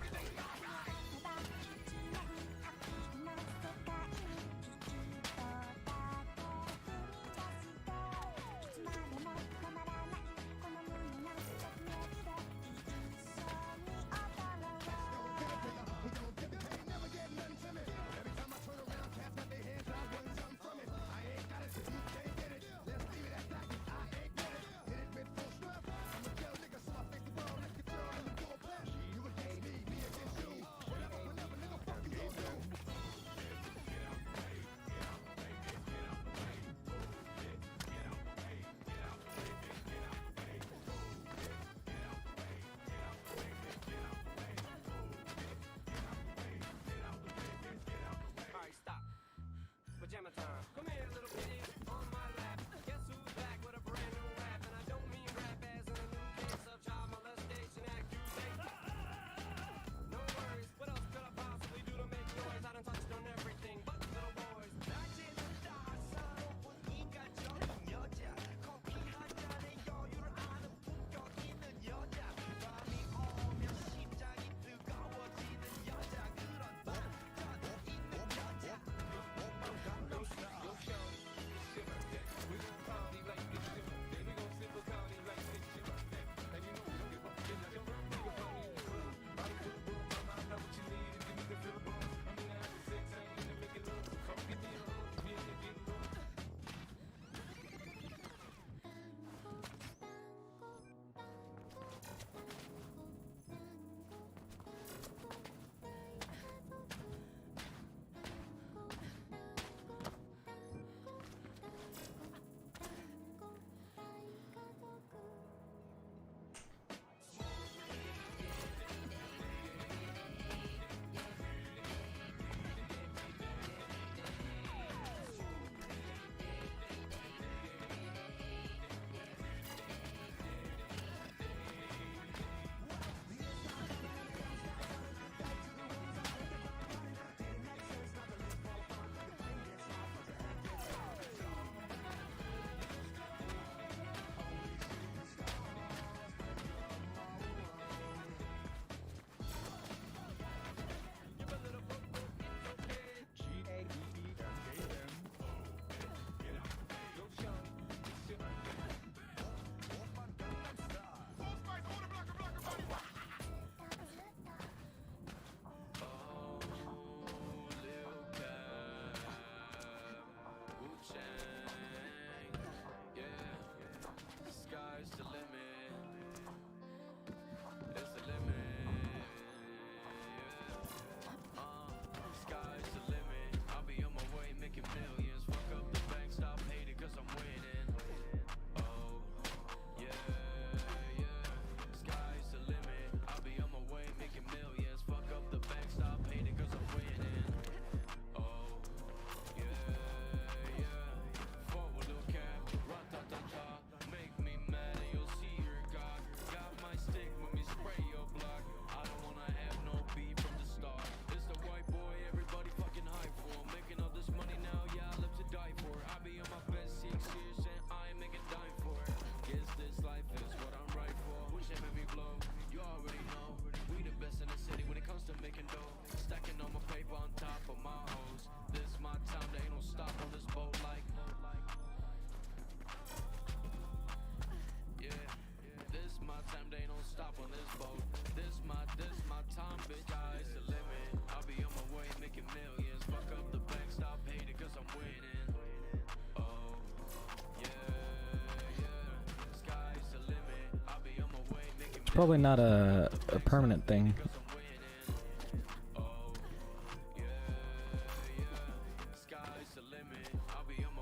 Probably not a permanent thing.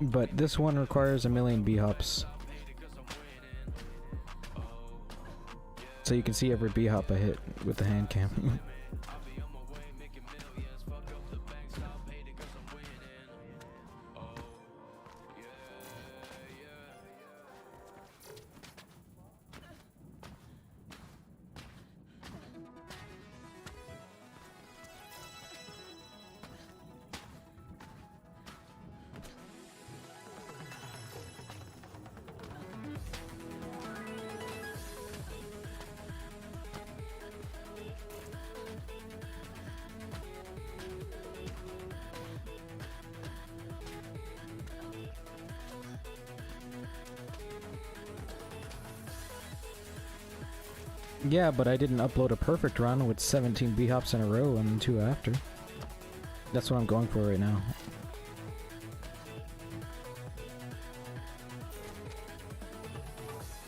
But this one requires 1,000,000 b-hops. So you can see every b-hop I hit with the hand cam. Yeah, but I didn't upload a perfect run with 17 b-hops in a row and 2 after. That's what I'm going for right now.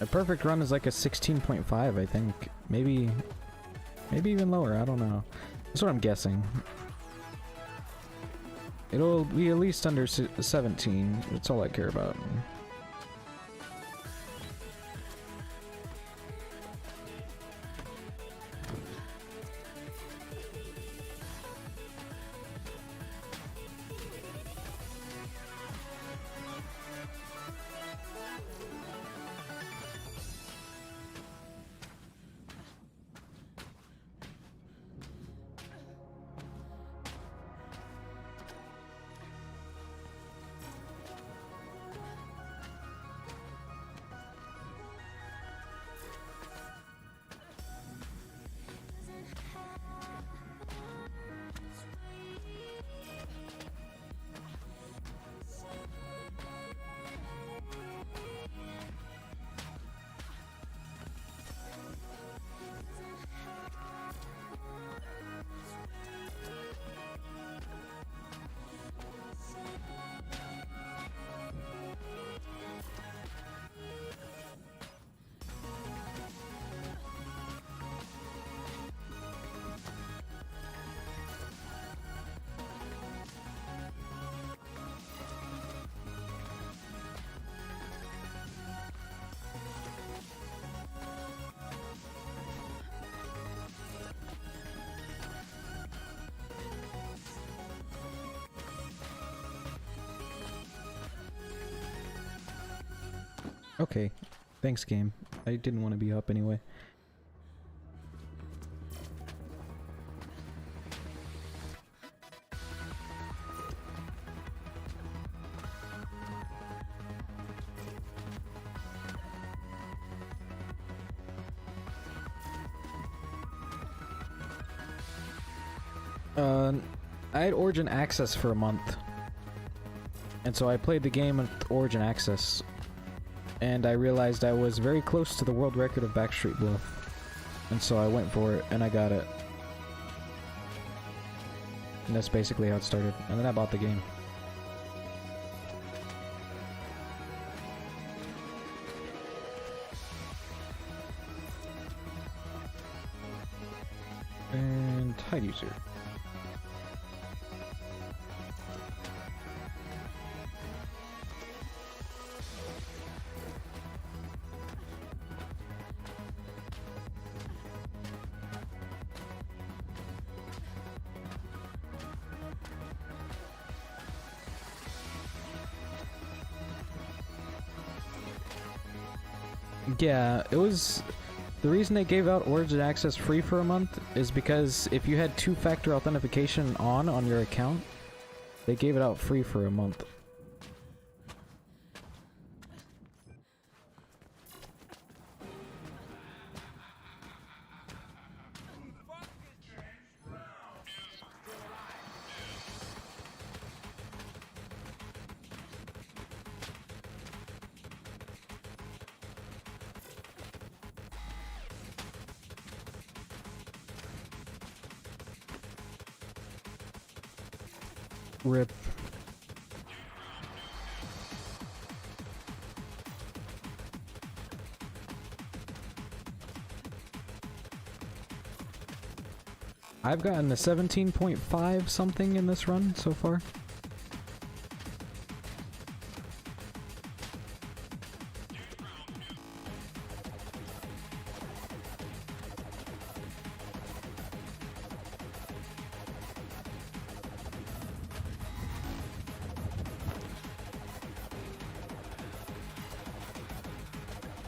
A perfect run is like a 16.5, I think. Maybe even lower, I don't know. That's what I'm guessing. It'll be at least under 17, that's all I care about. Okay, thanks game. I didn't want to be up anyway. I had Origin Access for a month. And so I played the game with Origin Access. And I realized I was very close to the world record of Backstreet Bluff. And so I went for it, and I got it. And that's basically how it started. And then I bought the game. And hide user. Yeah, it was... The reason they gave out Origin Access free for a month is because if you had two-factor authentication on your account, they gave it out free for a month. Rip. I've gotten a 17.5 something in this run so far.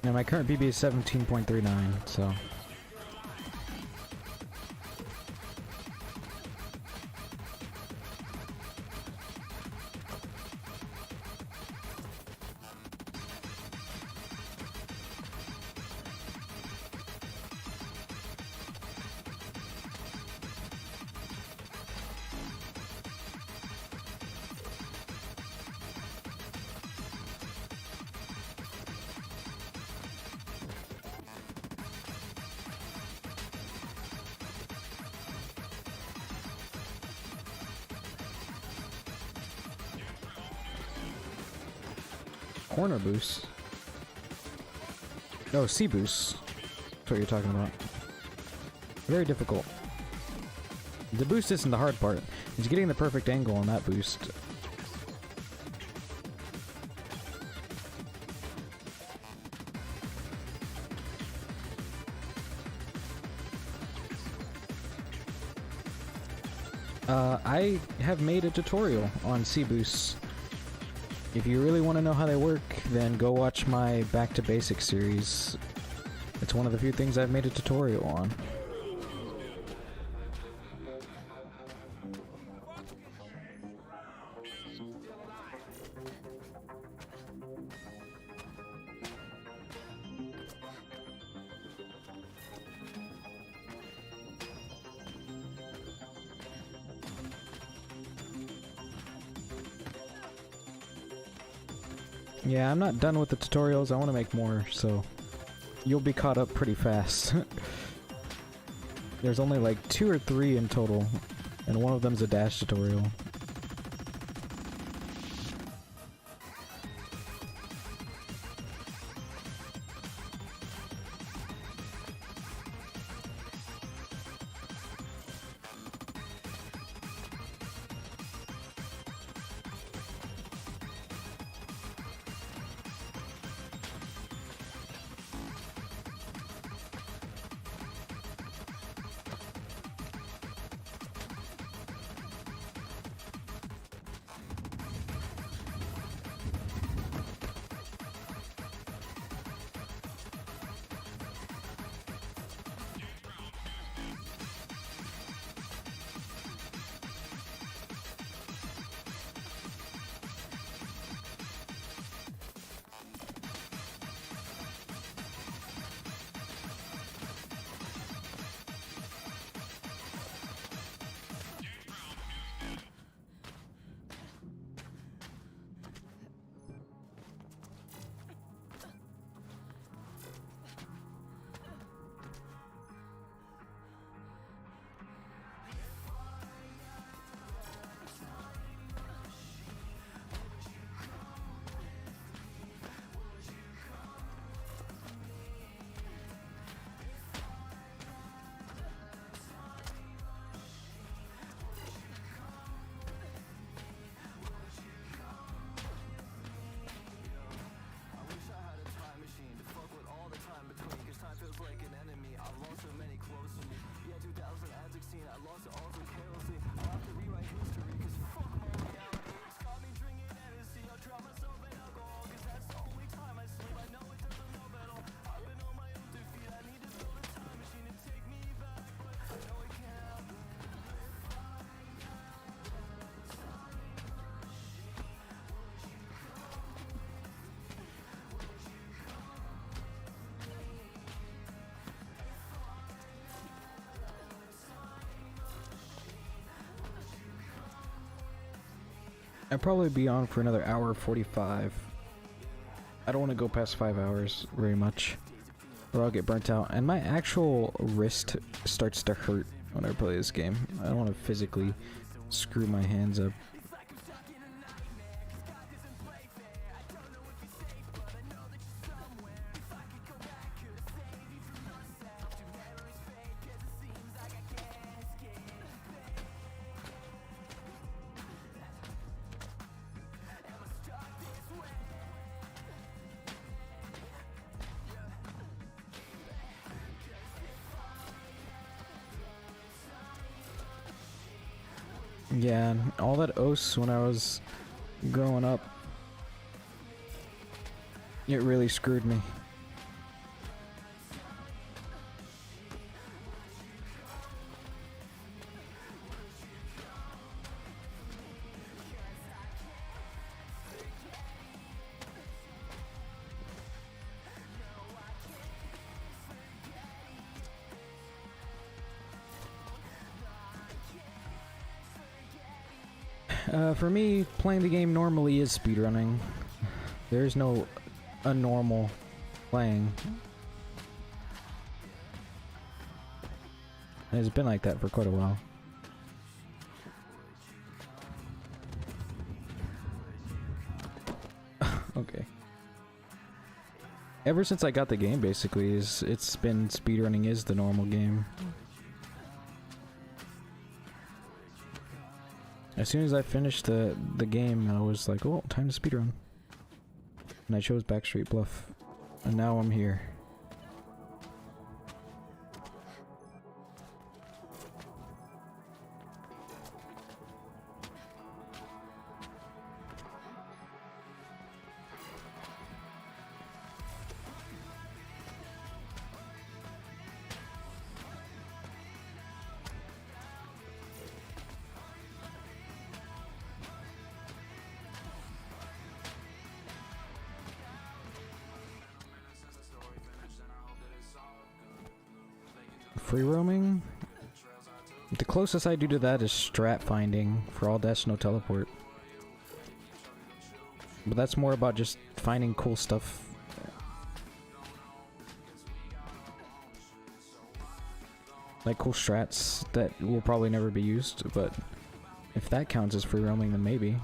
And my current BB is 17.39, so... Corner boost? No, C boost. That's what you're talking about. Very difficult. The boost isn't the hard part. It's getting the perfect angle on that boost. I have made a tutorial on C boosts. If you really want to know how they work, then go watch my Back to Basics series. It's one of the few things I've made a tutorial on. Yeah, I'm not done with the tutorials. I want to make more, so you'll be caught up pretty fast. There's only like 2 or 3 in total, and one of them's a dash tutorial. I'll probably be on for another hour 45. I don't want to go past 5 hours very much, or I'll get burnt out. And my actual wrist starts to hurt when I play this game. I don't want to physically screw my hands up. Yeah, all that OS when I was growing up, it really screwed me. For me, playing the game normally is speedrunning. There's no unnormal playing. And it's been like that for quite a while. Okay. Ever since I got the game, basically, it's been speedrunning is the normal game. As soon as I finished the game, I was like, oh, time to speedrun. And I chose Backstreet Bluff. And now I'm here. Free roaming? The closest I do to that is strat finding for all dash no teleport. But that's more about just finding cool stuff. Like cool strats that will probably never be used, but if that counts as free roaming, then maybe.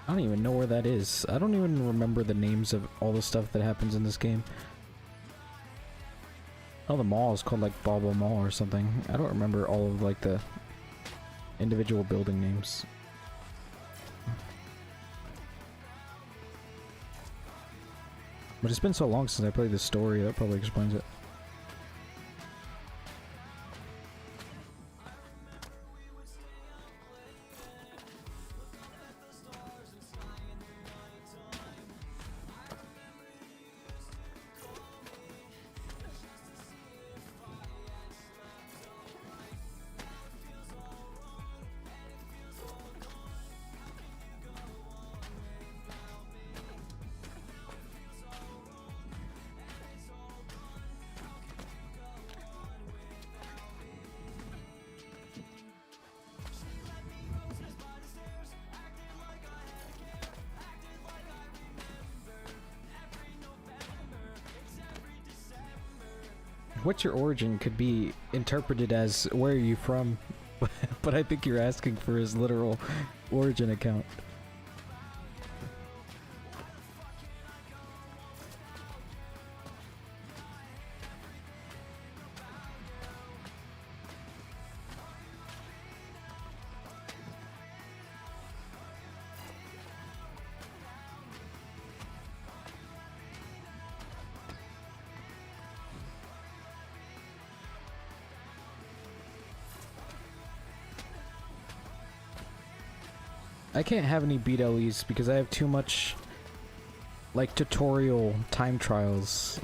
I don't even know where that is. I don't even remember the names of all the stuff that happens in this game. Oh, the mall is called like Bobble Mall or something. I don't remember all of like the individual building names. But it's been so long since I played this story, that probably explains it. What's your origin could be interpreted as where are you from, but I think you're asking for his literal origin account. I can't have any beat LEs because I have too much like tutorial time trials.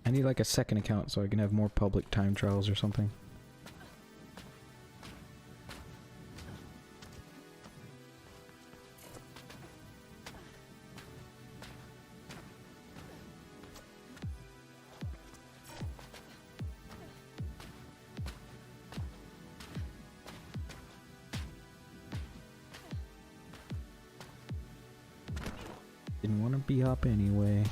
I need like a second account so I can have more public time trials or something. Didn't want to be up anyway.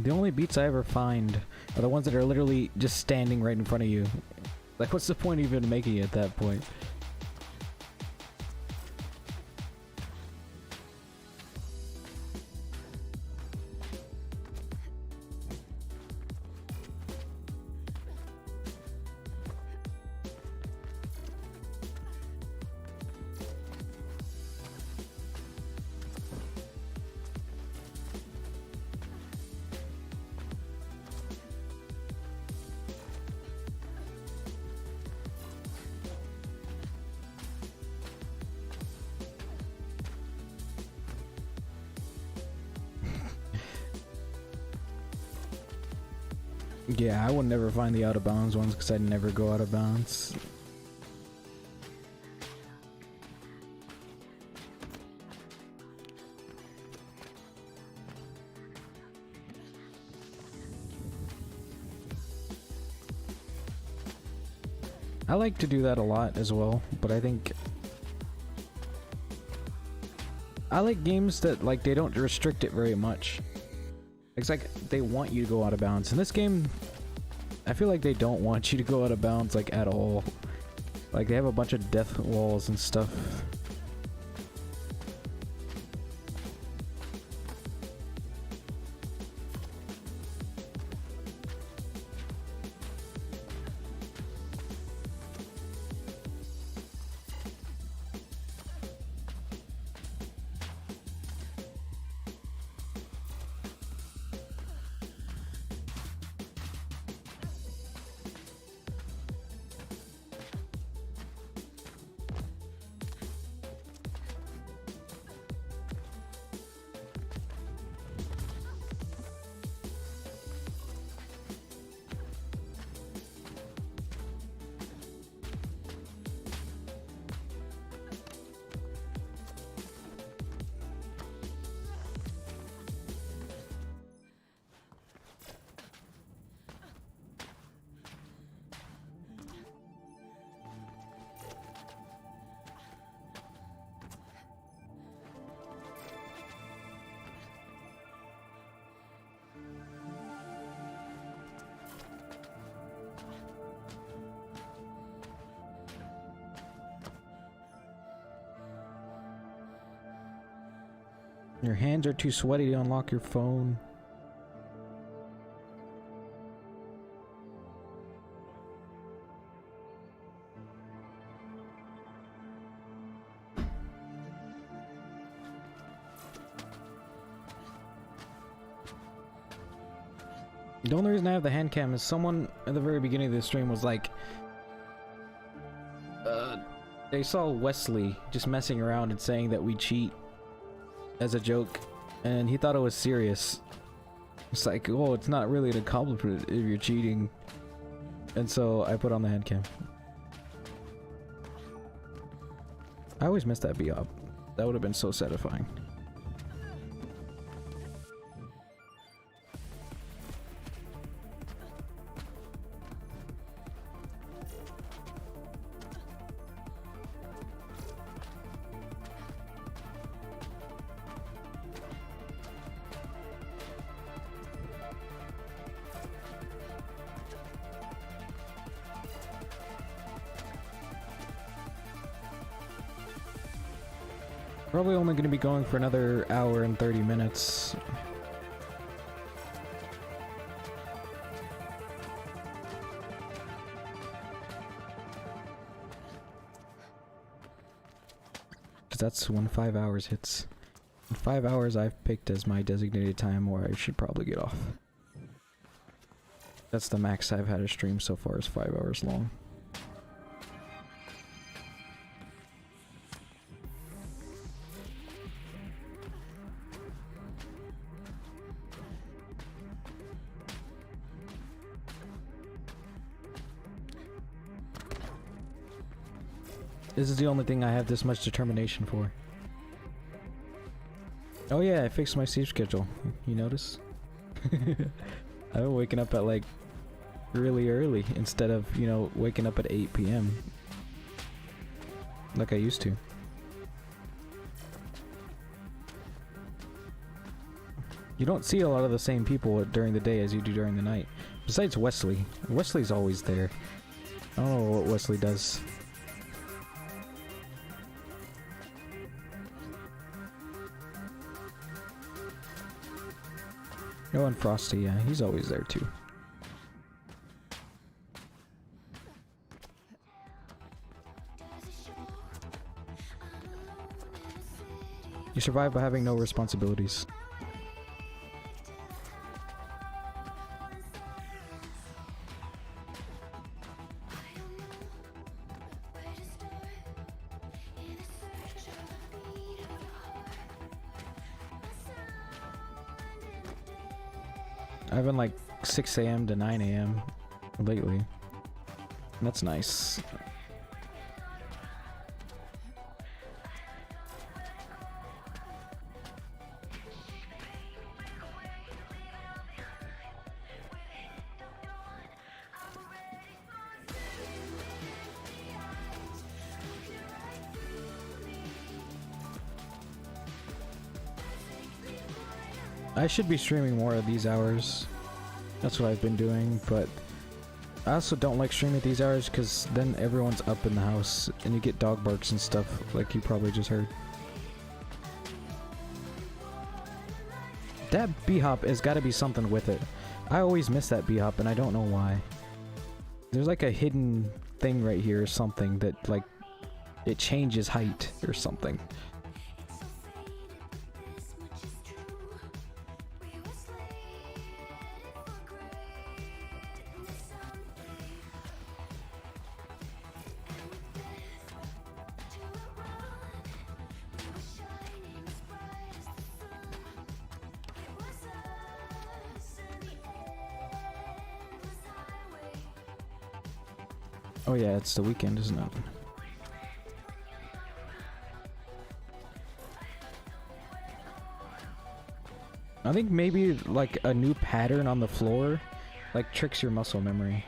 The only beats I ever find are the ones that are literally just standing right in front of you. Like, what's the point even making it at that point? Yeah, I would never find the out of bounds ones because I'd never go out of bounds. I like to do that a lot as well, but I think I like games that like they don't restrict it very much. It's like they want you to go out of bounds. In this game, I feel like they don't want you to go out of bounds like at all. Like they have a bunch of death walls and stuff. Your hands are too sweaty to unlock your phone. The only reason I have the hand cam is someone at the very beginning of the stream was like, they saw Wesley just messing around and saying that we cheat as a joke, and he thought it was serious. It's like, oh, it's not really an accomplishment if you're cheating. And so I put on the hand cam. I always missed that B-op. That would have been so satisfying. Probably only going to be going for another hour and 30 minutes. Because that's when 5 hours hits. 5 hours I've picked as my designated time where I should probably get off. That's the max I've had a stream so far, is 5 hours long. This is the only thing I have this much determination for. Oh yeah, I fixed my sleep schedule. You notice? I've been waking up at like really early instead of, you know, waking up at 8 p.m. like I used to. You don't see a lot of the same people during the day as you do during the night. Besides Wesley. Wesley's always there. I don't know what Wesley does. Oh, and Frosty, yeah, he's always there too. You survive by having no responsibilities. I've been like 6 a.m. to 9 a.m. lately. That's nice. I should be streaming more of these hours. That's what I've been doing, but I also don't like streaming at these hours because then everyone's up in the house and you get dog barks and stuff like you probably just heard. That B-hop has got to be something with it. I always miss that B-hop and I don't know why. There's like a hidden thing right here or something that like it changes height or something. Oh yeah, it's the weekend, isn't it? I think maybe like a new pattern on the floor like tricks your muscle memory.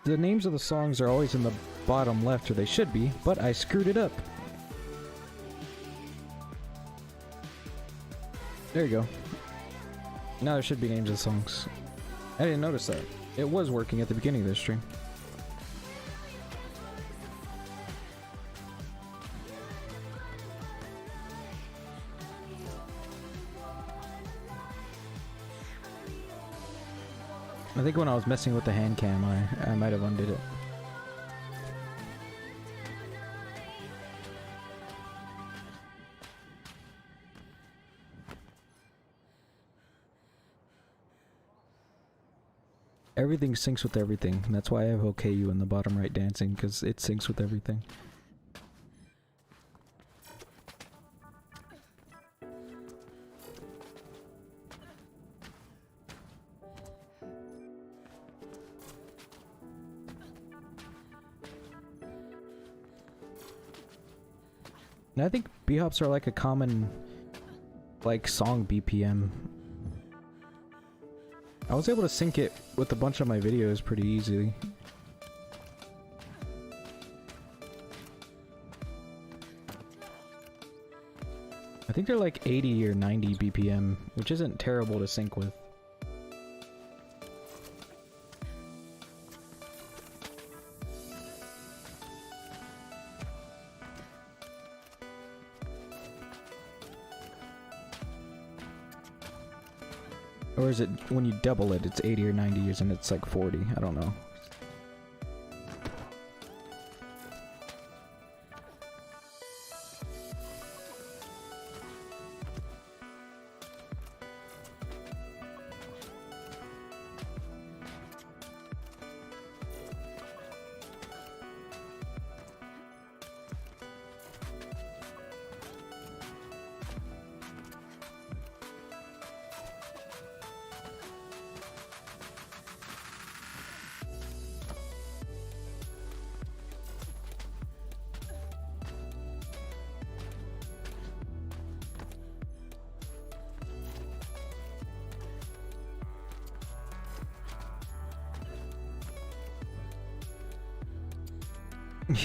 The names of the songs are always in the bottom left, or they should be, but I screwed it up. There you go. Now there should be names of the songs. I didn't notice that. It was working at the beginning of this stream. I think when I was messing with the hand cam, I might have undid it. Everything syncs with everything. And that's why I have OKU in the bottom right dancing, because it syncs with everything. And I think B-hops are like a common, like, song BPM. I was able to sync it with a bunch of my videos pretty easily. I think they're like 80 or 90 BPM, which isn't terrible to sync with. Or is it, when you double it, it's 80 or 90 years and it's like 40? I don't know.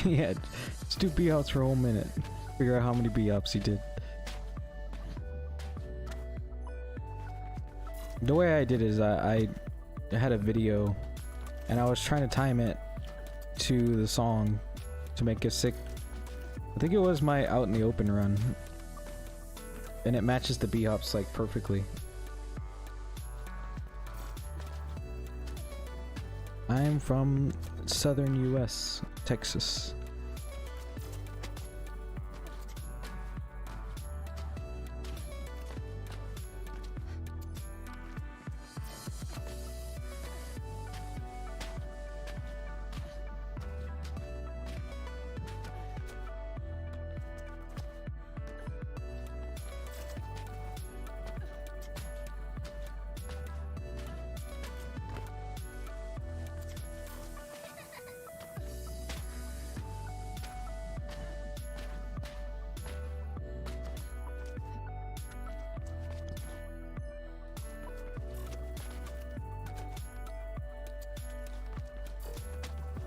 Yeah, just do B-hops for a whole minute. Figure out how many B-hops he did. The way I did is I had a video and I was trying to time it to the song to make a sick. I think it was my Out in the Open run, and it matches the bhops like perfectly. I'm from southern US, Texas.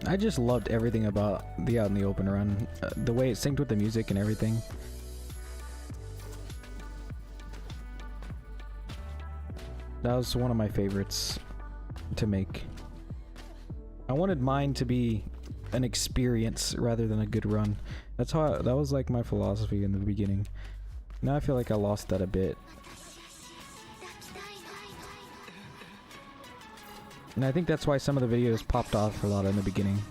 I just loved everything about the Out in the Open run. The way it synced with the music and everything. That was one of my favorites to make. I wanted mine to be an experience rather than a good run. That's how that was like my philosophy in the beginning. Now I feel like I lost that a bit. And I think that's why some of the videos popped off a lot in the beginning.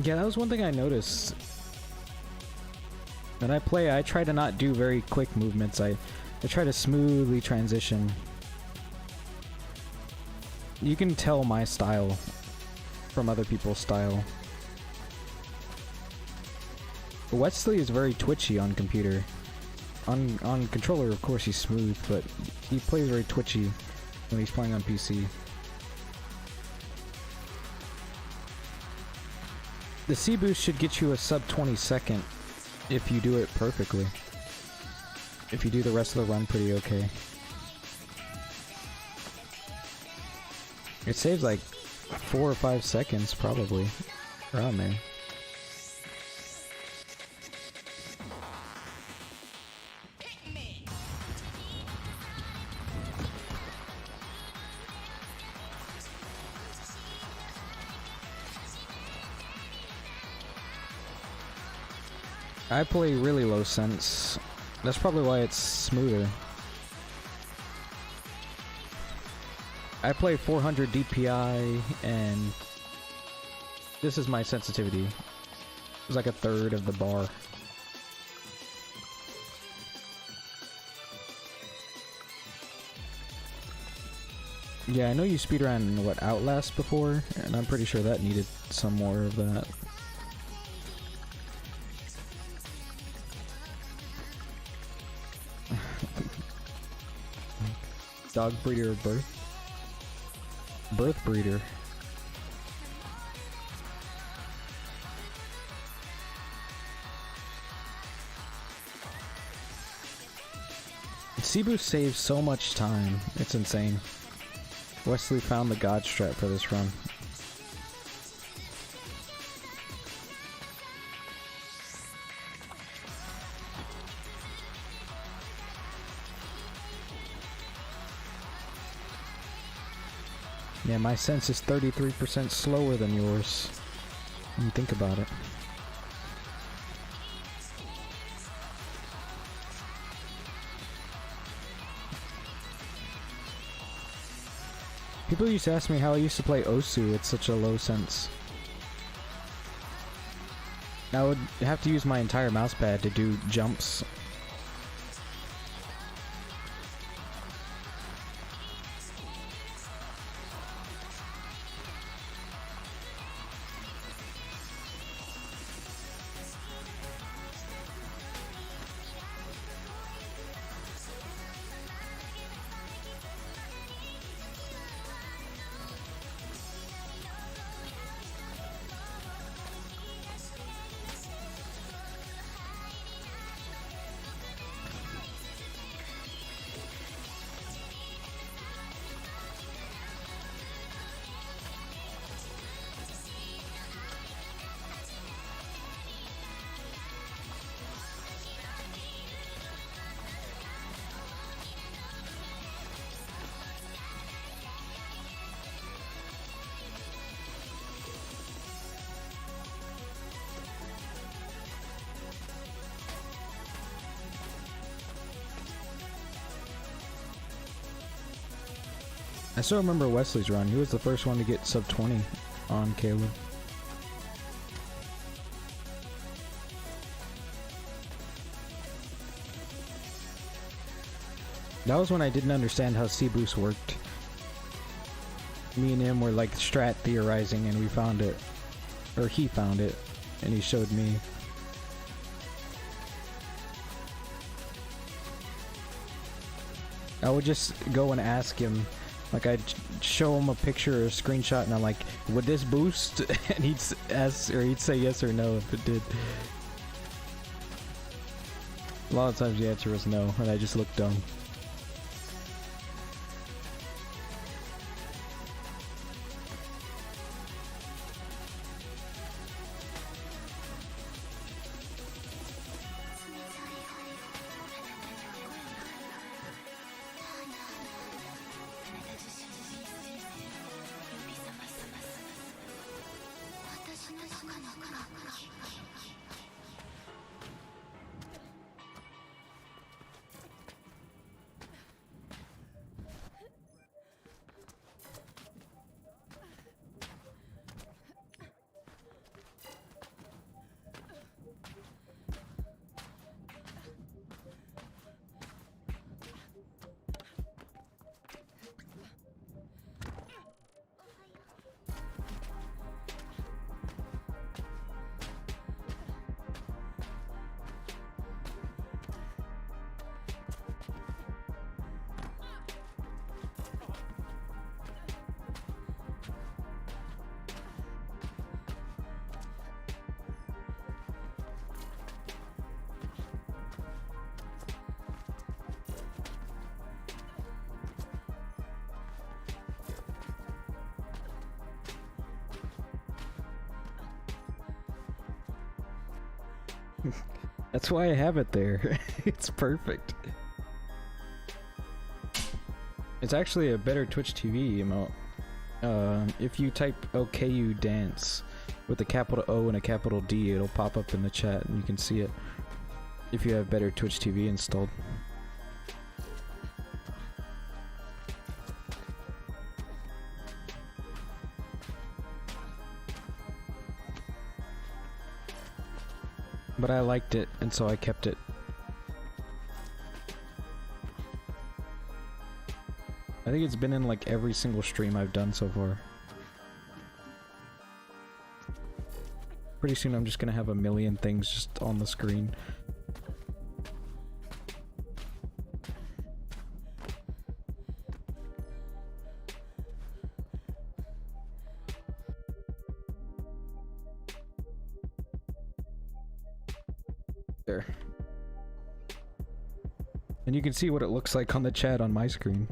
Yeah, that was one thing I noticed. When I play, I try to not do very quick movements. I try to smoothly transition. You can tell my style from other people's style. Wesley is very twitchy on computer. On controller, of course, he's smooth, but he plays very twitchy when he's playing on PC. The C boost should get you a sub 20 second if you do it perfectly. If you do the rest of the run pretty okay. It saves like 4 or 5 seconds probably around there. I play really low sense. That's probably why it's smoother. I play 400 DPI and this is my sensitivity. It's like a third of the bar. Yeah, I know you speedran what, Outlast before, and I'm pretty sure that needed some more of that. Dog breeder or birth? Birth breeder. C-Boost saves so much time. It's insane. Wesley found the god strat for this run. Yeah, my sense is 33% slower than yours. When you think about it. People used to ask me how I used to play Osu at such a low sense. I would have to use my entire mousepad to do jumps. still remember Wesley's run. He was the first one to get sub 20 on Caleb. That was when I didn't understand how C-Boost worked. Me and him were like strat theorizing and we found it. Or he found it and he showed me. I would just go and ask him, like I'd show him a picture or a screenshot and I'm like, would this boost? And he'd ask, or he'd say yes or no if it did. A lot of times the answer was no and I just looked dumb. That's why I have it there. It's perfect. It's actually a better Twitch TV emote. If you type OKU dance with a capital O and a capital D, it'll pop up in the chat and you can see it if you have better Twitch TV installed. But I liked it, and so I kept it. I think it's been in like every single stream I've done so far. Pretty soon I'm just gonna have a million things just on the screen. There. And you can see what it looks like on the chat on my screen.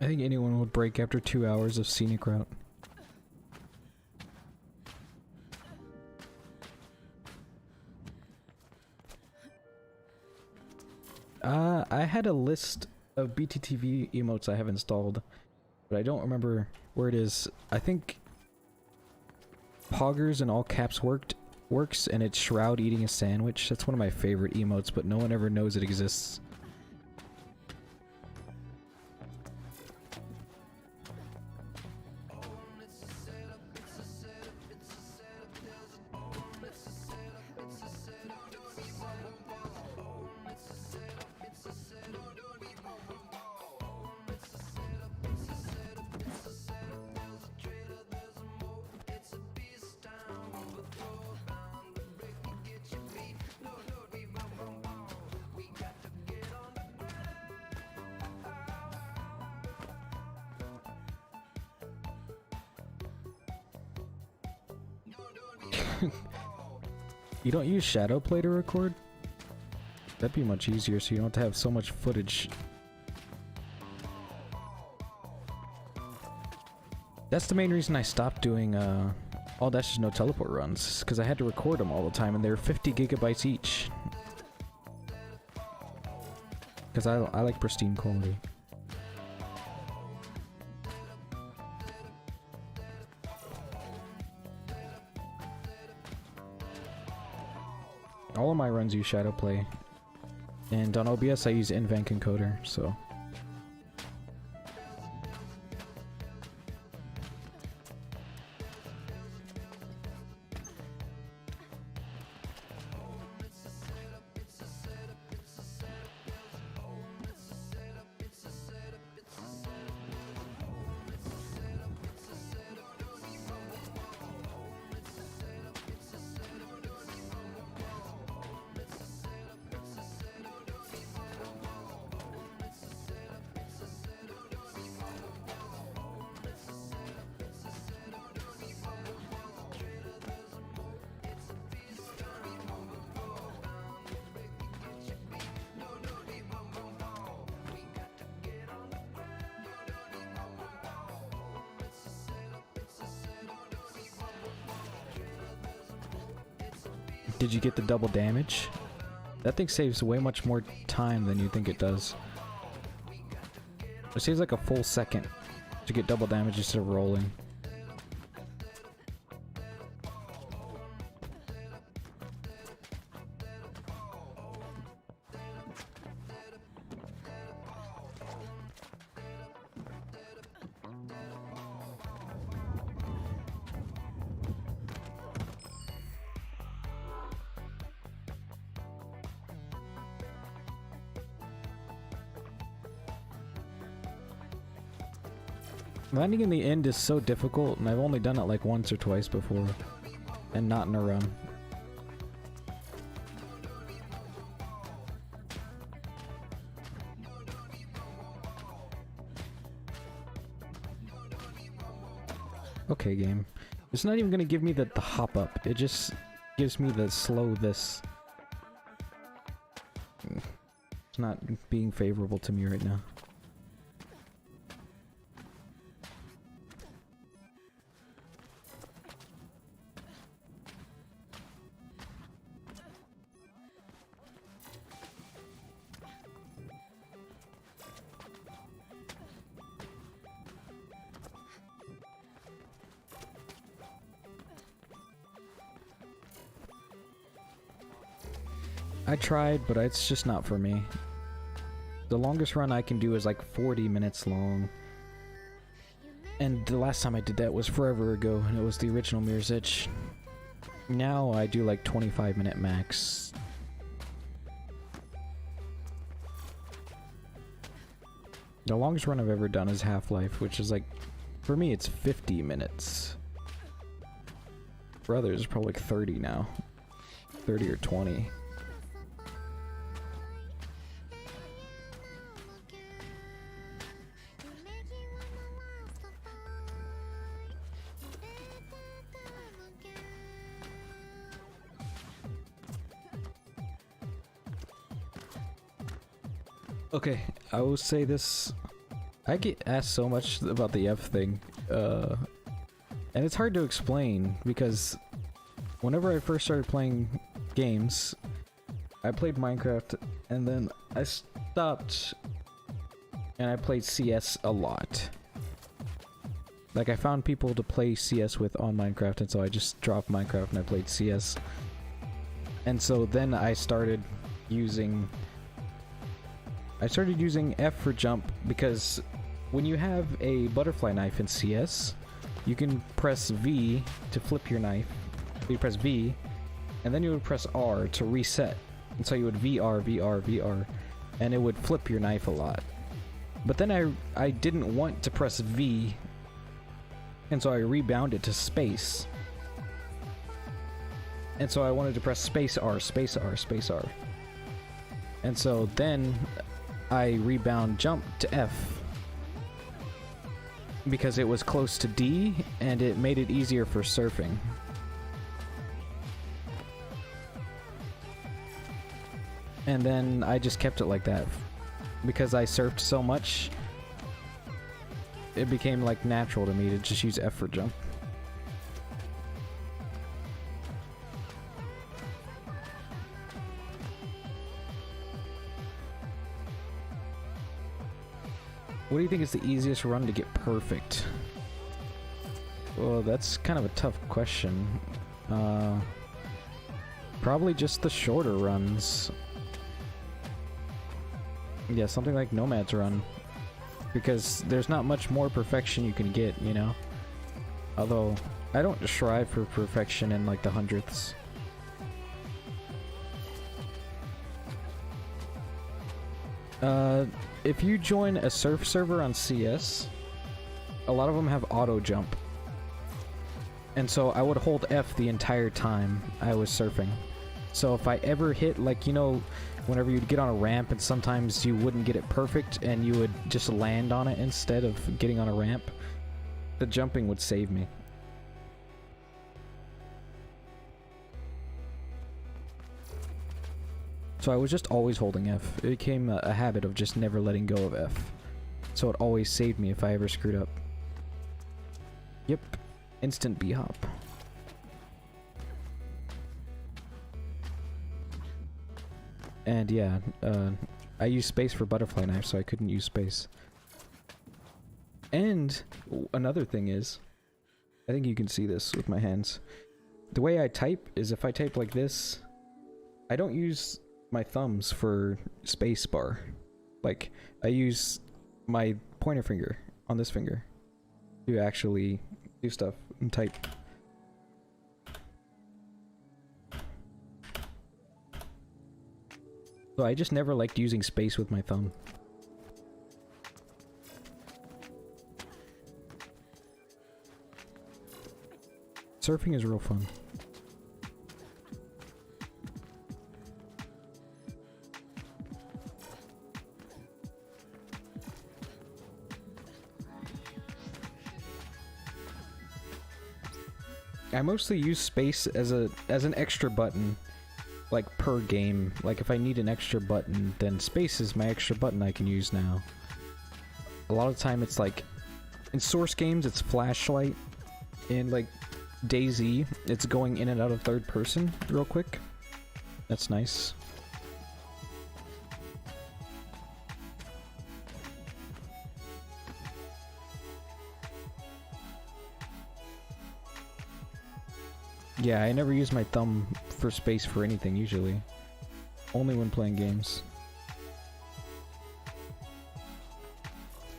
I think anyone would break after 2 hours of scenic route. I had a list of BTTV emotes I have installed, but I don't remember where it is. I think Poggers in all caps works, and it's Shroud eating a sandwich. That's one of my favorite emotes, but no one ever knows it exists. You don't use Shadowplay to record? That'd be much easier so you don't have to have so much footage. That's the main reason I stopped doing all dashes no teleport runs, because I had to record them all the time and they're 50 gigabytes each. Because I like pristine quality. All of my runs use shadow play. And on OBS I use Invank encoder, so... Did you get the double damage? That thing saves way much more time than you think it does. It saves like a full second to get double damage instead of rolling. Landing in the end is so difficult, and I've only done it like once or twice before, and not in a run. Okay, game. It's not even gonna give me the hop up, it just gives me the slow this. It's not being favorable to me right now. I tried, but it's just not for me. The longest run I can do is like 40 minutes long. And the last time I did that was forever ago, and it was the original Mirror's Edge. Now I do like 25-minute max. The longest run I've ever done is Half-Life, which is like, for me it's 50 minutes. For others it's probably like 30 now. 30 or 20. Okay, I will say this. I get asked so much about the F thing, and it's hard to explain because whenever I first started playing games, I played Minecraft and then I stopped and I played CS a lot. Like, I found people to play CS with on Minecraft, and so I just dropped Minecraft and I played CS. And so then I started using F for jump, because when you have a butterfly knife in CS, you can press V to flip your knife. You press V, and then you would press R to reset. And so you would VR, VR, VR, and it would flip your knife a lot. But then I didn't want to press V, and so I rebounded to space. And so I wanted to press space R, space R, space R. And so then I rebound jump to F because it was close to D and it made it easier for surfing. And then I just kept it like that because I surfed so much. It became like natural to me to just use F for jump. What do you think is the easiest run to get perfect? Well, that's kind of a tough question. Probably just the shorter runs. Yeah, something like Nomad's Run. Because there's not much more perfection you can get, you know? Although, I don't strive for perfection in like the hundredths. If you join a surf server on CS, a lot of them have auto jump. And so I would hold F the entire time I was surfing. So if I ever hit, like, you know, whenever you'd get on a ramp and sometimes you wouldn't get it perfect and you would just land on it instead of getting on a ramp, the jumping would save me. So I was just always holding F. It became a habit of just never letting go of F. So it always saved me if I ever screwed up. Yep. Instant B-hop. And yeah, I use space for butterfly knife, so I couldn't use space. And another thing is, I think you can see this with my hands. The way I type is if I type like this, I don't use my thumbs for space bar. Like, I use my pointer finger on this finger to actually do stuff and type. So I just never liked using space with my thumb. Surfing is real fun. I mostly use space as an extra button, like per game. Like if I need an extra button, then space is my extra button I can use now. A lot of the time it's like, in Source games it's flashlight, in like DayZ it's going in and out of third person real quick. That's nice. Yeah, I never use my thumb for space for anything usually. Only when playing games.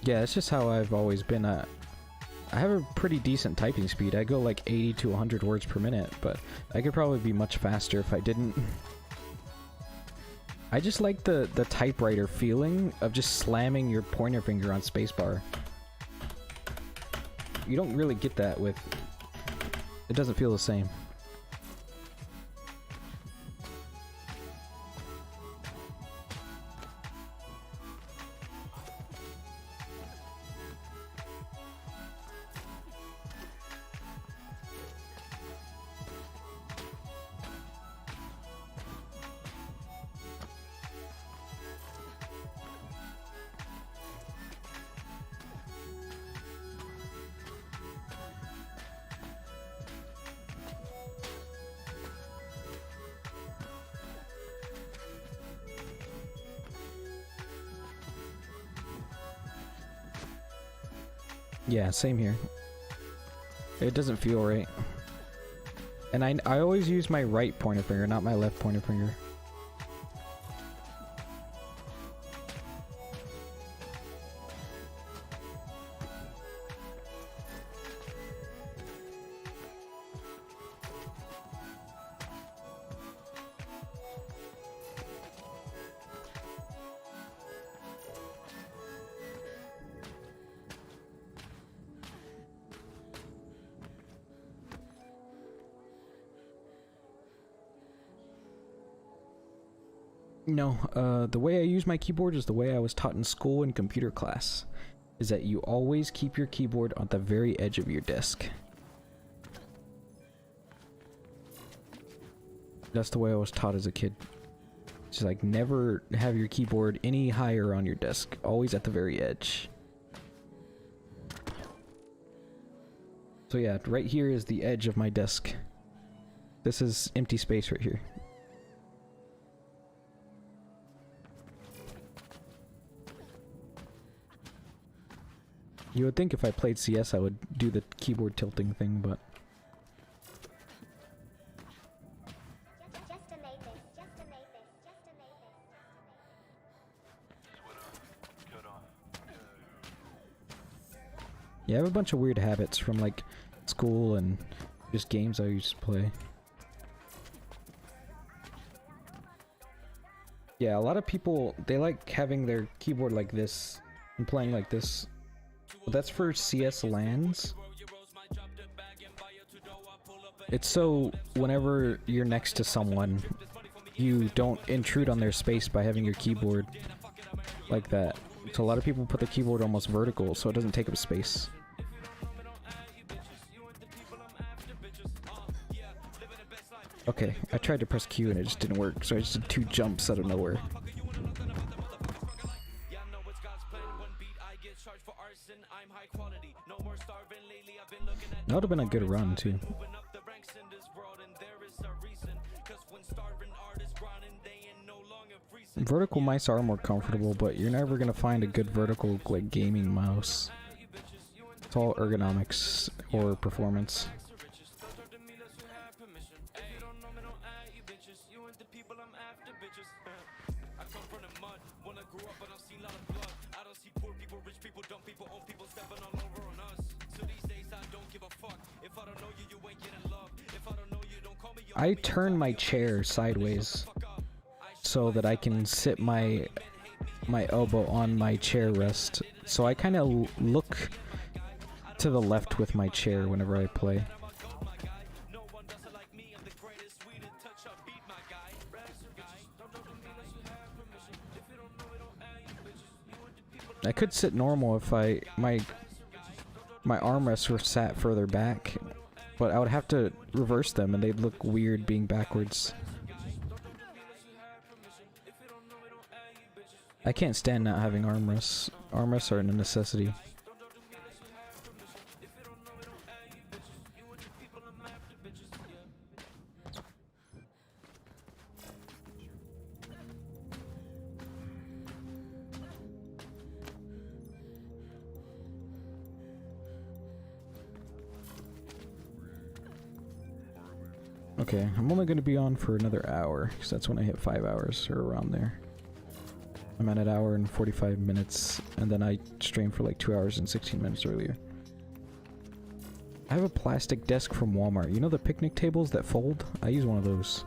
Yeah, that's just how I've always been. I have a pretty decent typing speed. I go like 80 to 100 words per minute, but I could probably be much faster if I didn't. I just like the typewriter feeling of just slamming your pointer finger on spacebar. You don't really get that with... It doesn't feel the same. Yeah, same here. It doesn't feel right. And I always use my right pointer finger, not my left pointer finger. No, the way I use my keyboard is the way I was taught in school and computer class. Is that you always keep your keyboard on the very edge of your desk. That's the way I was taught as a kid. Just like never have your keyboard any higher on your desk. Always at the very edge. So yeah, right here is the edge of my desk. This is empty space right here. You would think if I played CS I would do the keyboard tilting thing, but... Just Yeah, I have a bunch of weird habits from like school and just games I used to play. Yeah, a lot of people, they like having their keyboard like this and playing like this. But that's for CS LANs. It's so whenever you're next to someone, you don't intrude on their space by having your keyboard like that. So a lot of people put the keyboard almost vertical so it doesn't take up space. Okay, I tried to press Q and it just didn't work, so I just did 2 jumps out of nowhere. That would have been a good run too. Vertical mice are more comfortable, but you're never gonna find a good vertical like gaming mouse. It's all ergonomics or performance. I turn my chair sideways so that I can sit my elbow on my chair rest. So I kind of look to the left with my chair whenever I play. I could sit normal if my armrests were sat further back, but I would have to reverse them and they'd look weird being backwards. I can't stand not having armrests. Armrests are a necessity. Okay, I'm only going to be on for another hour, because that's when I hit 5 hours, or around there. I'm at an hour and 45 minutes, and then I streamed for like 2 hours and 16 minutes earlier. I have a plastic desk from Walmart. You know the picnic tables that fold? I use one of those.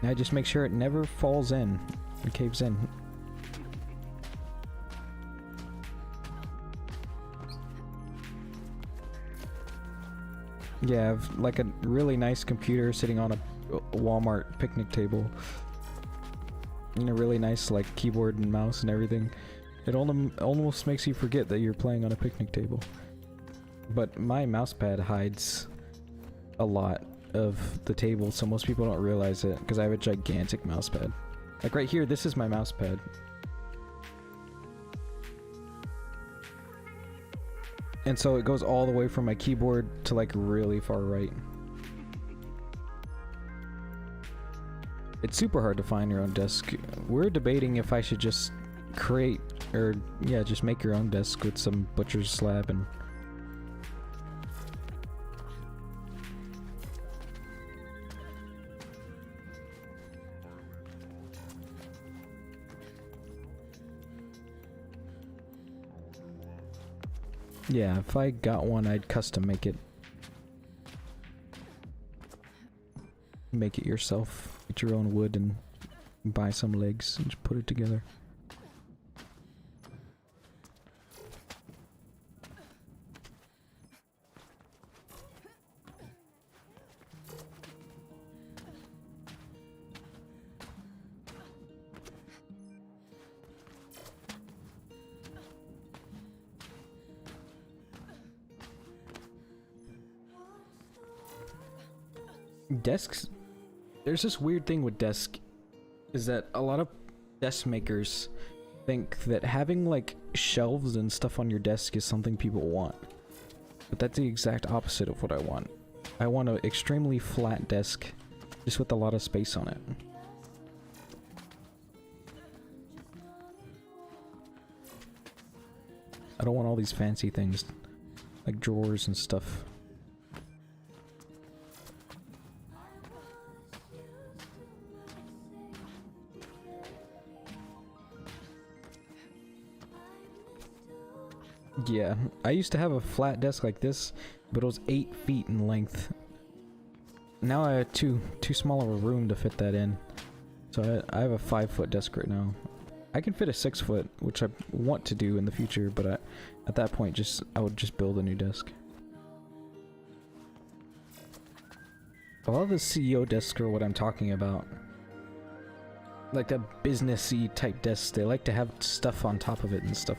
I just make sure it never falls in, and caves in. Yeah, I have like a really nice computer sitting on a Walmart picnic table. And a really nice like keyboard and mouse and everything. It almost makes you forget that you're playing on a picnic table. But my mousepad hides a lot of the table, so most people don't realize it, because I have a gigantic mousepad. Like right here, this is my mousepad. And so it goes all the way from my keyboard to like really far right. It's super hard to find your own desk. We're debating if I should just create, or yeah, just make your own desk with some butcher's slab and... Yeah, if I got one, I'd custom make it. Make it yourself. Get your own wood and buy some legs and just put it together. Desks, there's this weird thing with desk, is that a lot of desk makers think that having like shelves and stuff on your desk is something people want. But that's the exact opposite of what I want. I want an extremely flat desk, just with a lot of space on it. I don't want all these fancy things, like drawers and stuff. Yeah, I used to have a flat desk like this, but it was 8 feet in length. Now I have too small of a room to fit that in. So I have a 5-foot desk right now. I can fit a 6-foot, which I want to do in the future, but at that point I would just build a new desk. A lot of the CEO desks are what I'm talking about. Like that businessy type desks, they like to have stuff on top of it and stuff.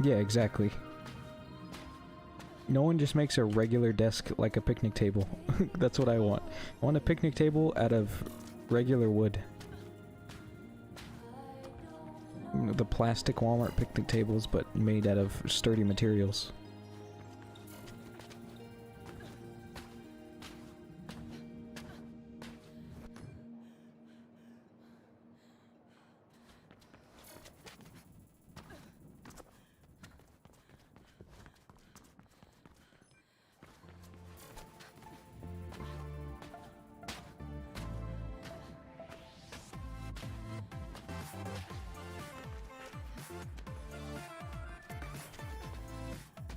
Yeah, exactly. No one just makes a regular desk like a picnic table. That's what I want. I want a picnic table out of regular wood. You know, the plastic Walmart picnic tables, but made out of sturdy materials.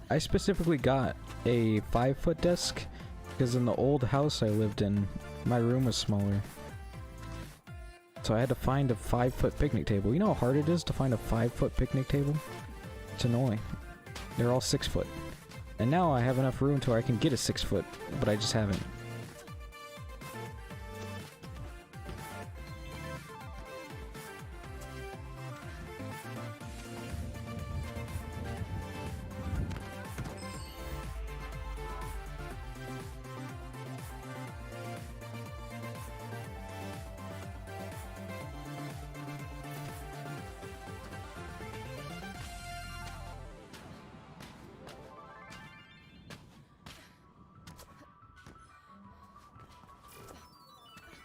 I specifically got a 5-foot desk because in the old house I lived in, my room was smaller. So I had to find a 5-foot picnic table. You know how hard it is to find a 5-foot picnic table? It's annoying. They're all 6-foot. And now I have enough room to where I can get a 6-foot, but I just haven't.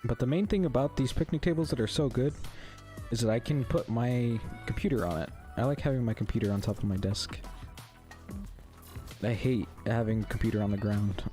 But the main thing about these picnic tables that are so good is that I can put my computer on it. I like having my computer on top of my desk. I hate having a computer on the ground.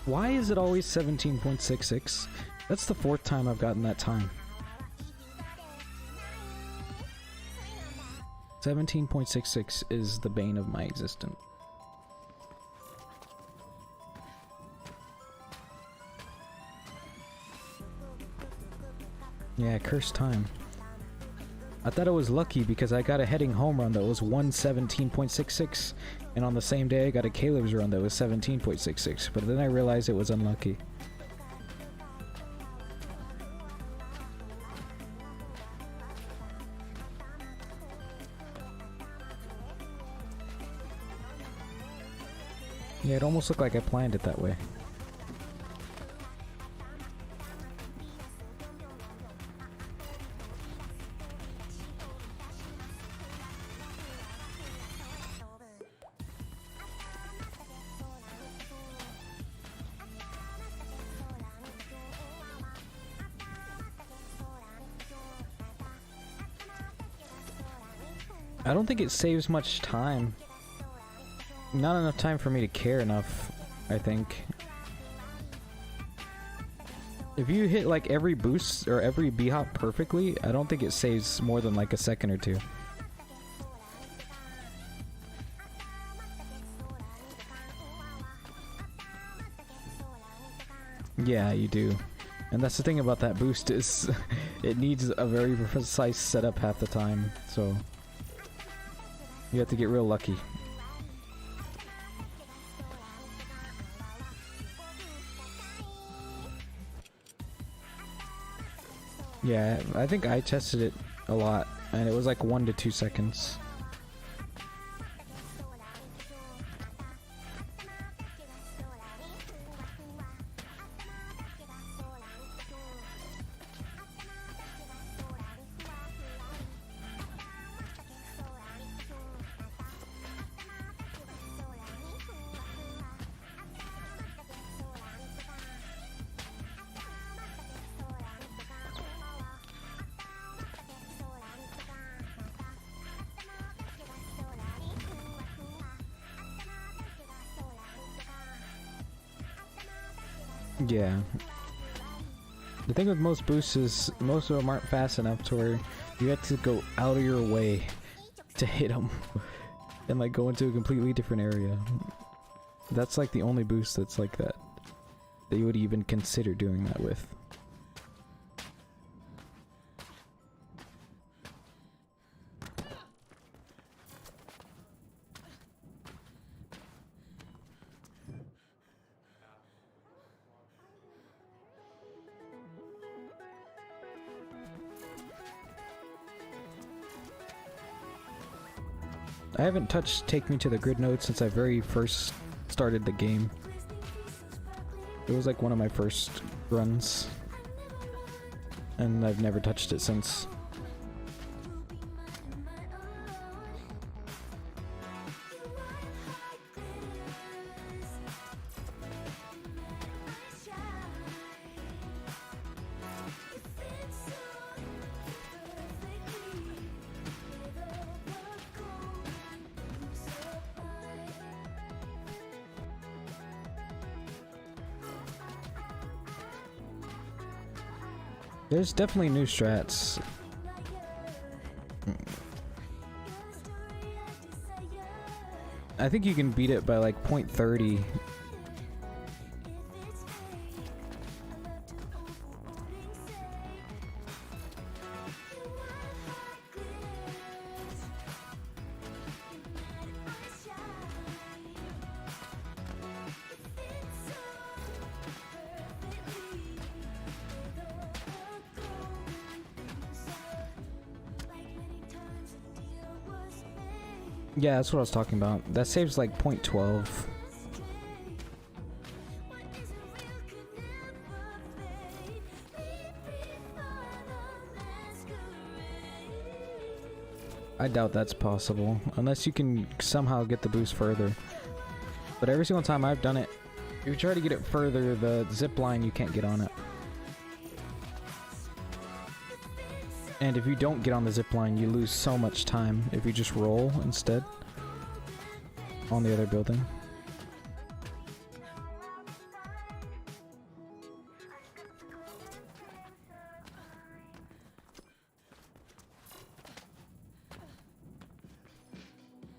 Why is it always 17.66? That's the 4th time I've gotten that time. 17.66 is the bane of my existence. Yeah, cursed time. I thought it was lucky because I got a heading home run that was 117.66, and on the same day I got a Caleb's run that was 17.66, but then I realized it was unlucky. Yeah, it almost looked like I planned it that way. I don't think it saves much time. Not enough time for me to care enough, I think. If you hit like every boost or every B-hop perfectly, I don't think it saves more than like a second or two. Yeah, you do. And that's the thing about that boost is it needs a very precise setup half the time, so you have to get real lucky. Yeah, I think I tested it a lot, and it was like 1 to 2 seconds. Yeah. The thing with most boosts is most of them aren't fast enough to where you have to go out of your way to hit them and like go into a completely different area. That's like the only boost that's like that you would even consider doing that with. I haven't touched Take Me to the Grid node since I very first started the game. It was like one of my first runs, and I've never touched it since. There's definitely new strats. I think you can beat it by like 0.30. Yeah, that's what I was talking about. That saves like 0.12. I doubt that's possible, unless you can somehow get the boost further. But every single time I've done it, if you try to get it further, the zip line, you can't get on it. And if you don't get on the zip line, you lose so much time if you just roll instead on the other building.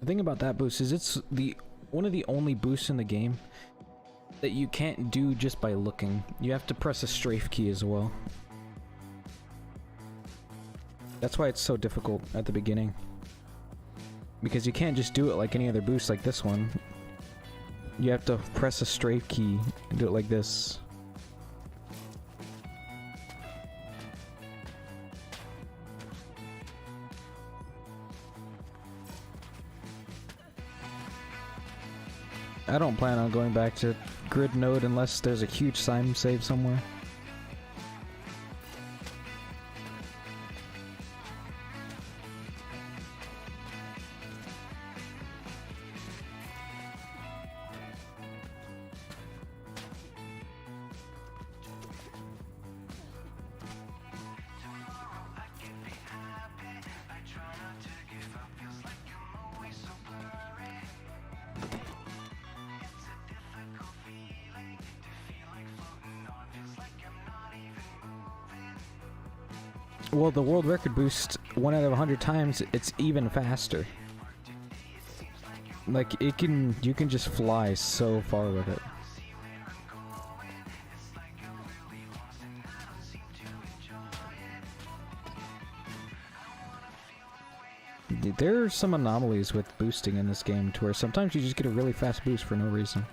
The thing about that boost is it's one of the only boosts in the game that you can't do just by looking. You have to press a strafe key as well. That's why it's so difficult at the beginning. Because you can't just do it like any other boost like this one. You have to press a strafe key and do it like this. I don't plan on going back to grid node unless there's a huge time save somewhere. Well, the world record boost 1 out of 100 times, it's even faster. Like you can just fly so far with it. There are some anomalies with boosting in this game to where sometimes you just get a really fast boost for no reason.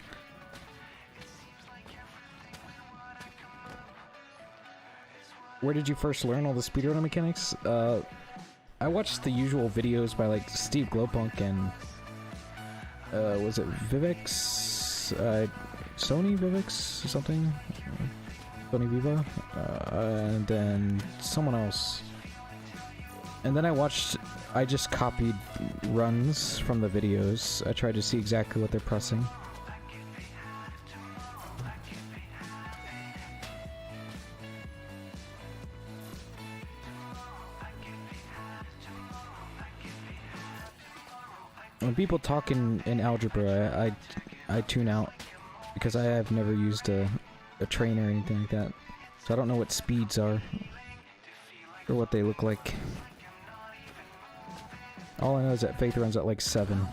Where did you first learn all the speedrunner mechanics? I watched the usual videos by like Steve Glowpunk and was it Vivix? Sony Vivix or something? Sony Viva? And then someone else. And then I just copied runs from the videos. I tried to see exactly what they're pressing. When people talk in algebra, I tune out because I have never used a train or anything like that, so I don't know what speeds are or what they look like. All I know is that Faith runs at like 7.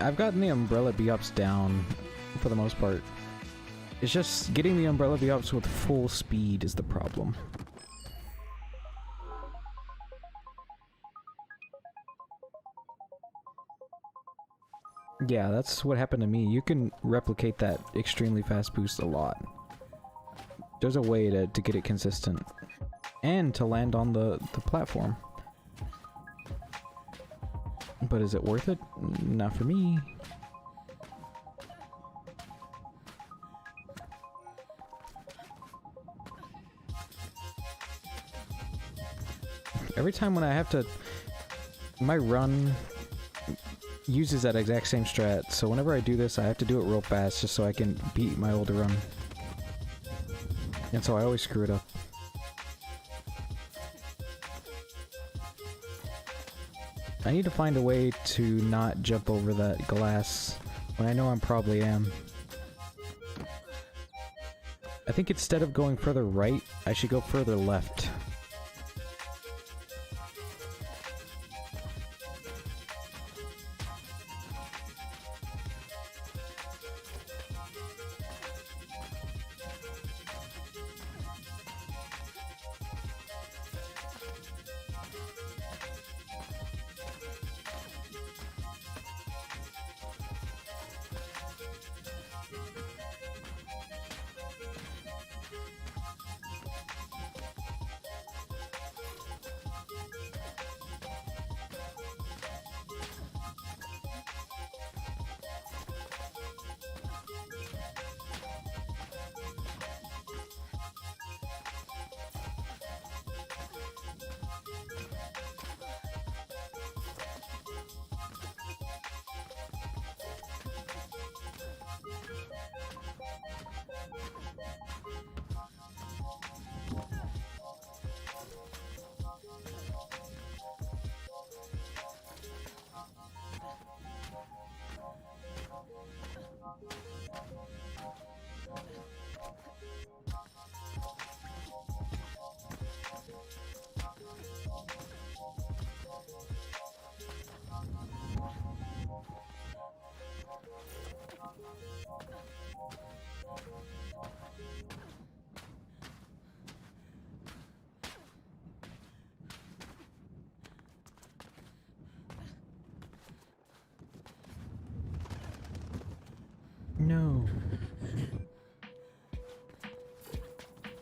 I've gotten the umbrella bhops down for the most part. It's just getting the umbrella bhops with full speed is the problem. Yeah, that's what happened to me. You can replicate that extremely fast boost a lot. There's a way to get it consistent. And to land on the platform. But is it worth it? Not for me. Every time when I have to... My run uses that exact same strat, so whenever I do this I have to do it real fast just so I can beat my older run. And so I always screw it up. I need to find a way to not jump over that glass when I know I probably am. I think instead of going further right, I should go further left.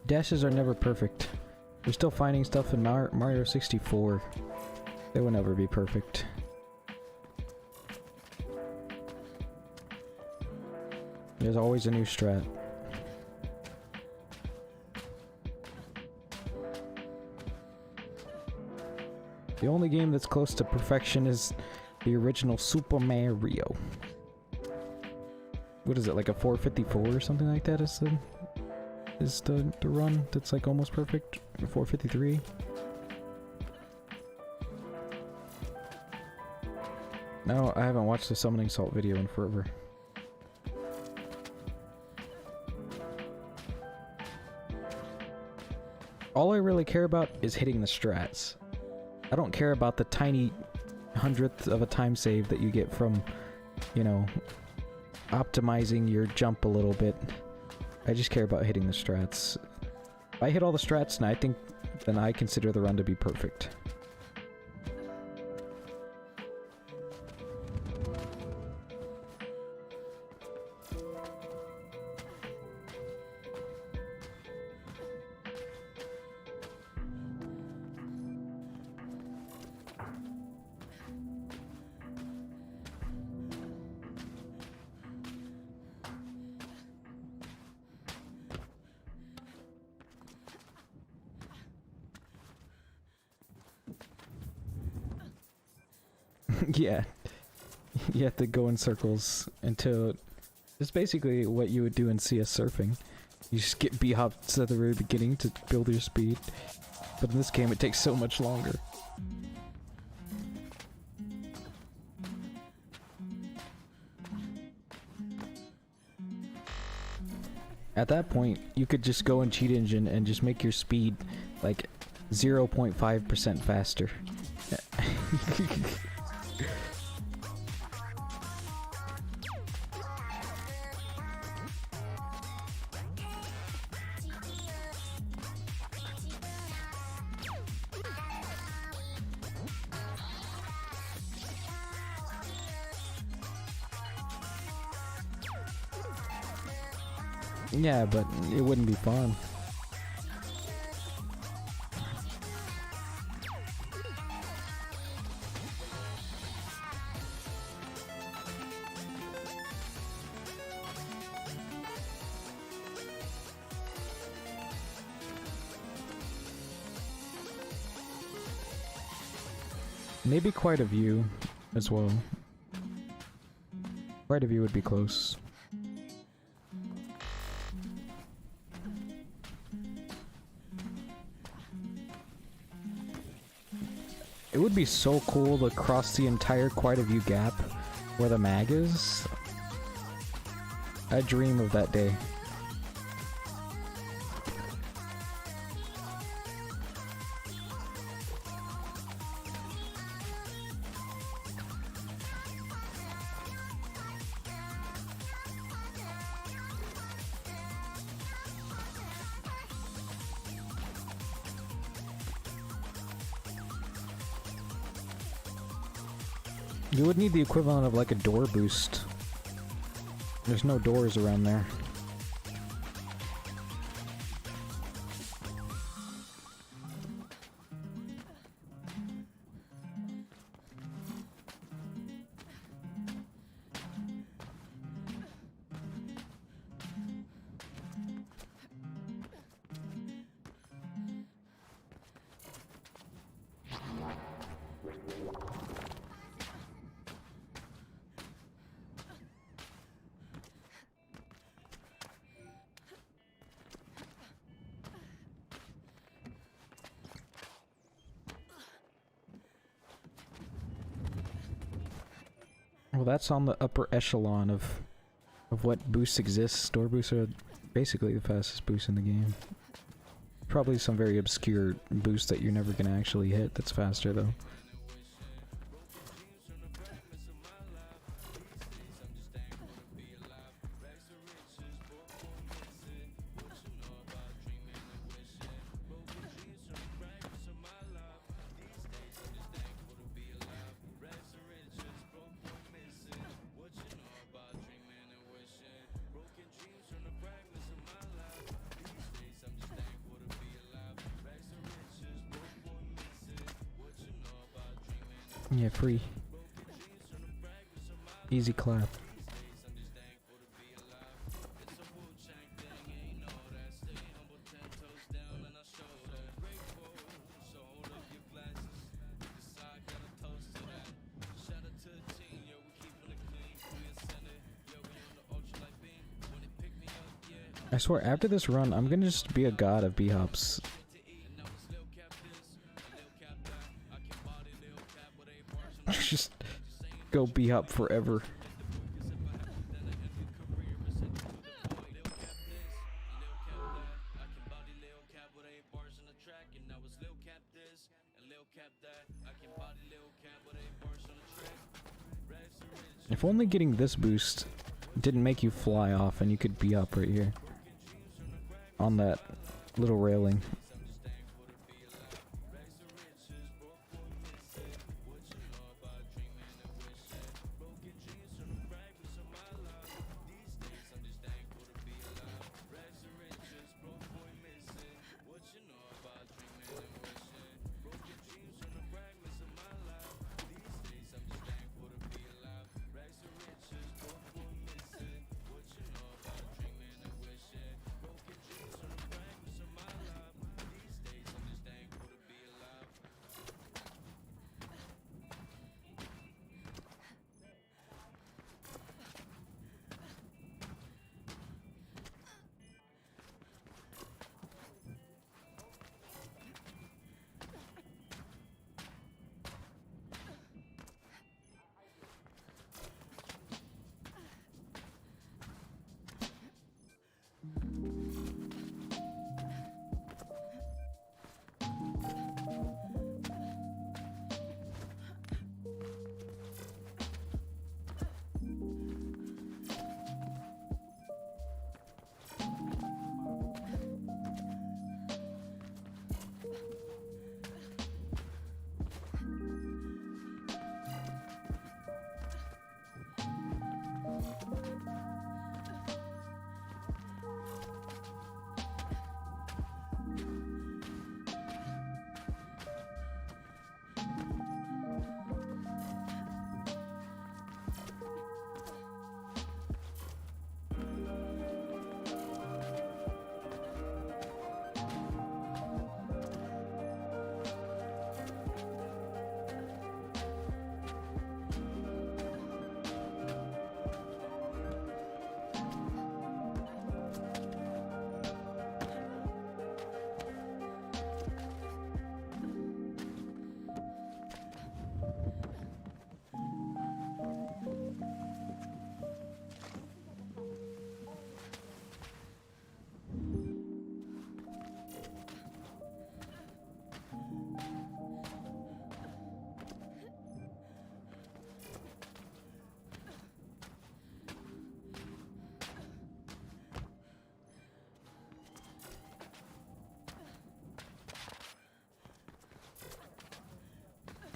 Dashes are never perfect. We're still finding stuff in Mario 64. They will never be perfect. There's always a new strat. The only game that's close to perfection is the original Super Mario. What is it, like a 454 or something like that is the run that's like almost perfect? 453? No, I haven't watched the Summoning Salt video in forever. All I really care about is hitting the strats. I don't care about the tiny hundredth of a time save that you get from, you know, optimizing your jump a little bit. I just care about hitting the strats. If I hit all the strats, and then I consider the run to be perfect. Yeah, you have to go in circles until it's basically what you would do in CS surfing. You just get B-hops at the very beginning to build your speed, but in this game it takes so much longer. At that point, you could just go in Cheat Engine and just make your speed like 0.5% faster. Yeah, but it wouldn't be fun. Maybe quite a view as well. Quite a view would be close. It would be so cool to cross the entire quite a view gap where the mag is. I dream of that day. You would need the equivalent of like a door boost. There's no doors around there. Well, that's on the upper echelon of what boosts exist. Door boosts are basically the fastest boost in the game. Probably some very obscure boost that you're never gonna actually hit that's faster though. Yeah, free. Easy clap. I swear, after this run, I'm gonna just be a god of bhops. Just go bhop forever. If only getting this boost didn't make you fly off and you could bhop right here. On that little railing.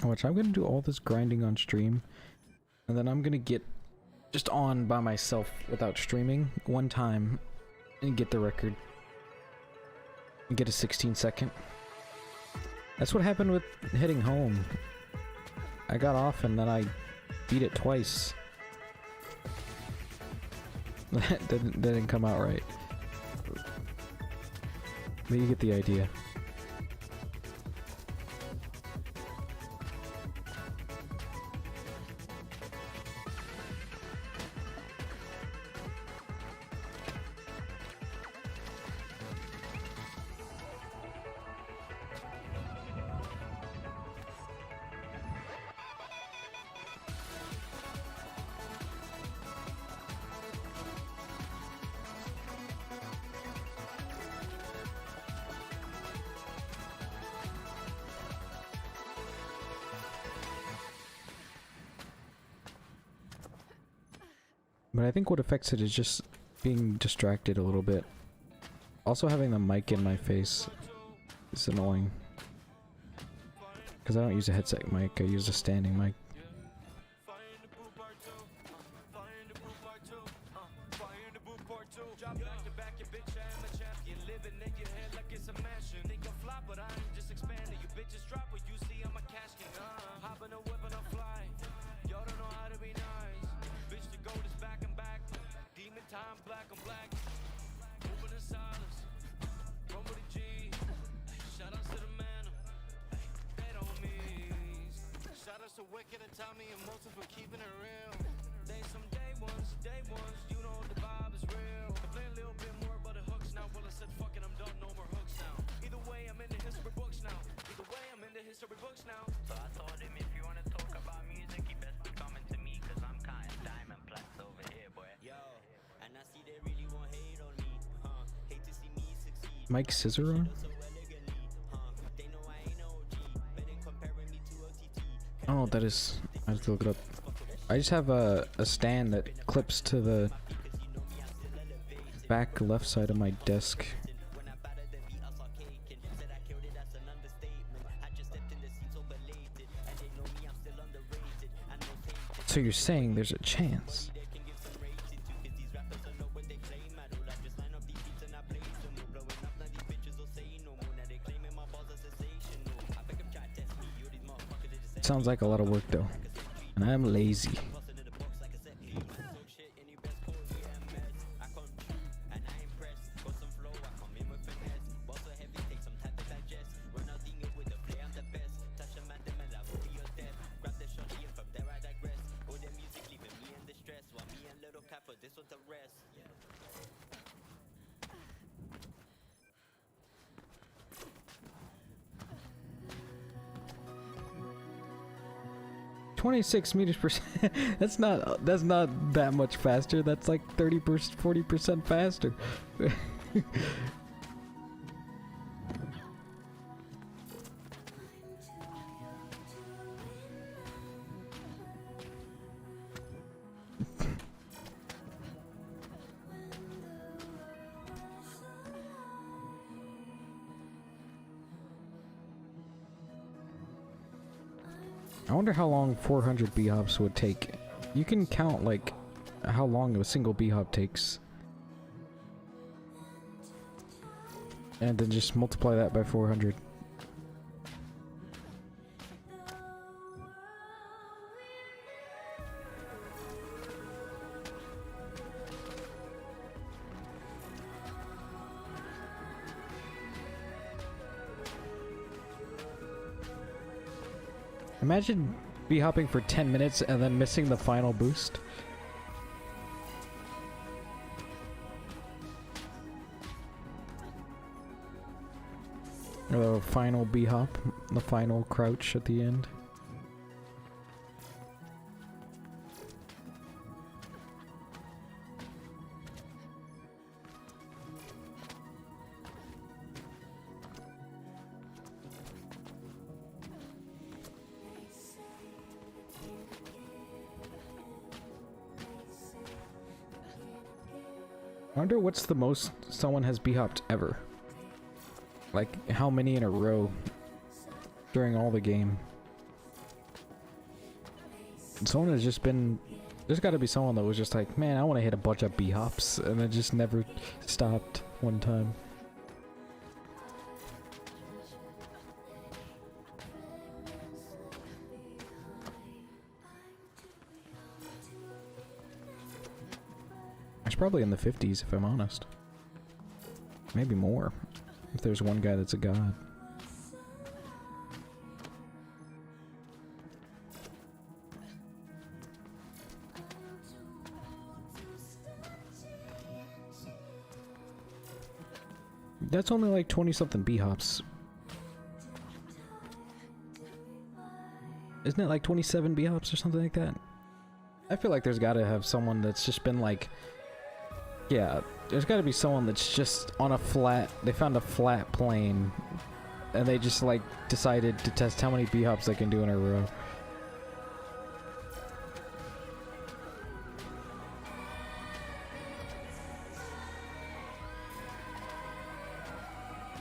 Which I'm gonna do all this grinding on stream, and then I'm gonna get just on by myself without streaming one time and get the record and get a 16-second. That's what happened with heading home. I got off and then I beat it twice. That didn't come out right. But you get the idea. But I think what affects it is just being distracted a little bit. Also having the mic in my face is annoying. Because I don't use a headset mic, I use a standing mic. Hopping a whip and I'm time black on black. Moving in silence. Run with the G. Shout outs to the man. They don't miss. Shout outs to Wicked and Tommy and Moulton for keeping it real. They some day ones, you know the vibe is real. I play a little bit more but the hooks now. Well I said fuck it, I'm done, no more hooks now. Either way I'm in the history books now. Either way I'm in the history books now. So I told him if you wanna talk about music, you best be coming to me, cause I'm kinda diamond plaques over here, boy. Yo, and I see they really won't hate on me, hate to see me succeed. Mike Cizeron? So elegantly, they know I ain't OG, better comparing me to OTT. Oh, that is. I have to look it up. I just have a stand that clips to the back left side of my desk. When I battered the beat, I saw caking. Said I killed it, that's an understatement. I just stepped in the seats overlated, and they know me, I'm still underrated. I know tainted. So you're saying there's a chance? They can give some rating to, cause these rappers don't know what they claim at all. I just line up these beats and I blaze them. We're blowing up, now these bitches will say no more. Now they claiming my balls are sensational. I think I'm trying to test me, you these motherfuckers, they just Sounds like a lot of work though. And I'm lazy. busting in the box like a set piece. Talk shit, any best call, yeah, mess. I come true, and I impress. Got some flow, I come in with finesse. Balls so heavy, take some time to digest. Run out thing with the play, I'm the best. Touch a man, them and I will be your death. Grab the shot, and from there I digress. All the music leaving me in distress. While me and little cat for this one to rest. 26 meters per second. That's not that much faster. That's like 30%, 40% faster. I wonder how long 400 bhops would take. You can count like how long a single bhop takes, and then just multiply that by 400. Imagine bhopping for 10 minutes and then missing the final boost. Or the final bhop, the final crouch at the end. I wonder what's the most someone has bhopped ever. Like, how many in a row during all the game? Someone has just been... There's gotta be someone that was just like, man, I want to hit a bunch of bhops, and it just never stopped one time. It's probably in the 50s, if I'm honest. Maybe more, if there's one guy that's a god. That's only like 20-something bhops. Isn't it like 27 bhops or something like that? I feel like there's gotta have someone that's just been like... Yeah, there's gotta be someone that's just on a flat... They found a flat plane, and they just like decided to test how many bhops they can do in a row.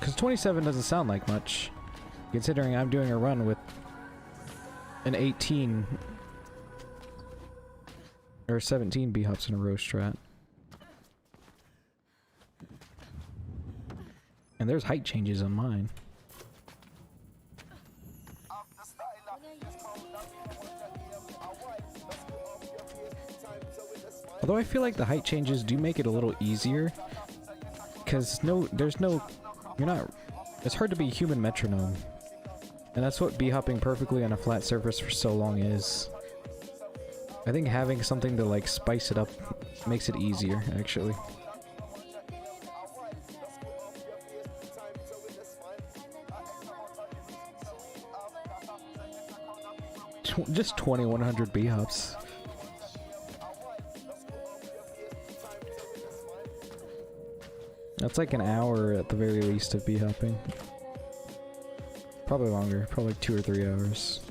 Because 27 doesn't sound like much, considering I'm doing a run with an 18 or 17 bhops in a row strat. And there's height changes on mine. Although I feel like the height changes do make it a little easier, because there's no, you're not, it's hard to be a human metronome. And that's what b-hopping perfectly on a flat surface for so long is. I think having something to like spice it up makes it easier, actually. Just 2100 b-hops. That's like an hour at the very least of b-hopping. Probably longer, probably like 2 or 3 hours.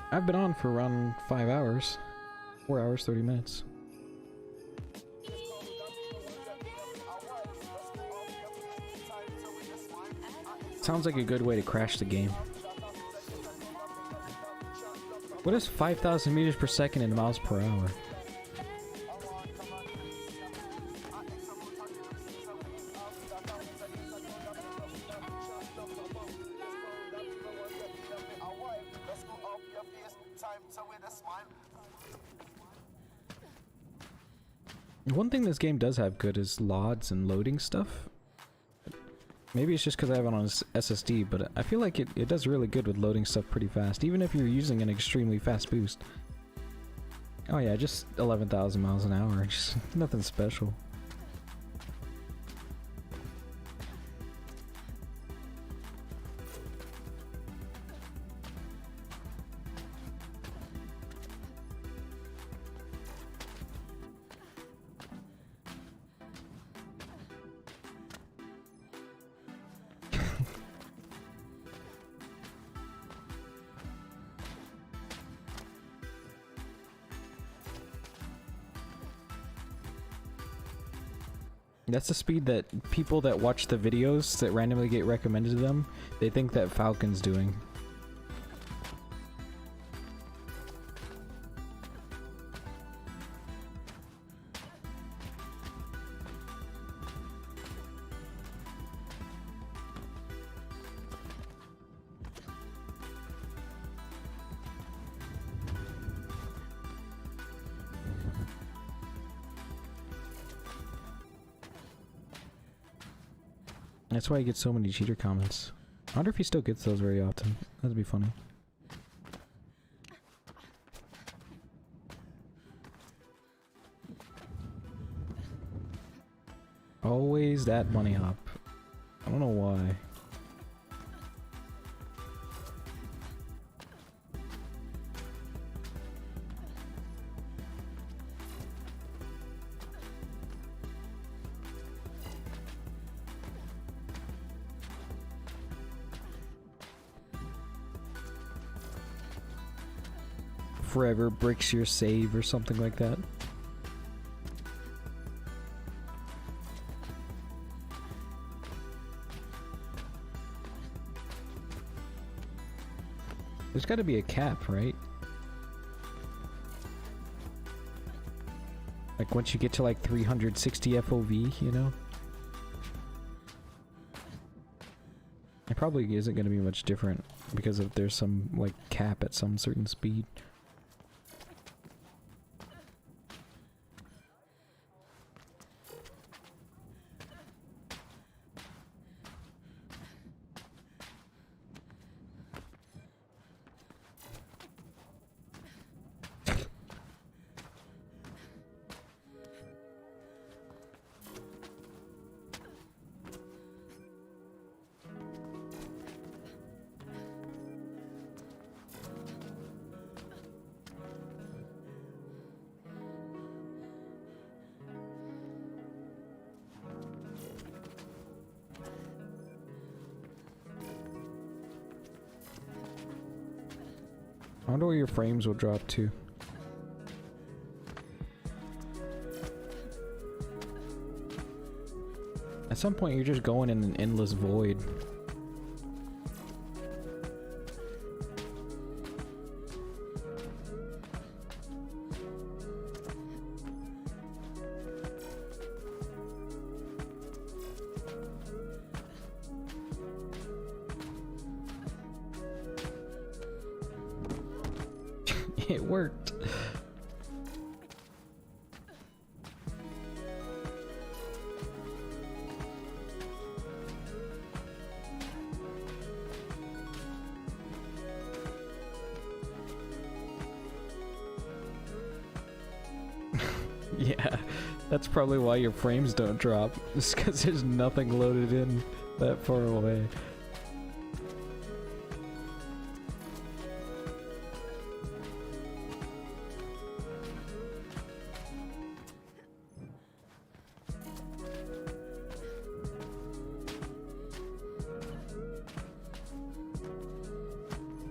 I've been on for around 5 hours. 4 hours, 30 minutes. Sounds like a good way to crash the game. What is 5,000 meters per second in miles per hour? One thing this game does have good is LODs and loading stuff. Maybe it's just because I have it on SSD, but I feel like it does really good with loading stuff pretty fast, even if you're using an extremely fast boost. Oh yeah, just 11,000 miles an hour, just nothing special. That's the speed that people that watch the videos that randomly get recommended to them, they think that Falcon's doing. That's why he gets so many cheater comments. I wonder if he still gets those very often. That'd be funny. Always that bunny hop. I don't know why. Forever bricks your save or something like that. There's got to be a cap, right? Like once you get to like 360 FOV, you know? It probably isn't going to be much different because of there's some like cap at some certain speed. I wonder where your frames will drop to. At some point you're just going in an endless void. It worked. Yeah, that's probably why your frames don't drop. It's because there's nothing loaded in that far away.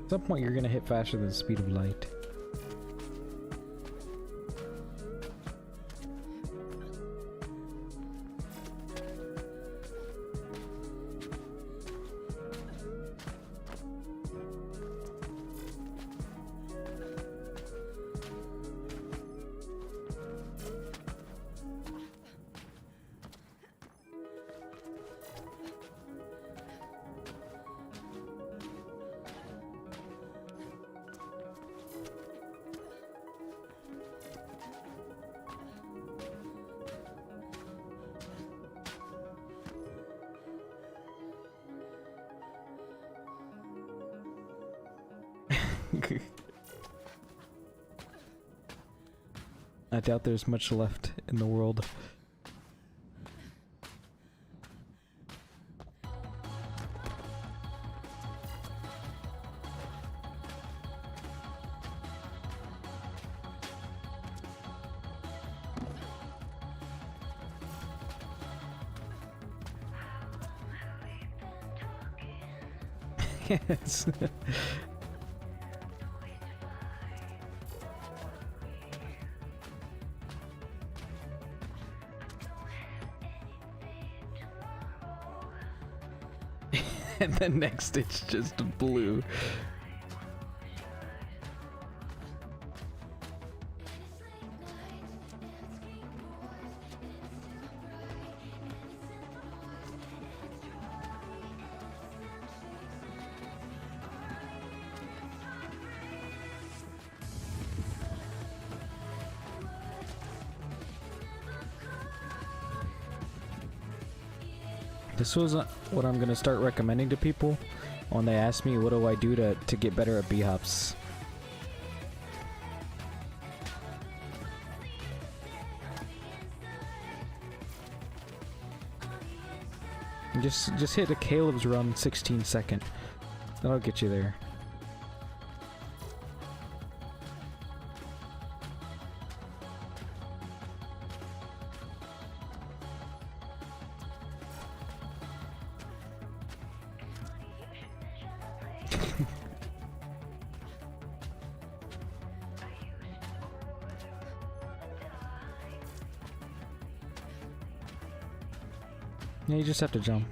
At some point you're gonna hit faster than the speed of light. I doubt there's much left in the world. Yes. And then next it's just blue. This was what I'm gonna start recommending to people when they ask me what do I do to get better at bhops. Just hit a Caleb's run 16 second. That'll get you there. Yeah, you just have to jump.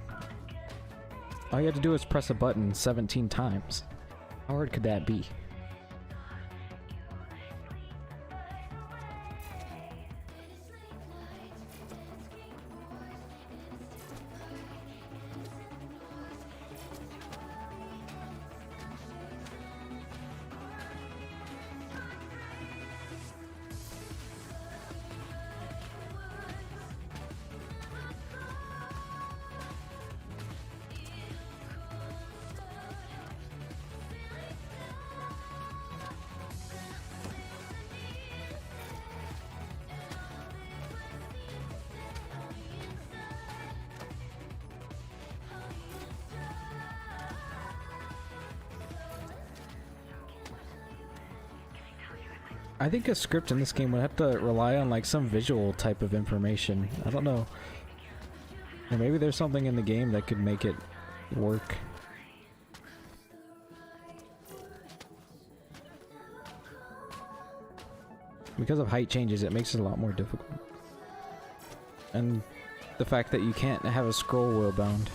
All you have to do is press a button 17 times. How hard could that be? I think a script in this game would have to rely on like some visual type of information. I don't know. Or maybe there's something in the game that could make it work. Because of height changes, it makes it a lot more difficult. And the fact that you can't have a scroll wheel bound.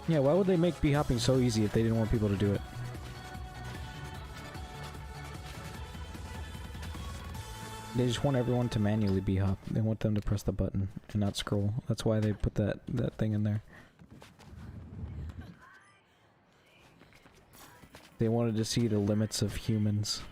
Yeah, why would they make b-hopping so easy if they didn't want people to do it? They just want everyone to manually b-hop. They want them to press the button and not scroll. That's why they put that thing in there. They wanted to see the limits of humans.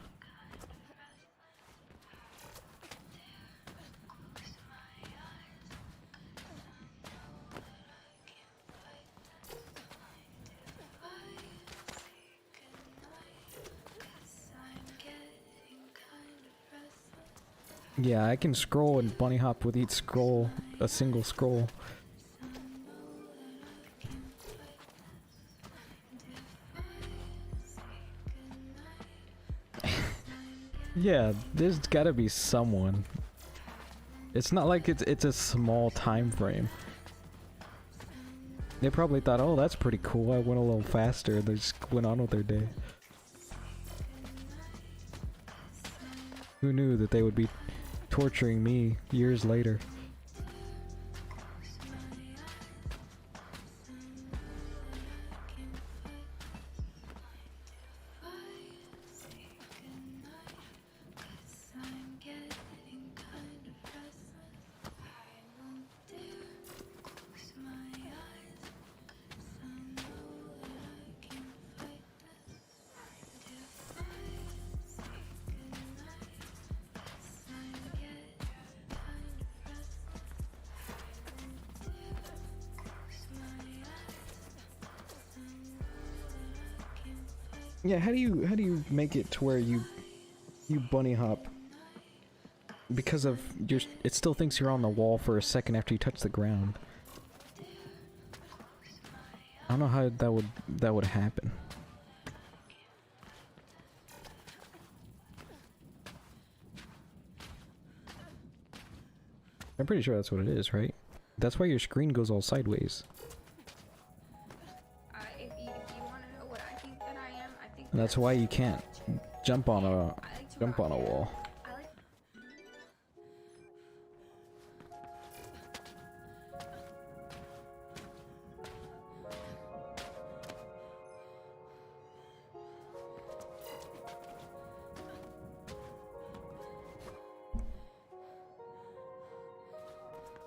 Yeah, I can scroll and bunny hop with each scroll, a single scroll. Yeah, there's gotta be someone. It's not like it's a small time frame. They probably thought, oh, that's pretty cool. I went a little faster, and they just went on with their day. Who knew that they would be torturing me years later? Yeah, how do you make it to where you bunny hop because of it still thinks you're on the wall for a second after you touch the ground. I don't know how that would happen. I'm pretty sure that's what it is, right? That's why your screen goes all sideways. If you want to know what I think that I am, I think And that's why you can't jump on a wall. I like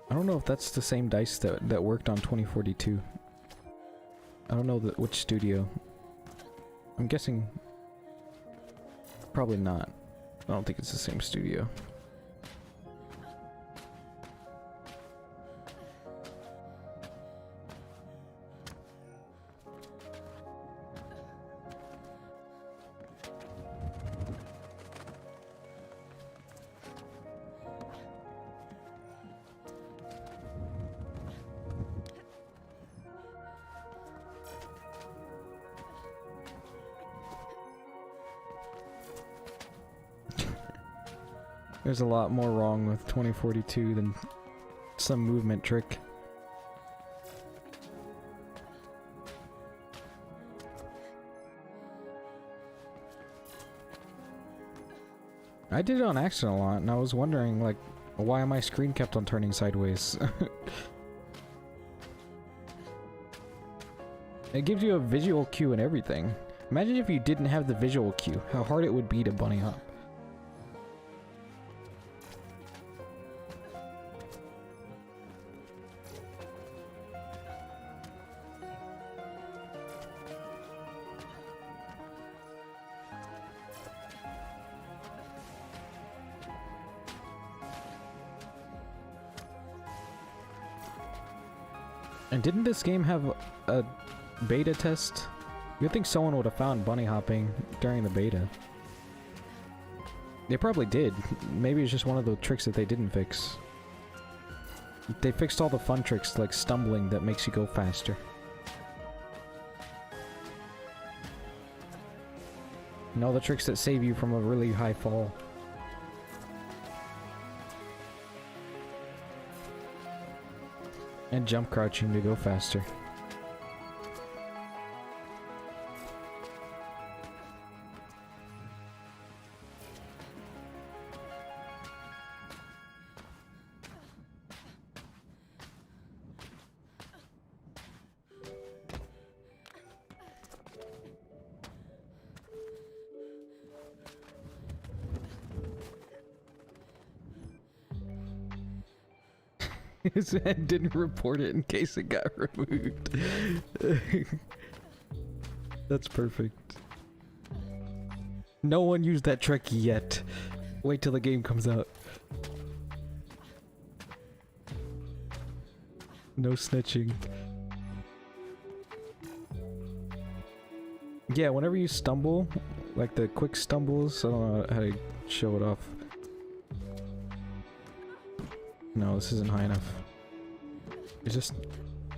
I don't know if that's the same dice that worked on 2042. I don't know which studio. I'm guessing probably not. I don't think it's the same studio. There's a lot more wrong with 2042 than some movement trick. I did it on accident a lot, and I was wondering, like, why my screen kept on turning sideways. It gives you a visual cue and everything. Imagine if you didn't have the visual cue, how hard it would be to bunny hop. And didn't this game have a beta test? You'd think someone would have found bunny hopping during the beta. They probably did. Maybe it's just one of the tricks that they didn't fix. They fixed all the fun tricks like stumbling that makes you go faster. And all the tricks that save you from a really high fall. And jump crouching to go faster. and didn't report it in case it got removed. That's perfect. No one used that trick yet. Wait till the game comes out. No snitching. Yeah, whenever you stumble, like the quick stumbles, I don't know how to show it off. No, this isn't high enough. Is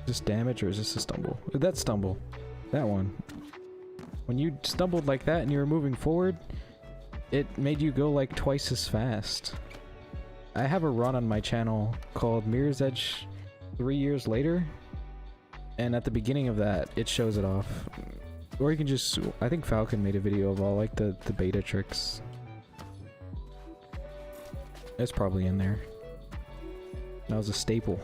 this damage or is this a stumble? That stumble. That one. When you stumbled like that and you were moving forward, it made you go like twice as fast. I have a run on my channel called Mirror's Edge 3 years later, and at the beginning of that, it shows it off. Or you can just, I think Falcon made a video of all like the beta tricks. It's probably in there. That was a staple.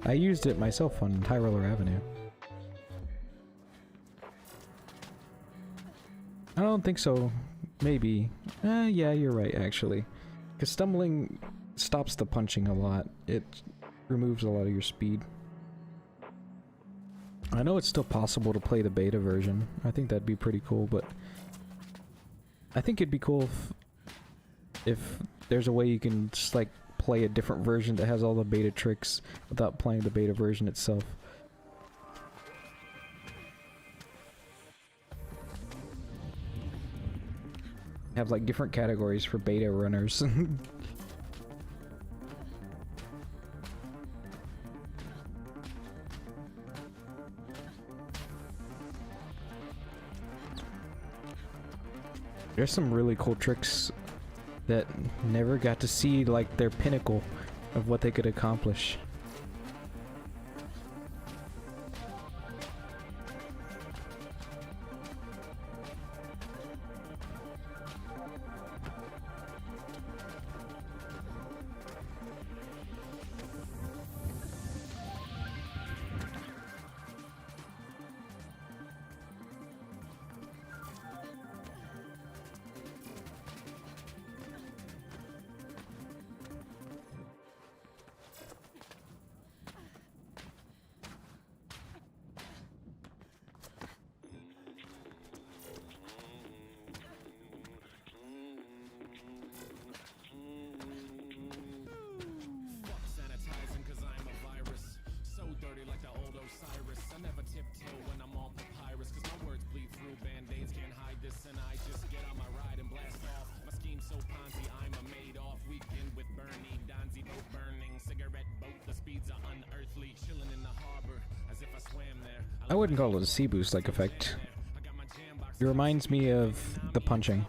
I used it myself on High Roller Avenue. I don't think so. Maybe. Yeah, you're right, actually. Because stumbling stops the punching a lot. It removes a lot of your speed. I know it's still possible to play the beta version. I think that'd be pretty cool, but I think it'd be cool if there's a way you can just like play a different version that has all the beta tricks without playing the beta version itself. Have like different categories for beta runners. There's some really cool tricks that never got to see like their pinnacle of what they could accomplish. I wouldn't call it a C-boost-like effect. It reminds me of the punching.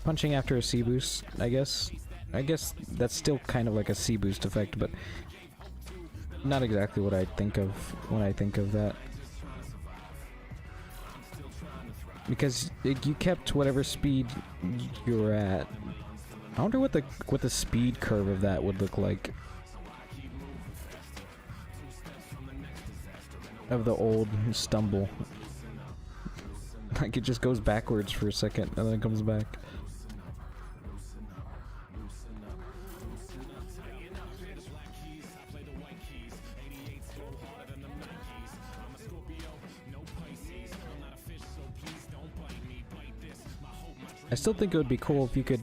Punching after a C-boost, I guess. I guess that's still kind of like a C-boost effect, but not exactly what I think of when I think of that. Because you kept whatever speed you were at. I wonder what the speed curve of that would look like. Of the old stumble. Like it just goes backwards for a second and then it comes back. I still think it would be cool if you could,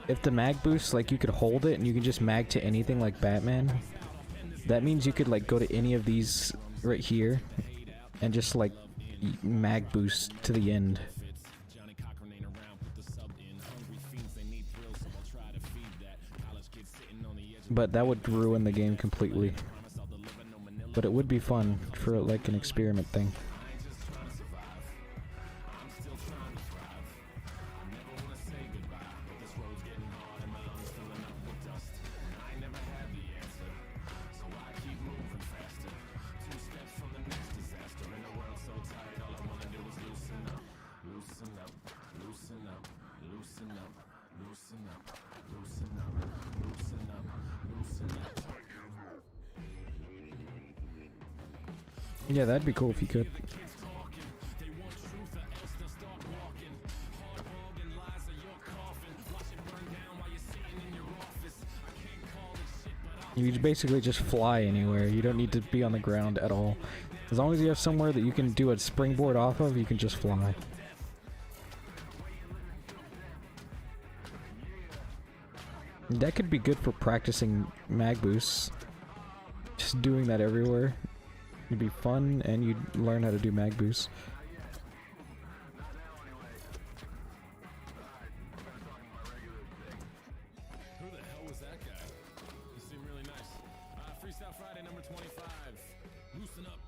if the mag boost, like you could hold it and you could just mag to anything like Batman. That means you could like go to any of these right here and just like mag boost to the end. But that would ruin the game completely. But it would be fun for like an experiment thing. Yeah, that'd be cool if you could. You basically just fly anywhere. You don't need to be on the ground at all. As long as you have somewhere that you can do a springboard off of, you can just fly. That could be good for practicing mag boosts. Just doing that everywhere. It'd be fun and you'd learn how to do mag boosts. Who the hell was that guy? He seemed really nice. Freestyle Friday number 25. Loosen up.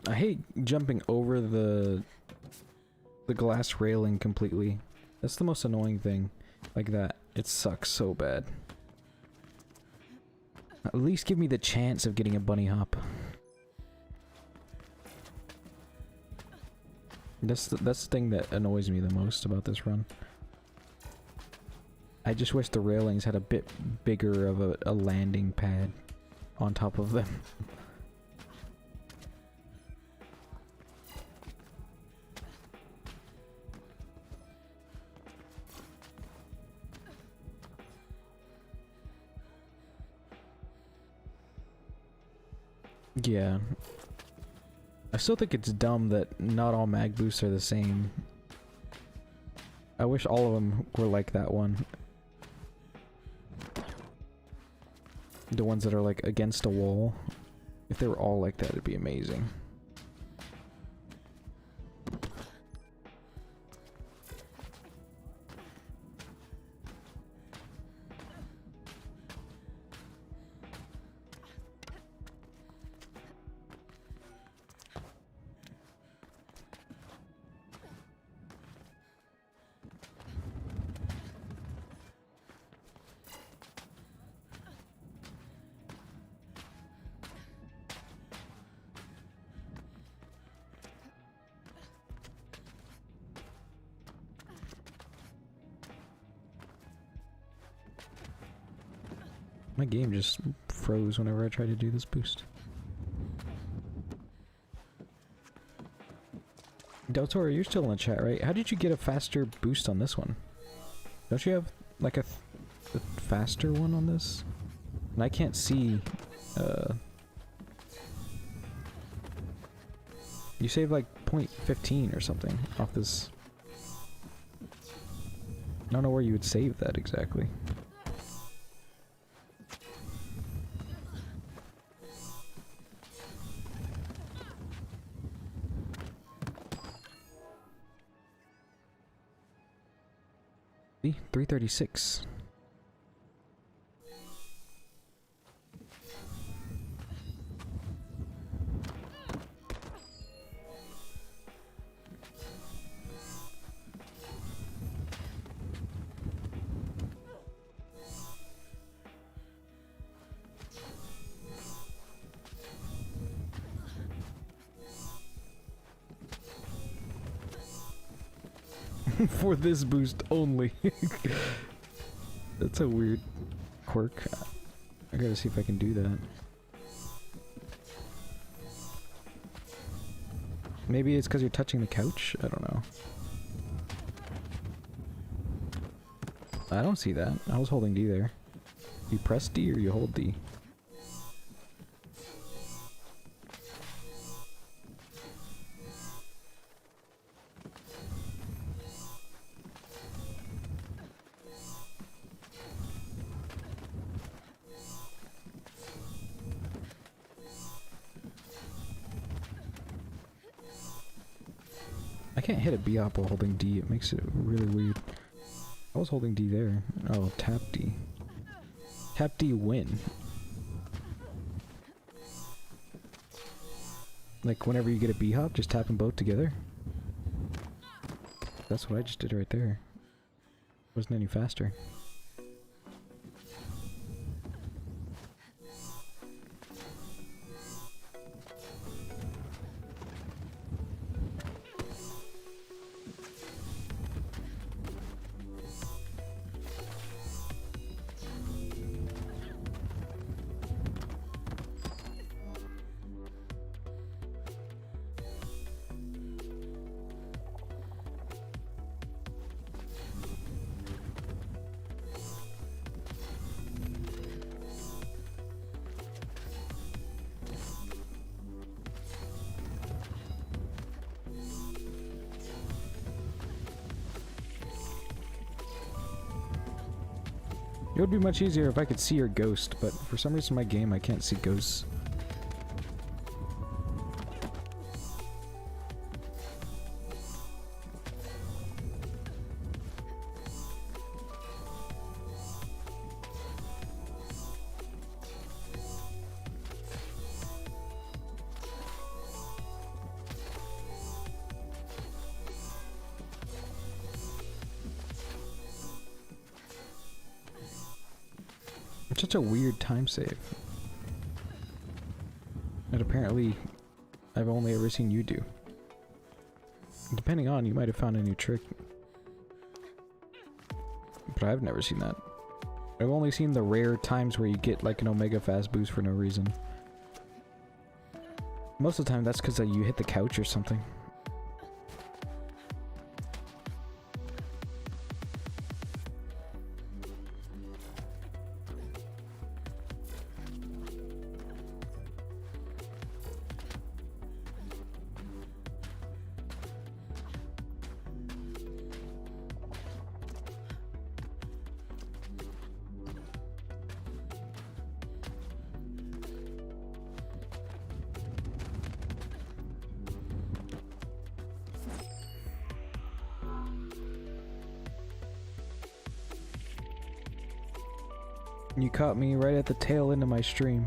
I hate jumping over the glass railing completely. That's the most annoying thing. Like that. It sucks so bad. At least give me the chance of getting a bunny hop. That's the thing that annoys me the most about this run. I just wish the railings had a bit bigger of a landing pad on top of them. Yeah. I still think it's dumb that not all mag boosts are the same. I wish all of them were like that one. The ones that are like against a wall. If they were all like that, it'd be amazing. My game just froze whenever I tried to do this boost. Deltora, you're still in the chat, right? How did you get a faster boost on this one? Don't you have like a faster one on this? And I can't see. You saved like 0.15 or something off this. I don't know where you would save that exactly. See? 336. For this boost only. That's a weird quirk. I gotta see if I can do that. Maybe it's because you're touching the couch? I don't know. I don't see that. I was holding D there. You press D or you hold D? I can't hit a B-hop while holding D, it makes it really weird. I was holding D there. Oh, tap D. Tap D win. Like whenever you get a B-hop, just tap them both together. That's what I just did right there. Wasn't any faster. It would be much easier if I could see your ghost, but for some reason in my game I can't see ghosts. It's such a weird time save. And apparently, I've only ever seen you do. Depending on, you might have found a new trick. But I've never seen that. I've only seen the rare times where you get like an omega fast boost for no reason. Most of the time that's because you hit the couch or something. You caught me right at the tail end of my stream.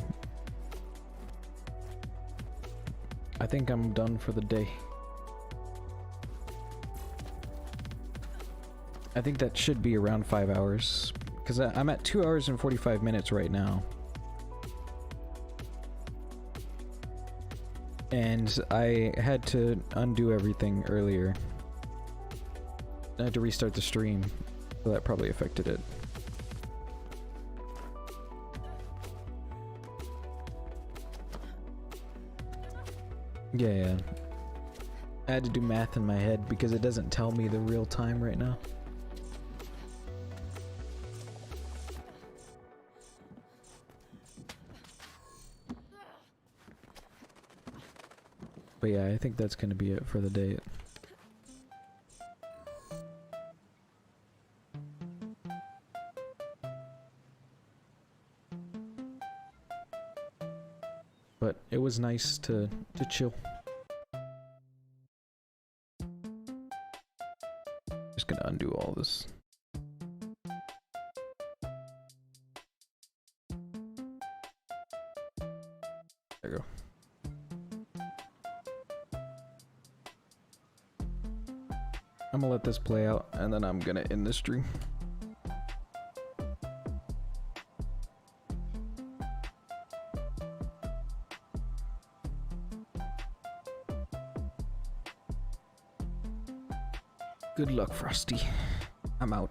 I think I'm done for the day. I think that should be around 5 hours. Because I'm at 2 hours and 45 minutes right now. And I had to undo everything earlier. I had to restart the stream. So that probably affected it. Yeah. I had to do math in my head because it doesn't tell me the real time right now. But yeah, I think that's gonna be it for the day. But it was nice to chill. Just gonna undo all this. There you go. I'm gonna let this play out and then I'm gonna end the stream. Good luck, Frosty. I'm out.